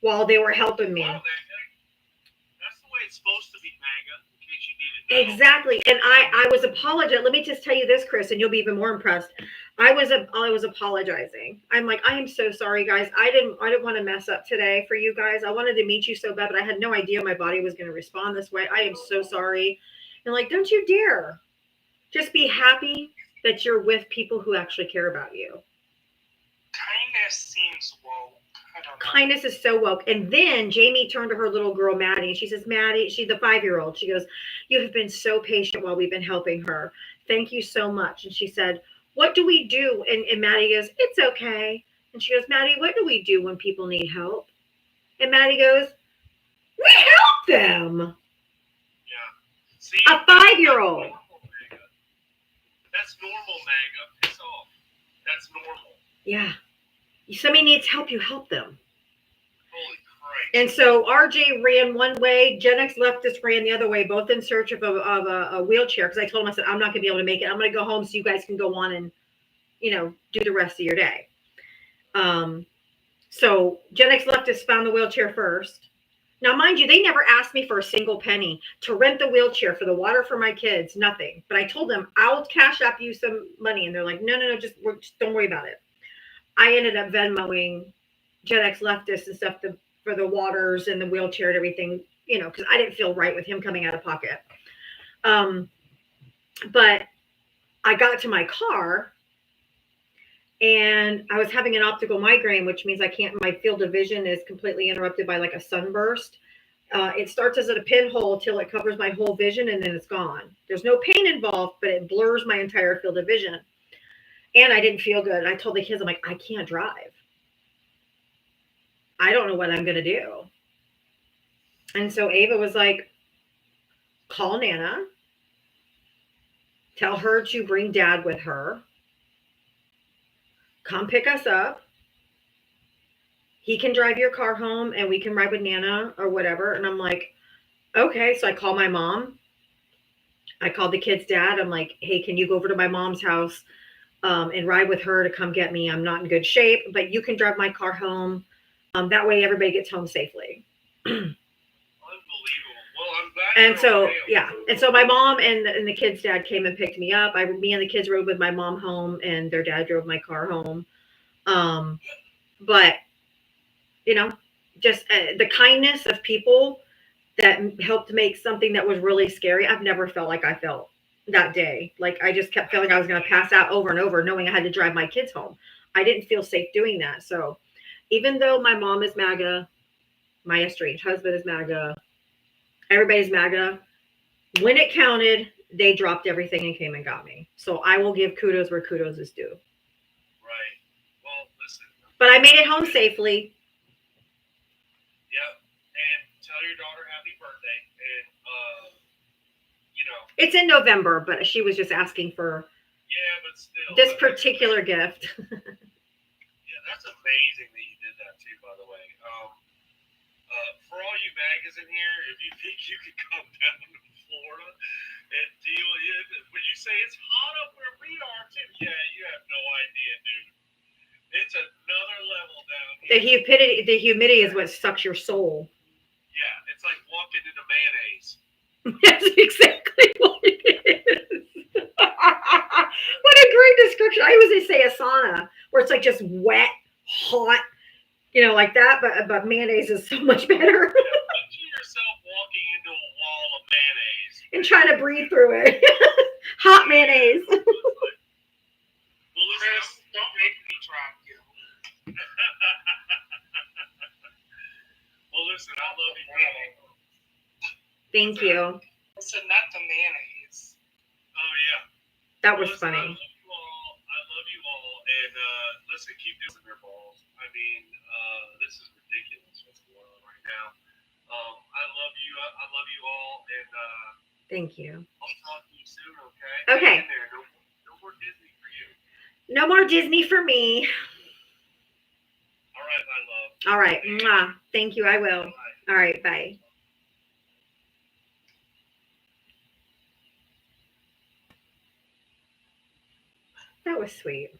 while they were helping me. Wow, that's the way it's supposed to be, MAGA, in case you needed to know. Exactly. And I was apologizing. Let me just tell you this, Chris, and you'll be even more impressed. I was apologizing. I'm like, I am so sorry, guys. I didn't want to mess up today for you guys. I wanted to meet you so bad, but I had no idea my body was going to respond this way. I am so sorry. And like, don't you dare. Just be happy that you're with people who actually care about you. Kindness seems woke. I don't know. Kindness is so woke. And then Jamie turned to her little girl, Maddie, and she says, Maddie, she's the 5-year-old. She goes, you have been so patient while we've been helping her. Thank you so much. And she said, what do we do? And Maddie goes, it's okay. And she goes, Maddie, what do we do when people need help? And Maddie goes, we help them. See, A 5-year-old. That's normal, MAGA. Piss off. That's normal. Yeah. If somebody needs help, you help them. Holy Christ. And so RJ ran one way, Gen X leftist ran the other way, both in search of a wheelchair. Because I told him, I said, I'm not going to be able to make it. I'm going to go home so you guys can go on and, do the rest of your day. So Gen X leftist found the wheelchair first. Now, mind you, they never asked me for a single penny to rent the wheelchair, for the water for my kids, nothing. But I told them, I'll cash up you some money. And they're like, no, just don't worry about it. I ended up Venmoing Gen X leftists and stuff for the waters and the wheelchair and everything, because I didn't feel right with him coming out of pocket. But I got to my car and I was having an optical migraine, which means my field of vision is completely interrupted by like a sunburst. It starts as a pinhole till it covers my whole vision and then it's gone. There's no pain involved, but it blurs my entire field of vision. And I didn't feel good. And I told the kids, I'm like, I can't drive. I don't know what I'm going to do. And so Ava was like, call Nana. Tell her to bring Dad with her. Come pick us up. He can drive your car home and we can ride with Nana or whatever. And I'm like, okay. So I call my mom. I called the kid's dad. I'm like, hey, can you go over to my mom's house and ride with her to come get me? I'm not in good shape, but you can drive my car home. That way everybody gets home safely. Unbelievable. Well, I'm glad. And so, yeah. And so my mom and the kid's dad came and picked me up. Me and the kids rode with my mom home and their dad drove my car home. But, just the kindness of people that helped make something that was really scary. I've never felt like I felt that day. Like I just kept feeling I was going to pass out over and over, knowing I had to drive my kids home. I didn't feel safe doing that. So even though my mom is MAGA, my estranged husband is MAGA, everybody's MAGA, when it counted, they dropped everything and came and got me. So I will give kudos where kudos is due. Right. Well, listen. But I made it home safely. Yep. And tell your daughter happy birthday. And, It's in November, but she was just asking for but still. this particular gift. Yeah, that's amazing that you did that too, by the way. For all you MAGAs in here, if you think you could come down to Florida and deal with, when you say it's hot up where we are too, yeah, you have no idea, dude. It's another level down here. The humidity is what sucks your soul. Yeah, it's like walking into mayonnaise. That's exactly what it is. What a great description. I always say a sauna, where it's like just wet, hot, like that. But mayonnaise is so much better. Picture yourself walking into a wall of mayonnaise and trying to breathe through it. Hot mayonnaise. Well, Chris, don't make me drop you. Well, listen, I love you, man. Thank you. I said not the mayonnaise. Oh, yeah. That was Listen, funny. I love you all. And listen, keep doing your balls. I mean, this is ridiculous what's going on right now. I love you. I love you all. And Thank you. I'll talk to you soon, okay? Okay. Hang in there. No more Disney for you. No more Disney for me. All right, my love. All right. Mwah. Thank you. I will. All right. Bye. That was sweet.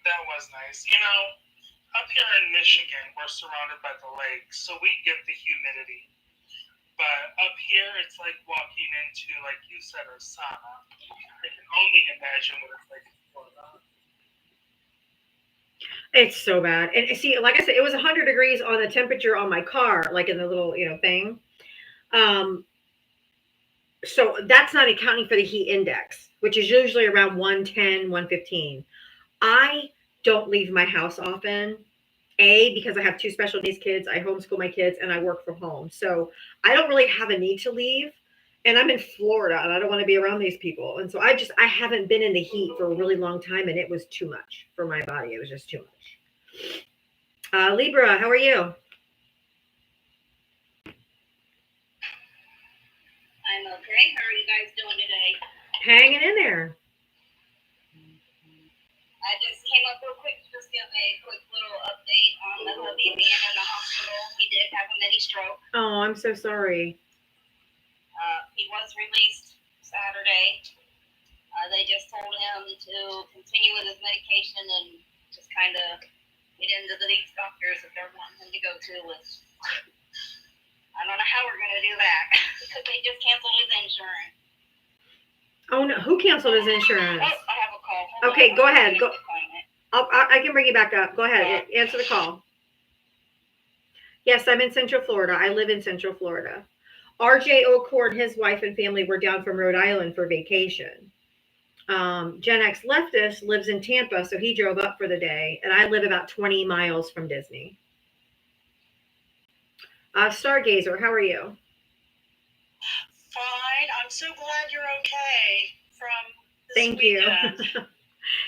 That was nice. Up here in Michigan, we're surrounded by the lakes, so we get the humidity. But up here, it's like walking into, like you said, a sauna. I can only imagine what it's like in Florida. It's so bad. And see, like I said, it was 100 degrees on the temperature on my car, like in the little, thing. So that's not accounting for the heat index, which is usually around 110, 115. I don't leave my house often. Because I have two special needs kids, I homeschool my kids, and I work from home. So I don't really have a need to leave. And I'm in Florida, and I don't want to be around these people. And so I haven't been in the heat for a really long time, and it was too much for my body. It was just too much. Libra, how are you? I'm okay. How are you guys doing today? Hanging in there. I just came up real quick to just give a quick little update on the hubby being in the hospital. He did have a mini stroke. Oh, I'm so sorry. He was released Saturday. They just told him to continue with his medication and just kind of get into these doctors that they're wanting him to go to. I don't know how we're going to do that because they just canceled his insurance. Oh no, who canceled his insurance? Oh, I have a call. Hold Okay, on. go ahead. Go. Appointment. I can bring you back up. Go ahead. Answer the call. Yes, I'm in Central Florida. I live in Central Florida. RJ O'Cord, his wife and family were down from Rhode Island for vacation. Gen X leftist lives in Tampa, so he drove up for the day, and I live about 20 miles from Disney. Stargazer, how are you? Fine. I'm so glad you're okay from this Thank weekend. you.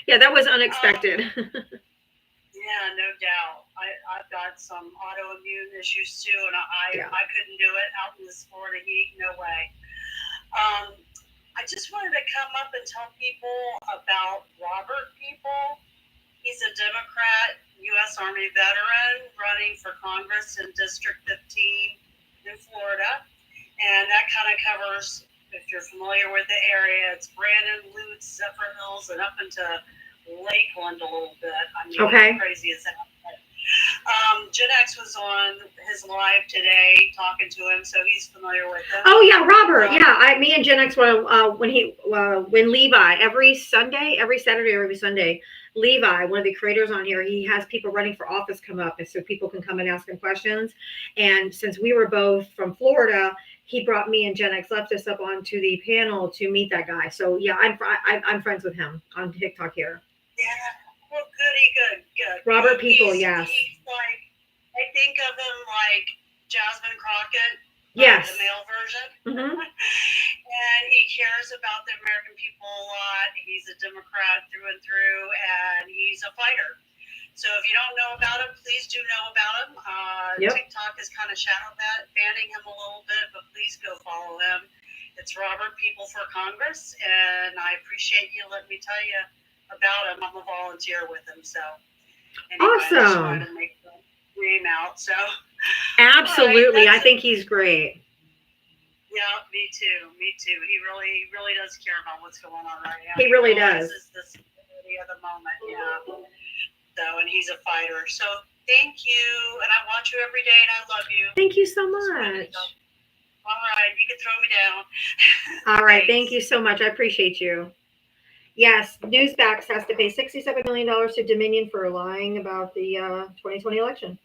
Yeah, that was unexpected. Yeah, no doubt. I've got some autoimmune issues too, and Yeah. I couldn't do it out in this Florida heat. No way. I just wanted to come up and tell people about Robert People. He's a Democrat, U.S. Army veteran running for Congress in District 15 in Florida. And that kind of covers, if you're familiar with the area, it's Brandon, Lutz, Zephyr Hills, and up into Lakeland a little bit. I mean, Okay. how crazy is that? Gen X was on his live today talking to him, so he's familiar with him. Oh yeah, Robert. Yeah, me and Gen X were when Levi every Saturday or every Sunday. Levi, one of the creators on here, he has people running for office come up, and so people can come and ask him questions. And since we were both from Florida, he brought me and Gen X Leftist up onto the panel to meet that guy. So yeah, I'm friends with him on TikTok here. Yeah. Well, good. Robert People, He's yes. like, I think of him like Jasmine Crockett. Yes. The male version. Mm-hmm. And he cares about the American people a lot. He's a Democrat through and through, and he's a fighter. So if you don't know about him, please do know about him. Yep. TikTok is kind of shadow banning him a little bit, but please go follow him. It's Robert People for Congress, and I appreciate you letting me tell you about him. I'm a volunteer with him, so anyway, I just wanted to make the name out. So Absolutely, right, I think he's great. Yeah, me too. He really does care about what's going on right now. He really does. This is the security of the moment, yeah. So, and he's a fighter. So, thank you, and I watch you every day, and I love you. Thank you so much. All right, you can throw me down. All right, Thanks. thank you so much. I appreciate you. Yes, Newsmax has to pay $67 million to Dominion for lying about the 2020 election.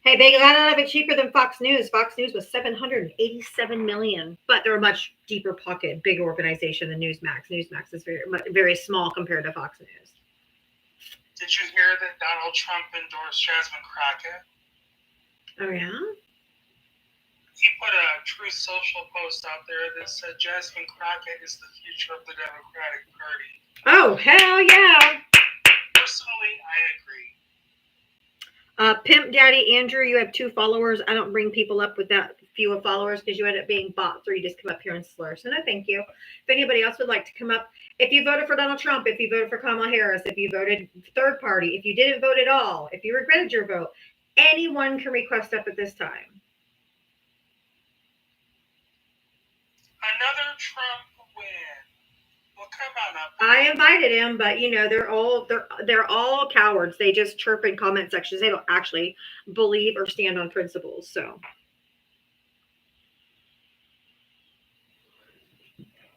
Hey, they got out of it cheaper than Fox News. Fox News was $787 million, but they're a much deeper pocket, big organization than Newsmax. Newsmax is very small compared to Fox News. Did you hear that Donald Trump endorsed Jasmine Crockett? Oh yeah? He put a Truth Social post out there that said Jasmine Crockett is the future of the Democratic Party. Oh, hell yeah. Personally, I agree. Pimp Daddy Andrew, you have 2 followers. I don't bring people up with that few of followers because you end up being bots or you just come up here and slur. So no, thank you. If anybody else would like to come up, if you voted for Donald Trump, if you voted for Kamala Harris, if you voted third party, if you didn't vote at all, if you regretted your vote, anyone can request up at this time. Another Trump win. Well, come on up. I invited him, but you know they're all cowards. They just chirp in comment sections. They don't actually believe or stand on principles. So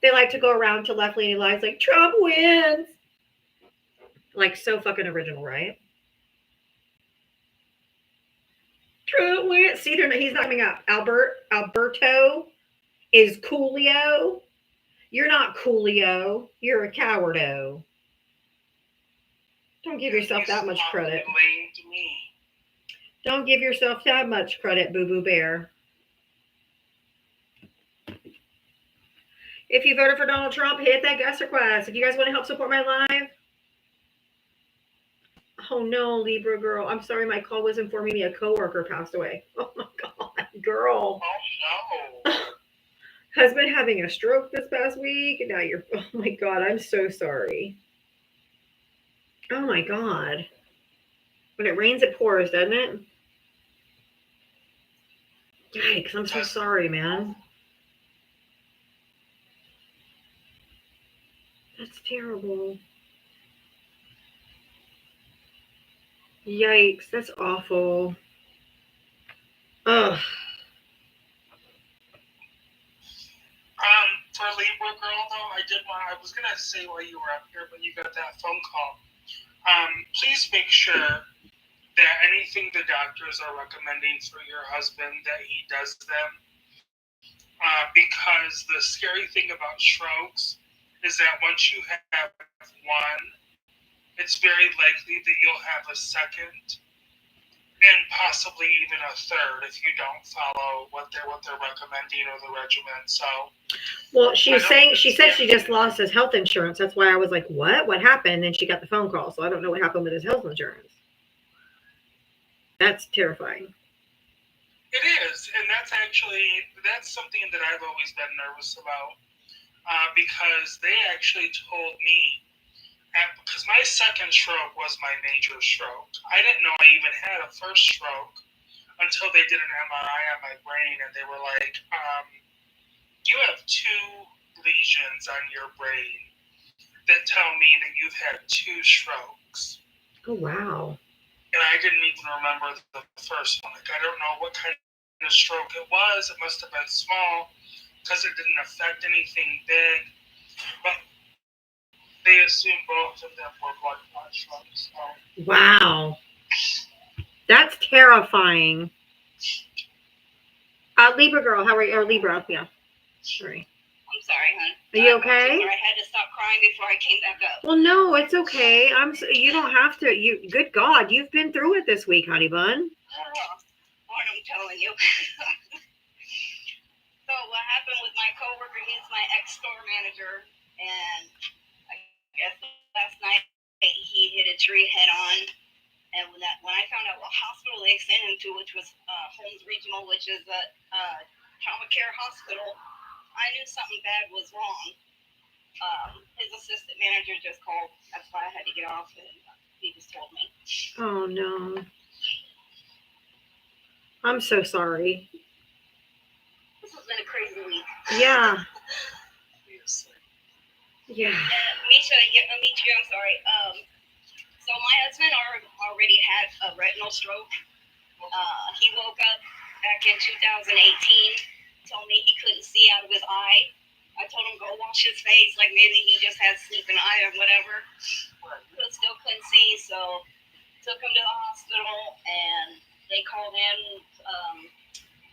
they like to go around to left-leaning lies like Trump wins. Like so fucking original, right? Trump wins. See, he's not coming up. Alberto is Coolio. You're not Coolio. You're a cowardo. Don't give yourself that much credit. Blamed me. Don't give yourself that much credit, Boo Boo Bear. If you voted for Donald Trump, hit that guest request. If you guys want to help support my live. Oh no, Libra girl. I'm sorry, my call was informing me a coworker passed away. Oh my God, girl. Oh no. Has been having a stroke this past week. And now you're, oh my God, I'm so sorry. Oh my God. When it rains, it pours, doesn't it? Yikes, I'm so sorry, man. That's terrible. Yikes, that's awful. Ugh. For Libra girl though, I was gonna say while you were up here, but you got that phone call. Please make sure that anything the doctors are recommending for your husband, that he does them. Because the scary thing about strokes is that once you have one, it's very likely that you'll have a second and possibly even a third if you don't follow what they're recommending or the regimen. So, well, she said she just lost his health insurance. That's why I was like, what? What happened? And she got the phone call. So I don't know what happened with his health insurance. That's terrifying. It is, and that's something that I've always been nervous about, because they actually told me, because my second stroke was my major stroke. I didn't know I even had a first stroke until they did an MRI on my brain, and they were like, you have 2 lesions on your brain that tell me that you've had 2 strokes. Oh, wow. And I didn't even remember the first one. Like, I don't know what kind of stroke it was. It must have been small because it didn't affect anything big. But they assumed both of them were blood clot strokes. So. Wow. That's terrifying. Libra girl, how are you? Or Libra, yeah. Sorry. I'm sorry, hon. Are you okay? I had to stop crying before I came back up. Well, no, it's okay. You don't have to. Good God, you've been through it this week, honey bun. What I'm telling you. So what happened with my coworker? He's my ex-store manager, and I guess last night he hit a tree head on. And when I found out what hospital they sent him to, which was Holmes Regional, which is a trauma care hospital, I knew something bad was wrong. His assistant manager just called. That's why I had to get off, and he just told me. Oh, no. I'm so sorry. This has been a crazy week. Yeah. Yeah. Misha, I'm sorry. So my husband already had a retinal stroke. He woke up back in 2018, told me he couldn't see out of his eye. I told him go wash his face, like maybe he just had sleeping eye or whatever. But still couldn't see, so took him to the hospital, and they called in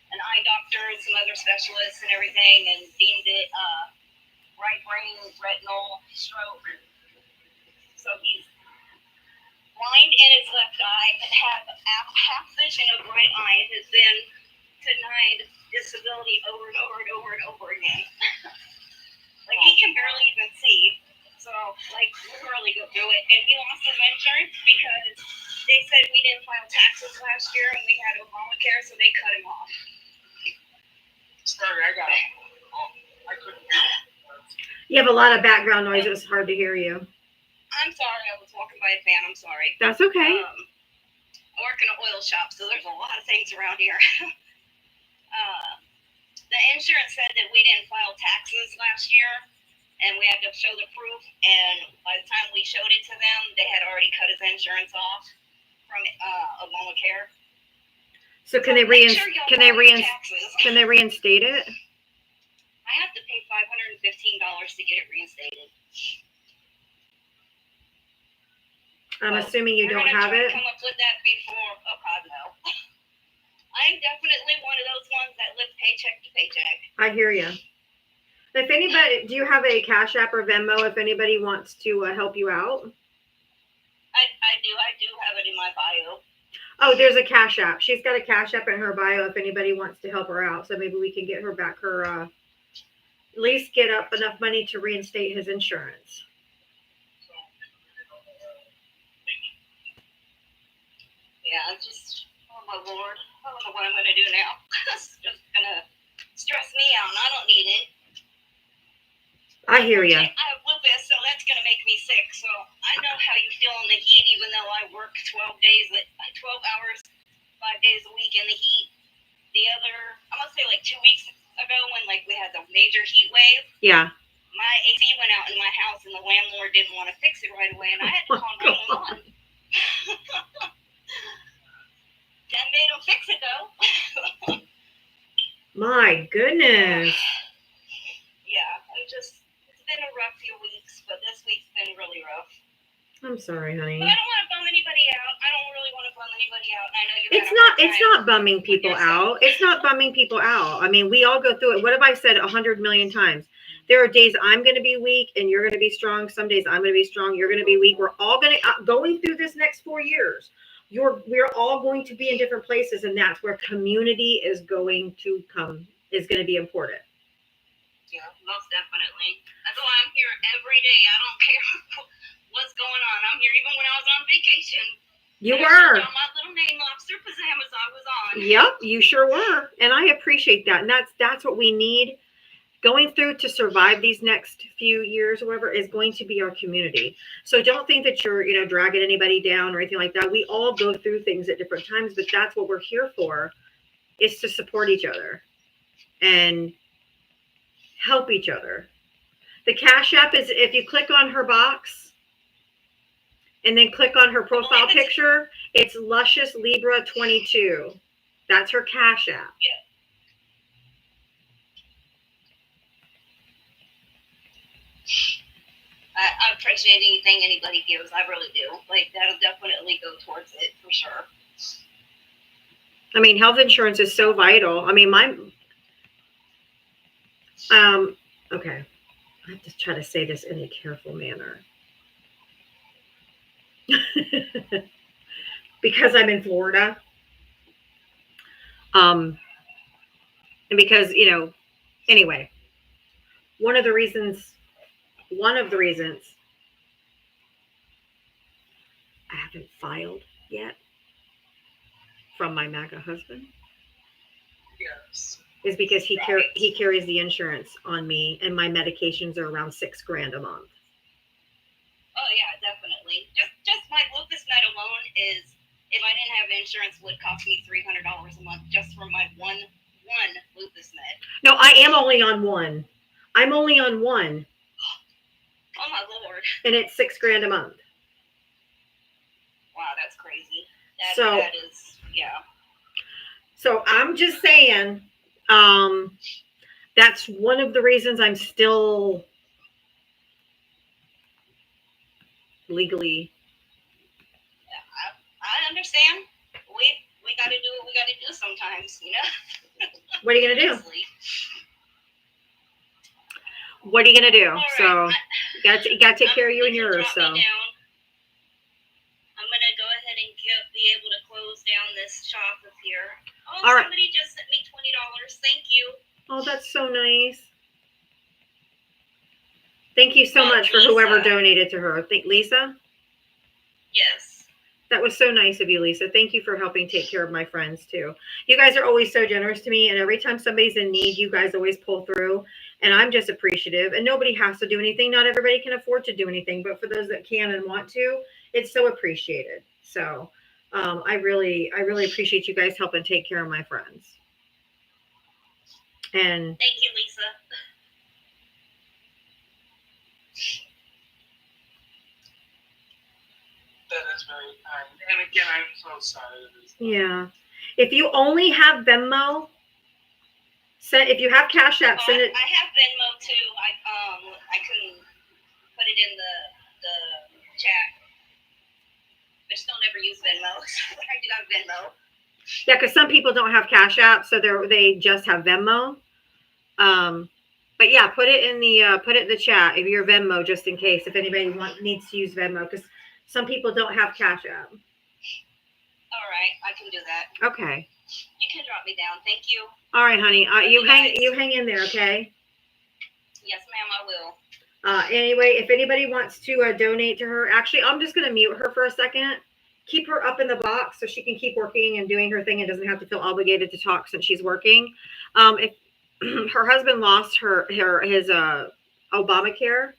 an eye doctor and some other specialists and everything, and deemed it right brain retinal stroke. So he's blind in his left eye, have half vision of right eye, has been denied disability over and over and over and over again. Like, he can barely even see. So, like, literally go through it. And he lost his insurance because they said we didn't file taxes last year and we had Obamacare, so they cut him off. Sorry, I got it. I couldn't hear it. You have a lot of background noise. It was hard to hear you. I'm sorry, I was walking by a fan. I'm sorry. That's okay. I work in an oil shop, so there's a lot of things around here. The insurance said that we didn't file taxes last year, and we had to show the proof. And by the time we showed it to them, they had already cut his insurance off from Obamacare. So can they reinstate it? I have to pay $515 to get it reinstated. I'm assuming you don't have it. Come up with that before? Oh God, no. I'm definitely one of those ones that live paycheck to paycheck. I hear you. If anybody, do you have a Cash App or Venmo if anybody wants to help you out? I do have it in my bio. Oh, there's a Cash App. She's got a Cash App in her bio if anybody wants to help her out. So maybe we can get her back her, at least get up enough money to reinstate his insurance. Yeah, I'm just, oh my Lord, I don't know what I'm going to do now. It's just going to stress me out, and I don't need it. I hear you. I have lupus, so that's going to make me sick. So I know how you feel in the heat, even though I work 12 hours, 5 days a week in the heat. The other, I'm going to say like 2 weeks ago when like we had the major heat wave. Yeah. My AC went out in my house, and the landlord didn't want to fix it right away, and I had to call 911. That made him fix it though. My goodness. Yeah, it's been a rough few weeks, but this week's been really rough. I'm sorry, honey. But I don't want to bum anybody out. I don't really want to bum anybody out. I know you. It's not bumming people out. It's not bumming people out. I mean, we all go through it. What have I said 100 million times? There are days I'm going to be weak and you're going to be strong. Some days I'm going to be strong. You're going to be weak. We're all going through this next 4 years. We're all going to be in different places, and that's where community is going to be important. Yeah, most definitely. That's why I'm here every day. I don't care what's going on. I'm here even when I was on vacation. You were. My little name lobster pajamas I was on. Yep, you sure were. And I appreciate that. And that's what we need going through to survive these next few years or whatever is going to be our community. So don't think that you're, dragging anybody down or anything like that. We all go through things at different times, but that's what we're here for, is to support each other and help each other. The Cash App is, if you click on her box and then click on her profile picture, it's Luscious Libra 22. That's her Cash App. Yeah. I appreciate anything anybody gives. I really do. Like, that'll definitely go towards it for sure. I mean, health insurance is so vital. I mean, okay. I have to try to say this in a careful manner. Because I'm in Florida. And because, anyway, one of the reasons I haven't filed yet from my MAGA husband Yes. is because he carries the insurance on me, and my medications are around $6,000 a month. Oh yeah, definitely. Just my lupus med alone is, if I didn't have insurance, would cost me $300 a month just for my one lupus med. No, I am only on one. I'm only on one. Oh my Lord. And it's $6,000 a month. Wow, that's crazy. That is, yeah. So I'm just saying, that's one of the reasons I'm still legally. I understand. We got to do what we got to do sometimes, What are you gonna do? Honestly. What are you gonna do? All right. So you gotta take care of you and yours. So. I'm gonna go ahead and be able to close down this shop up here. Oh, All right. Somebody just sent me $20. Thank you. Oh, that's so nice. Thank you so Oh, much for Lisa. whoever donated to her. Lisa? Yes. That was so nice of you, Lisa. Thank you for helping take care of my friends too. You guys are always so generous to me, and every time somebody's in need, you guys always pull through, and I'm just appreciative. And nobody has to do anything. Not everybody can afford to do anything, but for those that can and want to, it's so appreciated. So I really appreciate you guys helping take care of my friends. And Thank you, Lisa. That is very kind. And again, I'm so sorry. yeah, if you only have Venmo, if you have Cash App, send it. I have Venmo too. I can put it in the chat. I just don't ever use Venmo. I do have Venmo. Yeah, because some people don't have Cash App, so they just have Venmo. But yeah, put it in the chat if your Venmo, just in case if anybody needs to use Venmo, because some people don't have Cash App. All right, I can do that. Okay. You can drop me down. Thank you. All right, honey. You you hang in there, okay? Yes, ma'am, I will. Anyway, if anybody wants to donate to her, actually, I'm just gonna mute her for a second. Keep her up in the box so she can keep working and doing her thing and doesn't have to feel obligated to talk since she's working. If her husband lost his Obamacare,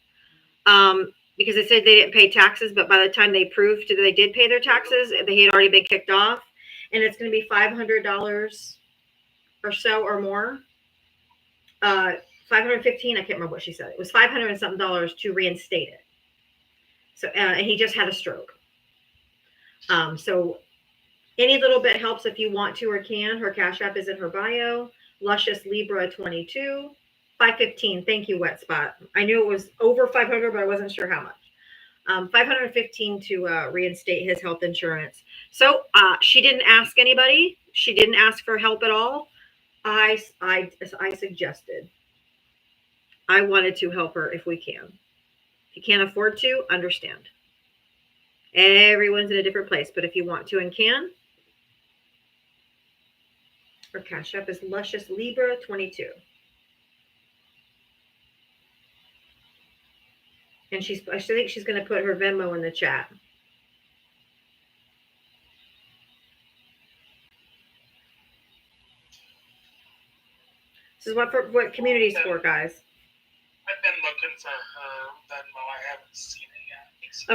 because they said they didn't pay taxes, but by the time they proved that they did pay their taxes, they had already been kicked off, and it's going to be $500 or so or more. 515, I can't remember what she said. It was $500 and something to reinstate it. So, and he just had a stroke. So any little bit helps if you want to or can. Her Cash App is in her bio. Luscious Libra 22. 515. Thank you, Wet Spot. I knew it was over 500, but I wasn't sure how much. 515 to reinstate his health insurance. So she didn't ask anybody. She didn't ask for help at all. I suggested. I wanted to help her if we can. If you can't afford to, understand. Everyone's in a different place, but if you want to and can, her Cash App is Luscious Libra 22. And I think she's going to put her Venmo in the chat. This is what community's for, guys. I've been looking for her Venmo. I haven't seen it yet.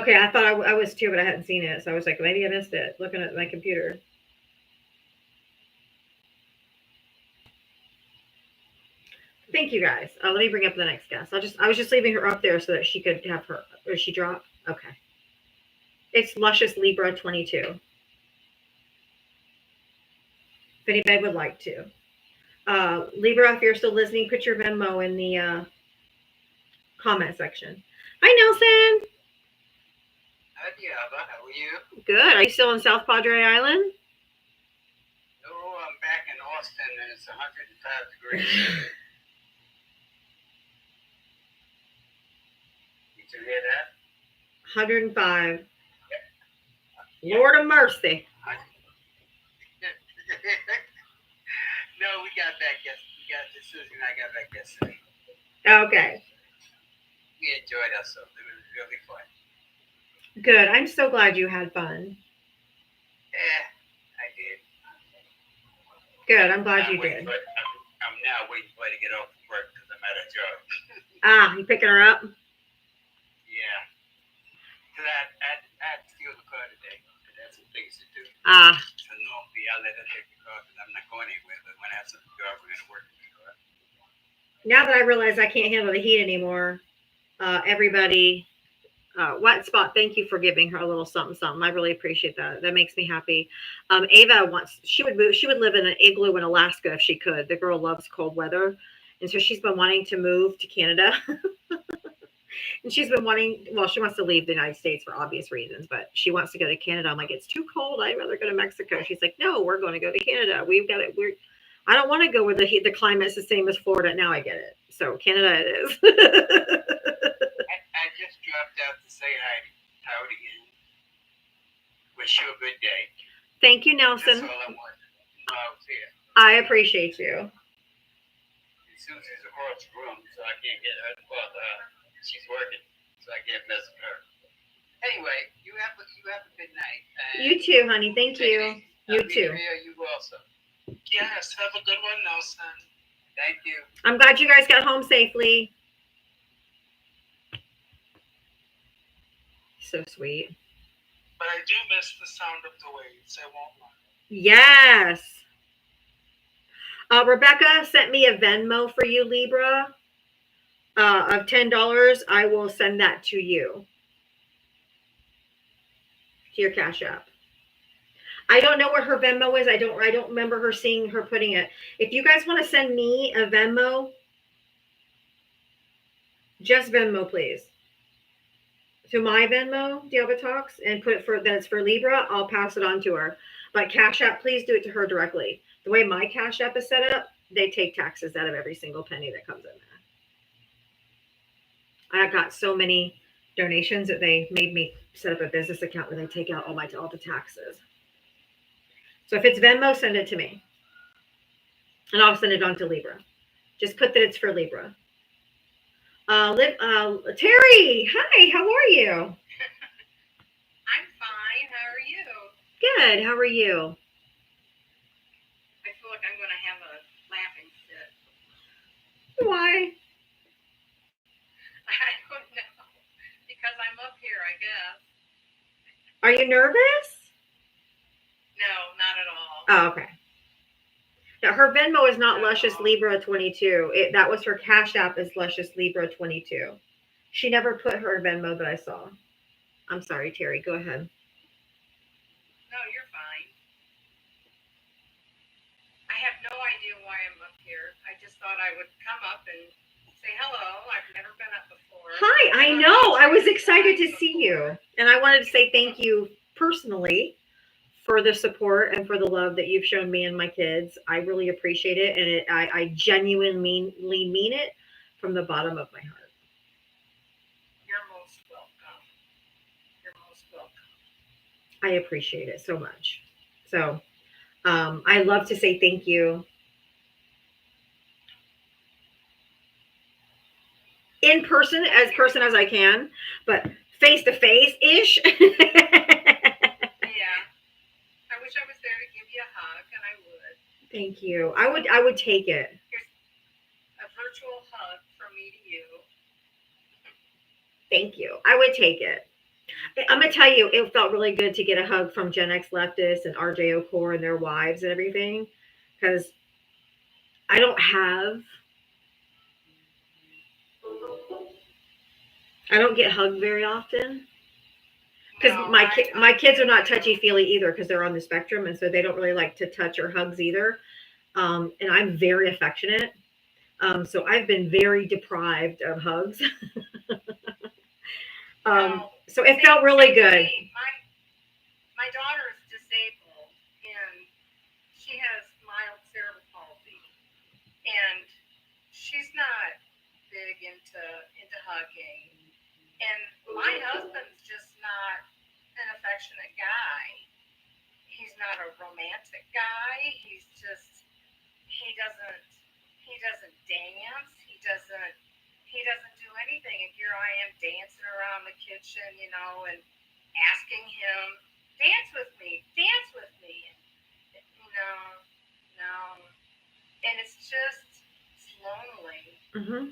Okay, I thought I was too, but I hadn't seen it. So I was like, maybe I missed it looking at my computer. Thank you, guys. Let me bring up the next guest. I was just leaving her up there so that she could have her. Or she dropped? Okay. It's Luscious Libra 22. If anybody would like to. Libra, if you're still listening, put your Venmo in the comment section. Hi, Nelson. Hi, Diaba. How are you? Good. Are you still in South Padre Island? No, I'm back in Austin, and it's 105 degrees. Did you hear that? 105. Lord of mercy. No, we got back yesterday. Susie and I got back yesterday. Okay. We enjoyed ourselves. It was really fun. Good. I'm so glad you had fun. Yeah, I did. Good. I'm glad you did. I'm now waiting for her to get off from work because I'm at a job. You picking her up? Yeah. Because I had to steal the car today. That's some things to do. So normally I let her take the car because I'm not going anywhere. But when I have something to do, we're going to work in the car. Now that I realize I can't handle the heat anymore, everybody, Wet Spot, thank you for giving her a little something. I really appreciate that. That makes me happy. Ava she would live in an igloo in Alaska if she could. The girl loves cold weather. And so she's been wanting to move to Canada. And she's been she wants to leave the United States for obvious reasons, but she wants to go to Canada. I'm like, it's too cold. I'd rather go to Mexico. She's like, no, we're going to go to Canada. I don't want to go where the climate's the same as Florida. Now I get it. So Canada it is. I just dropped out to say howdy, and wish you a good day. Thank you, Nelson. That's all I wanted. I was here. I appreciate you. Susie's across the room, so I can't get her to bother her. She's working, so I can't mess with her. Anyway, you have a good night. You too, honey. Thank you. You too. You also. Yes, have a good one, Nelson. Thank you. I'm glad you guys got home safely. So sweet. But I do miss the sound of the waves. I won't lie. Yes. Rebecca sent me a Venmo for you, Libra, of $10. I will send that to you, to your Cash App. I don't know where her Venmo is. I don't remember her seeing her putting it. If you guys want to send me a Venmo, just Venmo, please. To my Venmo, Diaba Talks, and put it that's for Libra. I'll pass it on to her. But Cash App, please do it to her directly. The way my Cash App is set up, they take taxes out of every single penny that comes in there. I got so many donations that they made me set up a business account where they take out all the taxes. So if it's Venmo, send it to me. And I'll send it on to Libra. Just put that it's for Libra. Terry, hi, how are you? I'm fine. How are you? Good, how are you? I feel like I'm going to have a laughing fit. Why? I don't know. Because I'm up here, I guess. Are you nervous? No, not at all. Oh, okay. Now, her Venmo is not Luscious Libra 22. That was her Cash App is Luscious Libra 22. She never put her Venmo that I saw. I'm sorry, Terry. Go ahead. No, you're fine. I have no idea why I'm up here. I just thought I would come up and say hello. I've never been up before. Hi, I know. I was excited to see you. And I wanted to say thank you personally for the support and for the love that you've shown me and my kids. I really appreciate it. And I genuinely mean it from the bottom of my heart. You're most welcome. You're most welcome. I appreciate it so much. So I love to say thank you in person as I can, but face to face ish. I wish I was there to give you a hug, and I would. Thank you. I would take it. Here's a virtual hug from me to you. Thank you. I would take it. I'm gonna tell you, it felt really good to get a hug from Gen X Leftists and RJ O'Core and their wives and everything, because I don't get hugged very often. Because my kids are not touchy-feely either, because they're on the spectrum, and so they don't really like to touch or hugs either. And I'm very affectionate. So I've been very deprived of hugs. So it felt really good. My daughter is disabled, and she has mild cerebral palsy, and she's not big into hugging. And my husband's just not an affectionate guy. He's not a romantic guy. He doesn't dance. He doesn't do anything. And here I am dancing around the kitchen, and asking him, dance with me. No. And it's lonely. Mm-hmm.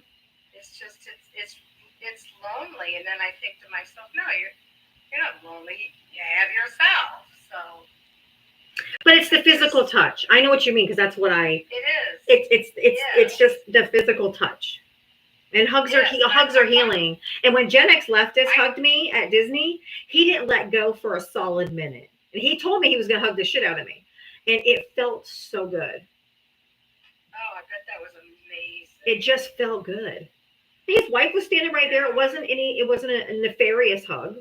It's lonely. And then I think to myself, no, you're not lonely. You have yourself. So. But it's the physical touch. I know what you mean, because that's what It is. It's just the physical touch. And hugs are healing. And when Gen X Leftist hugged me at Disney, he didn't let go for a solid minute. And he told me he was going to hug the shit out of me. And it felt so good. Oh, I bet that was amazing. It just felt good. His wife was standing right there. It wasn't a nefarious hug.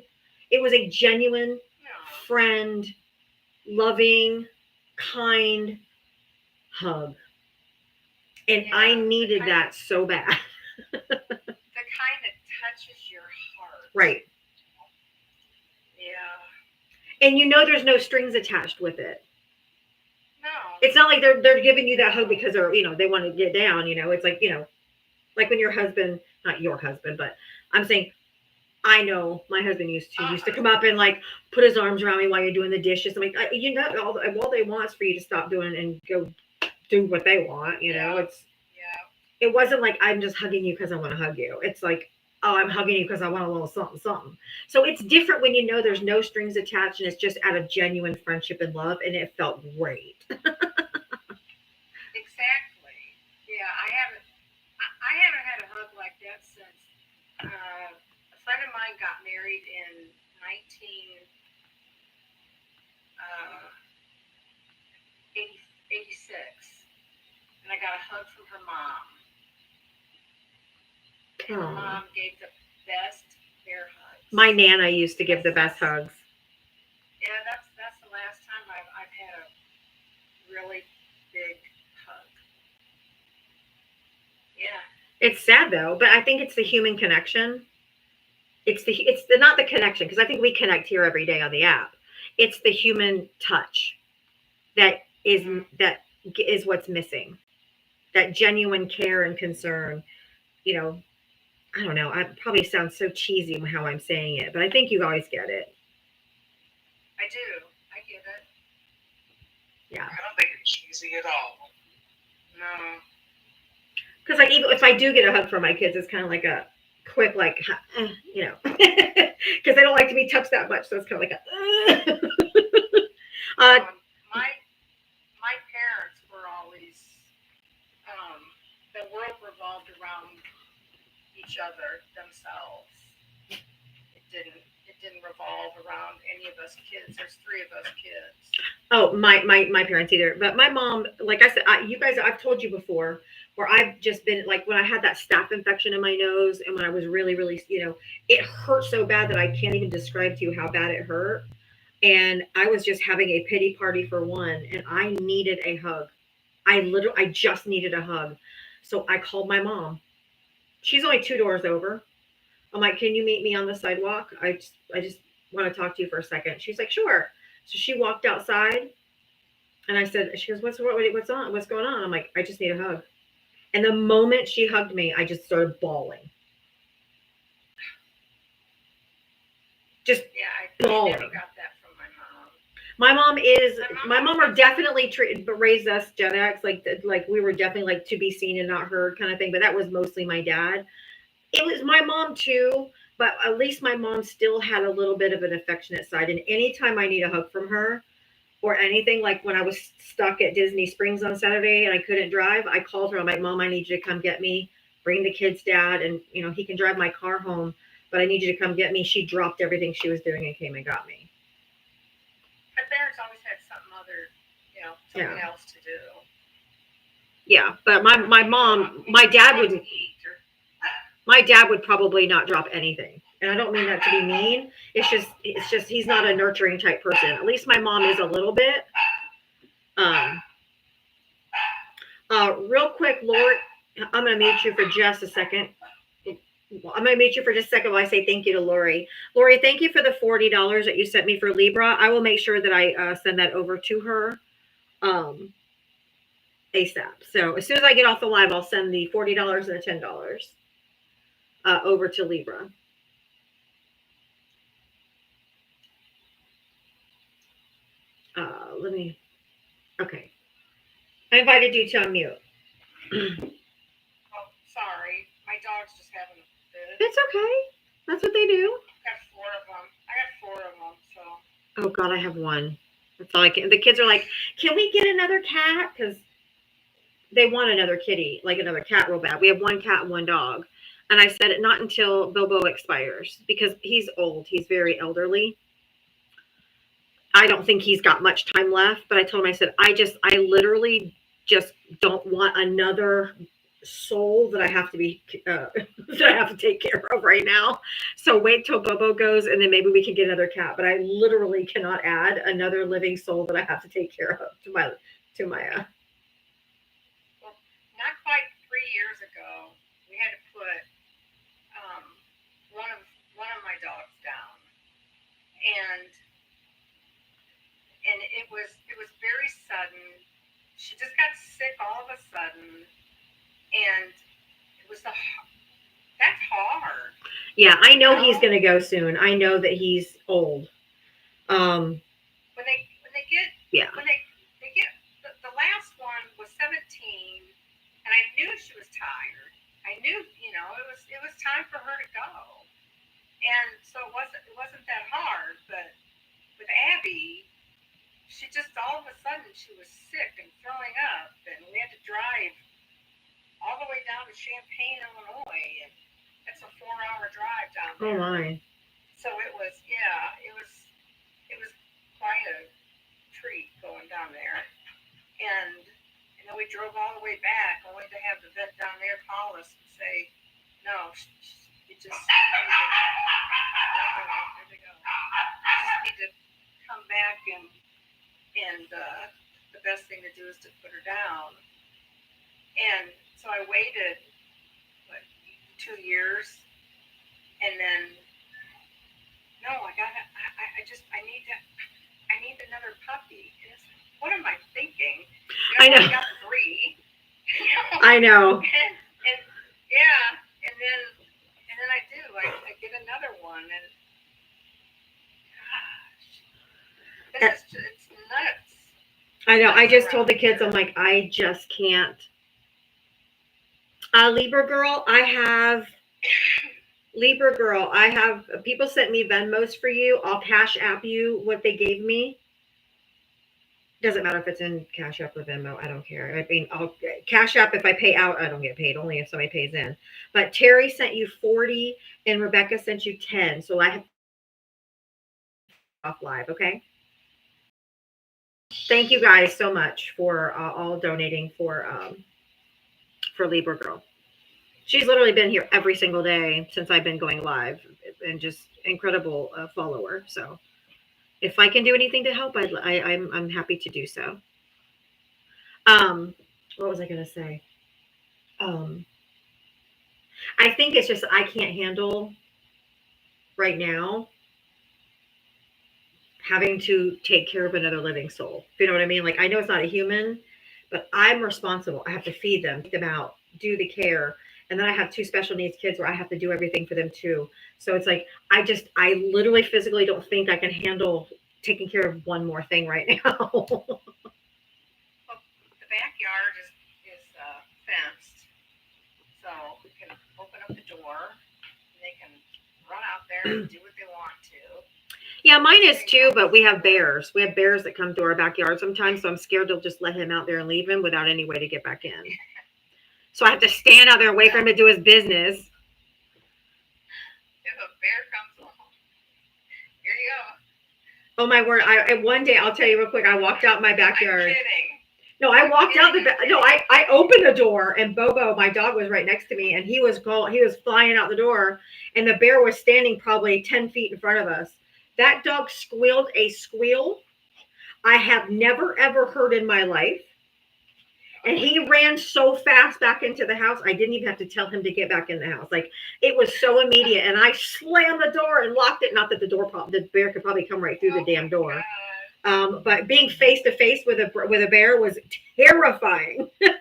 It was a genuine friend, loving, kind hug. And I needed that so bad. The kind that touches your heart. Right. Yeah. And there's no strings attached with it. No. It's not like they're giving you that hug because they want to get down, It's like, like when your husband, not your husband, but I'm saying, I know my husband used to come up and like put his arms around me while you're doing the dishes. I'm like, all they want is for you to stop doing and go do what they want. It wasn't like I'm just hugging you because I want to hug you. It's like, oh, I'm hugging you because I want a little something. So it's different when there's no strings attached and it's just out of genuine friendship and love, and it felt great. Exactly. Yeah, I haven't had a hug like that since a friend of mine got married in 1986, and I got a hug from her mom. And her mom gave the best bear hugs. My Nana used to give the best hugs. Yeah, that's the last time I've had a really big hug. Yeah. It's sad though, but I think it's the human connection. It's the not the connection, because I think we connect here every day on the app. It's the human touch that is what's missing. That genuine care and concern. You know, I don't know. I probably sound so cheesy how I'm saying it, but I think you always get it. I do. I get it. Yeah. I don't think it's cheesy at all. No. Because like even if I do get a hug from my kids, it's kind of like a quick like, you know, because they don't like to be touched that much, so it's kind of like a. My parents were always the world revolved around each other themselves. It didn't revolve around any of us kids. There's 3 of us kids. Oh, my parents either. But my mom, like I said, you guys, I've told you before, where I've just been like when I had that staph infection in my nose, and when I was really, really, you know, it hurt so bad that I can't even describe to you how bad it hurt. And I was just having a pity party for one, and I needed a hug. I just needed a hug. So I called my mom. She's only 2 doors over. I'm like, can you meet me on the sidewalk? I just want to talk to you for a second. She's like, sure. So she walked outside, and I said, she goes, what's going on? I'm like, I just need a hug. And the moment she hugged me, I just started bawling. Just bawling. I never got that from my mom. My mom are definitely raised us Gen X, like we were definitely like to be seen and not heard kind of thing. But that was mostly my dad. It was my mom too, but at least my mom still had a little bit of an affectionate side. And anytime I need a hug from her or anything, like when I was stuck at Disney Springs on Saturday and I couldn't drive, I called her. I'm like, Mom, I need you to come get me, bring the kids' dad, and you know, he can drive my car home, but I need you to come get me. She dropped everything she was doing and came and got me. My parents always had something else to do. Yeah, but my dad would probably not drop anything. And I don't mean that to be mean. It's just he's not a nurturing type person. At least my mom is a little bit. Real quick, Lori, I'm going to mute you for just a second. I'm going to mute you for just a second while I say thank you to Lori. Lori, thank you for the $40 that you sent me for Libra. I will make sure that I send that over to her ASAP. So as soon as I get off the live, I'll send the $40 and the $10 over to Libra. Okay. I invited you to unmute. Oh, sorry. My dog's just having a fit. It's okay. That's what they do. I got 4 of them, so. Oh God, I have one. That's all I can. The kids are like, can we get another cat? Because they want another kitty, like another cat real bad. We have 1 cat and 1 dog. And I said it not until Bilbo expires, because he's old. He's very elderly. I don't think he's got much time left, but I told him, I said, I literally just don't want another soul that I have to be, that I have to take care of right now. So wait till Bobo goes, and then maybe we can get another cat. But I literally cannot add another living soul that I have to take care of to my. Well, not quite 3 years ago, we had to put one of my dogs down, and it was very sudden. She just got sick all of a sudden, and that's hard. Yeah, I know he's going to go soon. I know that he's old. When they get yeah. When they get the last one was 17, and I knew she was tired. I knew, it was time for her to go, and so it wasn't that hard. But with Abby, she just all of a sudden she was sick and throwing up, and we had to drive all the way down to Champaign, Illinois, and that's a 4-hour drive down there. Oh my! So it was quite a treat going down there, and then we drove all the way back, only to have the vet down there call us and say, no, you just need to come back, and the best thing to do is to put her down. And so I waited 2 years, and then no, I need another puppy. And it's like, what am I thinking? I know. I got 3. I know. And yeah, and then I do. I get another one, and gosh, it's nuts. I know. I just told the kids, I'm like, I just can't. Libra girl, I have people sent me Venmos for you. I'll Cash App you what they gave me. Doesn't matter if it's in Cash App or Venmo. I don't care. I mean, I'll Cash App if I pay out, I don't get paid. Only if somebody pays in. But Terry sent you 40 and Rebecca sent you 10. So I have off live. Okay. Thank you guys so much for all donating for Libra Girl. She's literally been here every single day since I've been going live, and just incredible follower. So if I can do anything to help, I'm happy to do so. What was I going to say? I think it's just I can't handle right now having to take care of another living soul. You know what I mean? Like, I know it's not a human, but I'm responsible. I have to feed them, take them out, do the care. And then I have 2 special needs kids where I have to do everything for them too. So it's like, I literally physically don't think I can handle taking care of one more thing right now. Well, the backyard is fenced, so we can open up the door, and they can run out there and do what they want to. Yeah, mine is too, but we have bears. We have bears that come to our backyard sometimes, so I'm scared they'll just let him out there and leave him without any way to get back in. So I have to stand out there and wait for him to do his business. If a bear comes along, here you go. Oh my word! One day I'll tell you real quick. I walked out my backyard. I'm kidding. No, I walked out I opened the door, and Bobo, my dog, was right next to me, and he was flying out the door, and the bear was standing probably 10 feet in front of us. That dog squealed a squeal I have never ever heard in my life. And he ran so fast back into the house, I didn't even have to tell him to get back in the house. Like, it was so immediate. And I slammed the door and locked it. Not that the bear could probably come right through the damn door. But being face to face with a bear was terrifying. Jeez.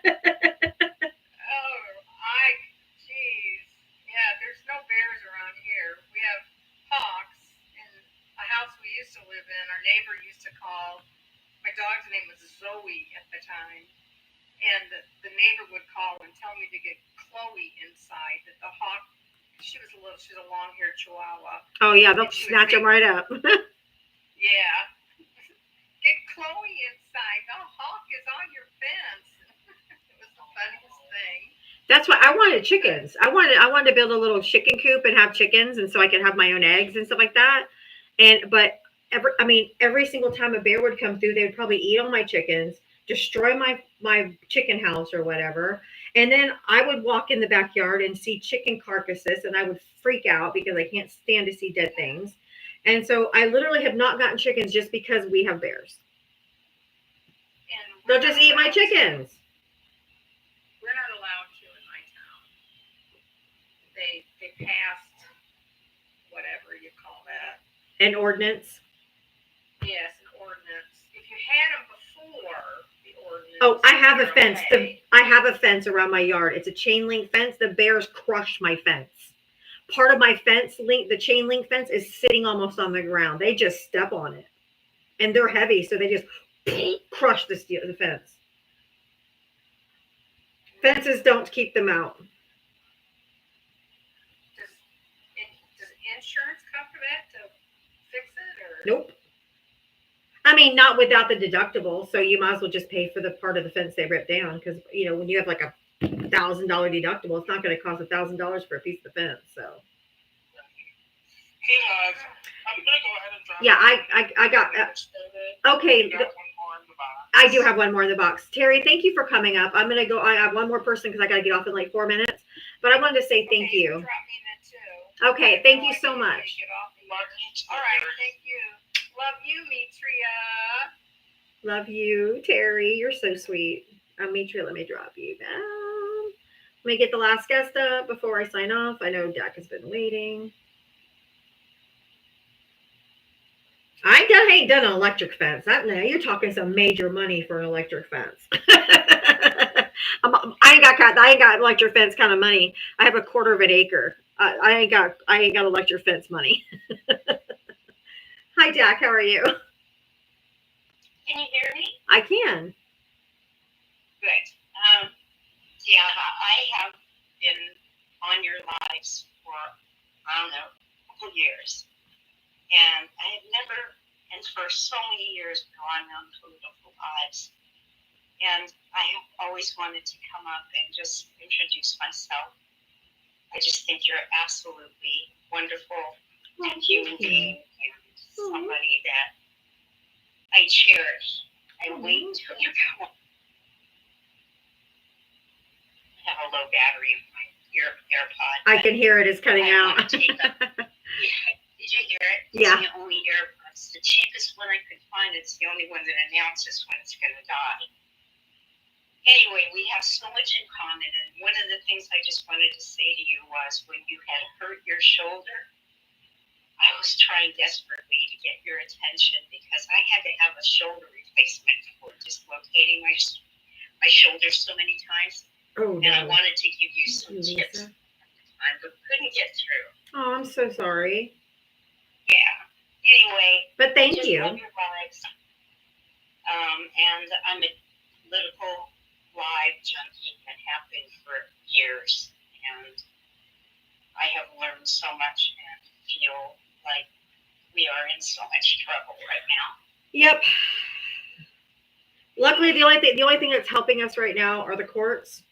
Yeah, there's no bears around here. We have hawks in a house we used to live in. Our neighbor used to call. My dog's name was Zoe at the time. And the neighbor would call and tell me to get Chloe inside. That the hawk, she's a long-haired Chihuahua. Oh yeah, they'll snatch him right up. Yeah. Get Chloe inside. The hawk is on your fence. It was the funniest thing. That's why I wanted chickens. I wanted to build a little chicken coop and have chickens, and so I could have my own eggs and stuff like that. But every single time a bear would come through, they would probably eat all my chickens, destroy my chicken house or whatever. And then I would walk in the backyard and see chicken carcasses, and I would freak out because I can't stand to see dead things. And so I literally have not gotten chickens just because we have bears. And They'll just eat my chickens. We're not allowed to in my town. They passed whatever you call that. An ordinance. Yes, an ordinance. If you had them before the ordinance. Oh, I have a fence. Okay. I have a fence around my yard. It's a chain link fence. The bears crushed my fence. Part of my fence link, the chain link fence, is sitting almost on the ground. They just step on it, and they're heavy, so they just crush the fence. Fences don't keep them out. Does insurance cover that to fix it, or? Nope. I mean, not without the deductible. So you might as well just pay for the part of the fence they ripped down, because when you have like a $1,000 deductible, it's not going to cost $1,000 for a piece of the fence. So. Hey, I'm gonna go ahead and drop. Yeah, I got. Okay. We got one more in the box. I do have one more in the box. Terry, thank you for coming up. I'm going to go. I have one more person because I got to get off in like 4 minutes. But I wanted to say thank you. Drop me then too. Okay, thank you so much. Get off the Love you too. All right, thank you. Love you, Mitria. Love you, Terry. You're so sweet. Mitria, let me drop you down. Let me get the last guest up before I sign off. I know Dak has been waiting. I ain't done an electric fence. No, you're talking some major money for an electric fence. I ain't got electric fence kind of money. I have a quarter of an acre. I ain't got electric fence money. Hi, Jack. How are you? Can you hear me? I can. Good. Yeah, I have been on your lives for, I don't know, a couple years. And I have never, and for so many years, gone on political lives. And I have always wanted to come up and just introduce myself. I just think you're absolutely wonderful human being and somebody that I cherish. I wait until you come up. I have a low battery in my AirPod. I can hear it. It's cutting out. Did you hear it? Yeah. It's the only AirPods. The cheapest one I could find. It's the only one that announces when it's going to die. Anyway, we have so much in common, and one of the things I just wanted to say to you was when you had hurt your shoulder, I was trying desperately to get your attention because I had to have a shoulder replacement for dislocating my shoulder so many times. Oh, And I no. wanted to give you some tips at the time, but couldn't get through. Oh, I'm so sorry. Yeah. Anyway. But thank just you. Love your lives. And I'm a political live junkie and have been for years. And I have learned so much and feel like we are in so much trouble right now. Yep. Luckily, the only thing that's helping us right now are the courts.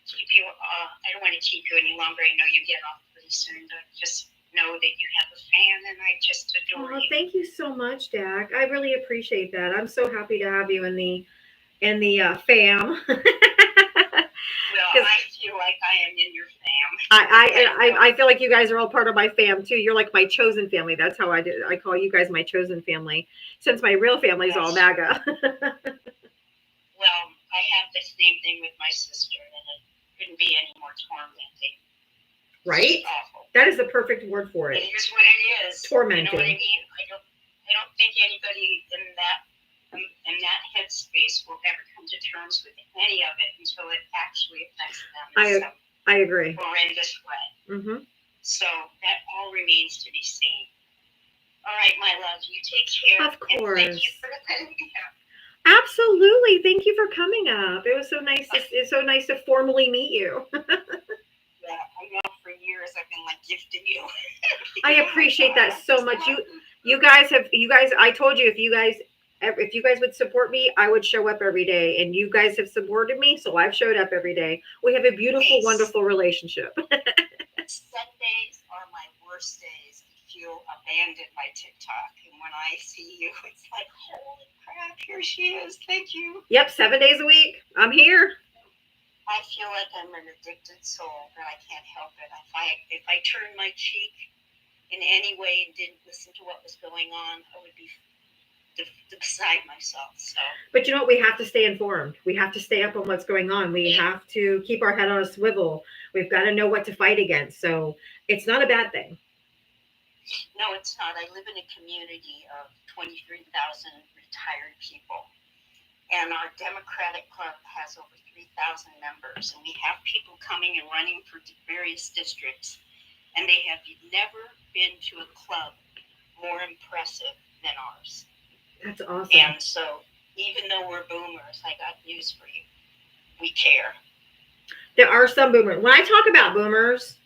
Keep you. I don't want to keep you any longer. I know you get off pretty soon, but just know that you have a fan, and I just adore you. Thank you so much, Dak. I really appreciate that. I'm so happy to have you in the fam. Well, I feel like I am in your fam. I feel like you guys are all part of my fam too. You're like my chosen family. That's how I call you guys my chosen family, since my real family's all MAGA. Well, I have the same thing with my sister, and it couldn't be any more tormenting. Right? It's awful. That is the perfect word for it. It is what it is. Tormenting. You know what I mean? I don't think anybody in that headspace will ever come to terms with any of it until it actually affects them in some I agree. horrendous way. Mm-hmm. So that all remains to be seen. All right, my love, you take care. Of course. And thank you for letting me out. Absolutely. Thank you for coming up. It was so nice. It's so nice to formally meet you. Yeah, I know for years I've been like gifting you. I appreciate that so much. You guys, I told you if you guys would support me, I would show up every day, and you guys have supported me, so I've showed up every day. We have a beautiful, wonderful relationship. Sundays are my worst days. I feel abandoned by TikTok, and when I see you, it's like, holy crap, here she is. Thank you. Yep, 7 days a week. I'm here. I feel like I'm an addicted soul, but I can't help it. If I turned my cheek in any way and didn't listen to what was going on, I would be beside myself. So, but you know what? We have to stay informed. We have to stay up on what's going on. We have to keep our head on a swivel. We've got to know what to fight against. So it's not a bad thing. No, it's not. I live in a community of 23,000 retired people. And our Democratic Club has over 3,000 members. And we have people coming and running for various districts. And they have never been to a club more impressive than ours. That's awesome. And so, even though we're boomers, I got news for you. We care. There are some boomers. When I talk about boomers,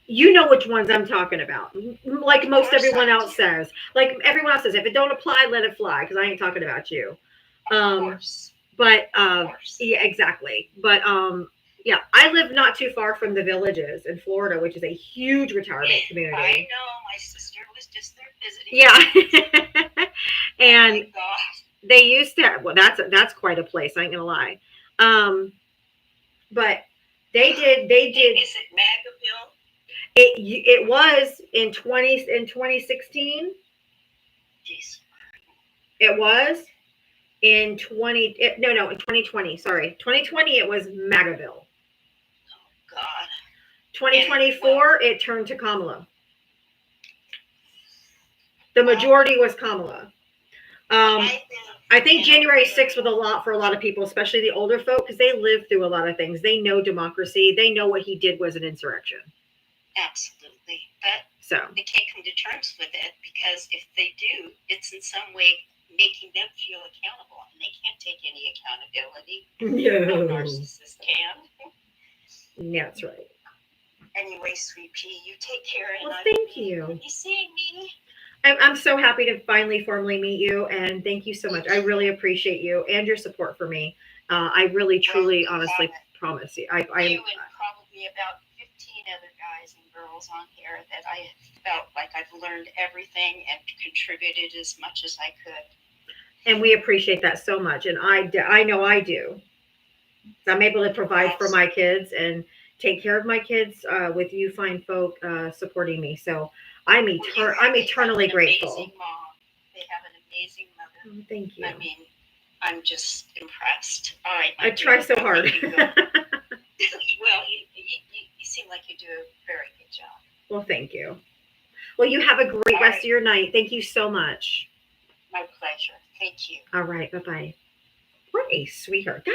you know which ones I'm talking about. Like most everyone else says. Like everyone else says, if it don't apply, let it fly. Because I ain't talking about you. Of course. But Of course. yeah, exactly. But yeah, I live not too far from the Villages in Florida, which is a huge retirement community. I know. My sister was just there visiting. Yeah. And oh my God. They used to, well, that's quite a place, I ain't gonna lie. But they did. Is it Magaville? It was in 2016. Jeez. It was in 2020. Sorry, 2020. It was Magaville. Oh God. 2024. It turned to Kamala. The majority was Kamala. I I think January 6th was a lot for a lot of people, especially the older folk, because they lived through a lot of things. They know democracy. They know what he did was an insurrection. Absolutely. But So, they can't come to terms with it because if they do, it's in some way making them feel accountable, and they can't take any accountability. No no. narcissist can. That's right. Anyway, Sweet Pea, you take care. And Well, I thank will be you. seeing me? I'm so happy to finally formally meet you, and thank you so much. I really appreciate you and your support for me. I really, truly, honestly promise you. You and probably about 15 other guys and girls on here that I felt like I've learned everything and contributed as much as I could. And we appreciate that so much. And I know I do. I'm able to provide for my kids and take care of my kids with you fine folk supporting me. So I'm eternally grateful. Amazing mom. They have an amazing mother. Oh, thank you. I mean, I'm just impressed. All right. I try so hard. Well, you seem like you do a very good job. Well, thank you. Well, you have a great rest of your night. Thank you so much. My pleasure. Thank you. All right. Bye-bye. What a sweetheart. God,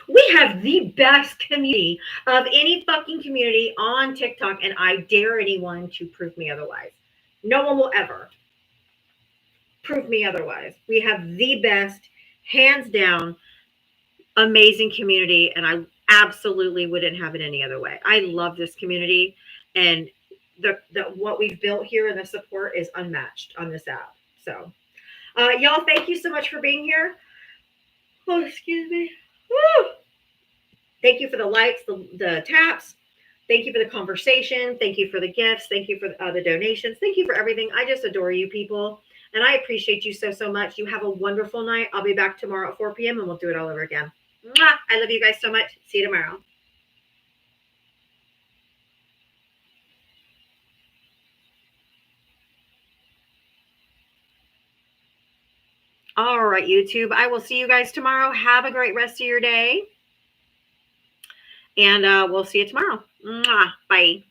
we have the best community of any fucking community on TikTok, and I dare anyone to prove me otherwise. No one will ever prove me otherwise. We have the best, hands down, amazing community, and I absolutely wouldn't have it any other way. I love this community, and the what we've built here and the support is unmatched on this app. So, y'all, thank you so much for being here. Oh, excuse me. Woo! Thank you for the likes, the taps. Thank you for the conversation. Thank you for the gifts. Thank you for the donations. Thank you for everything. I just adore you people. And I appreciate you so, so much. You have a wonderful night. I'll be back tomorrow at 4 p.m. and we'll do it all over again. Mwah! I love you guys so much. See you tomorrow. All right, YouTube. I will see you guys tomorrow. Have a great rest of your day. And we'll see you tomorrow. Mwah. Bye.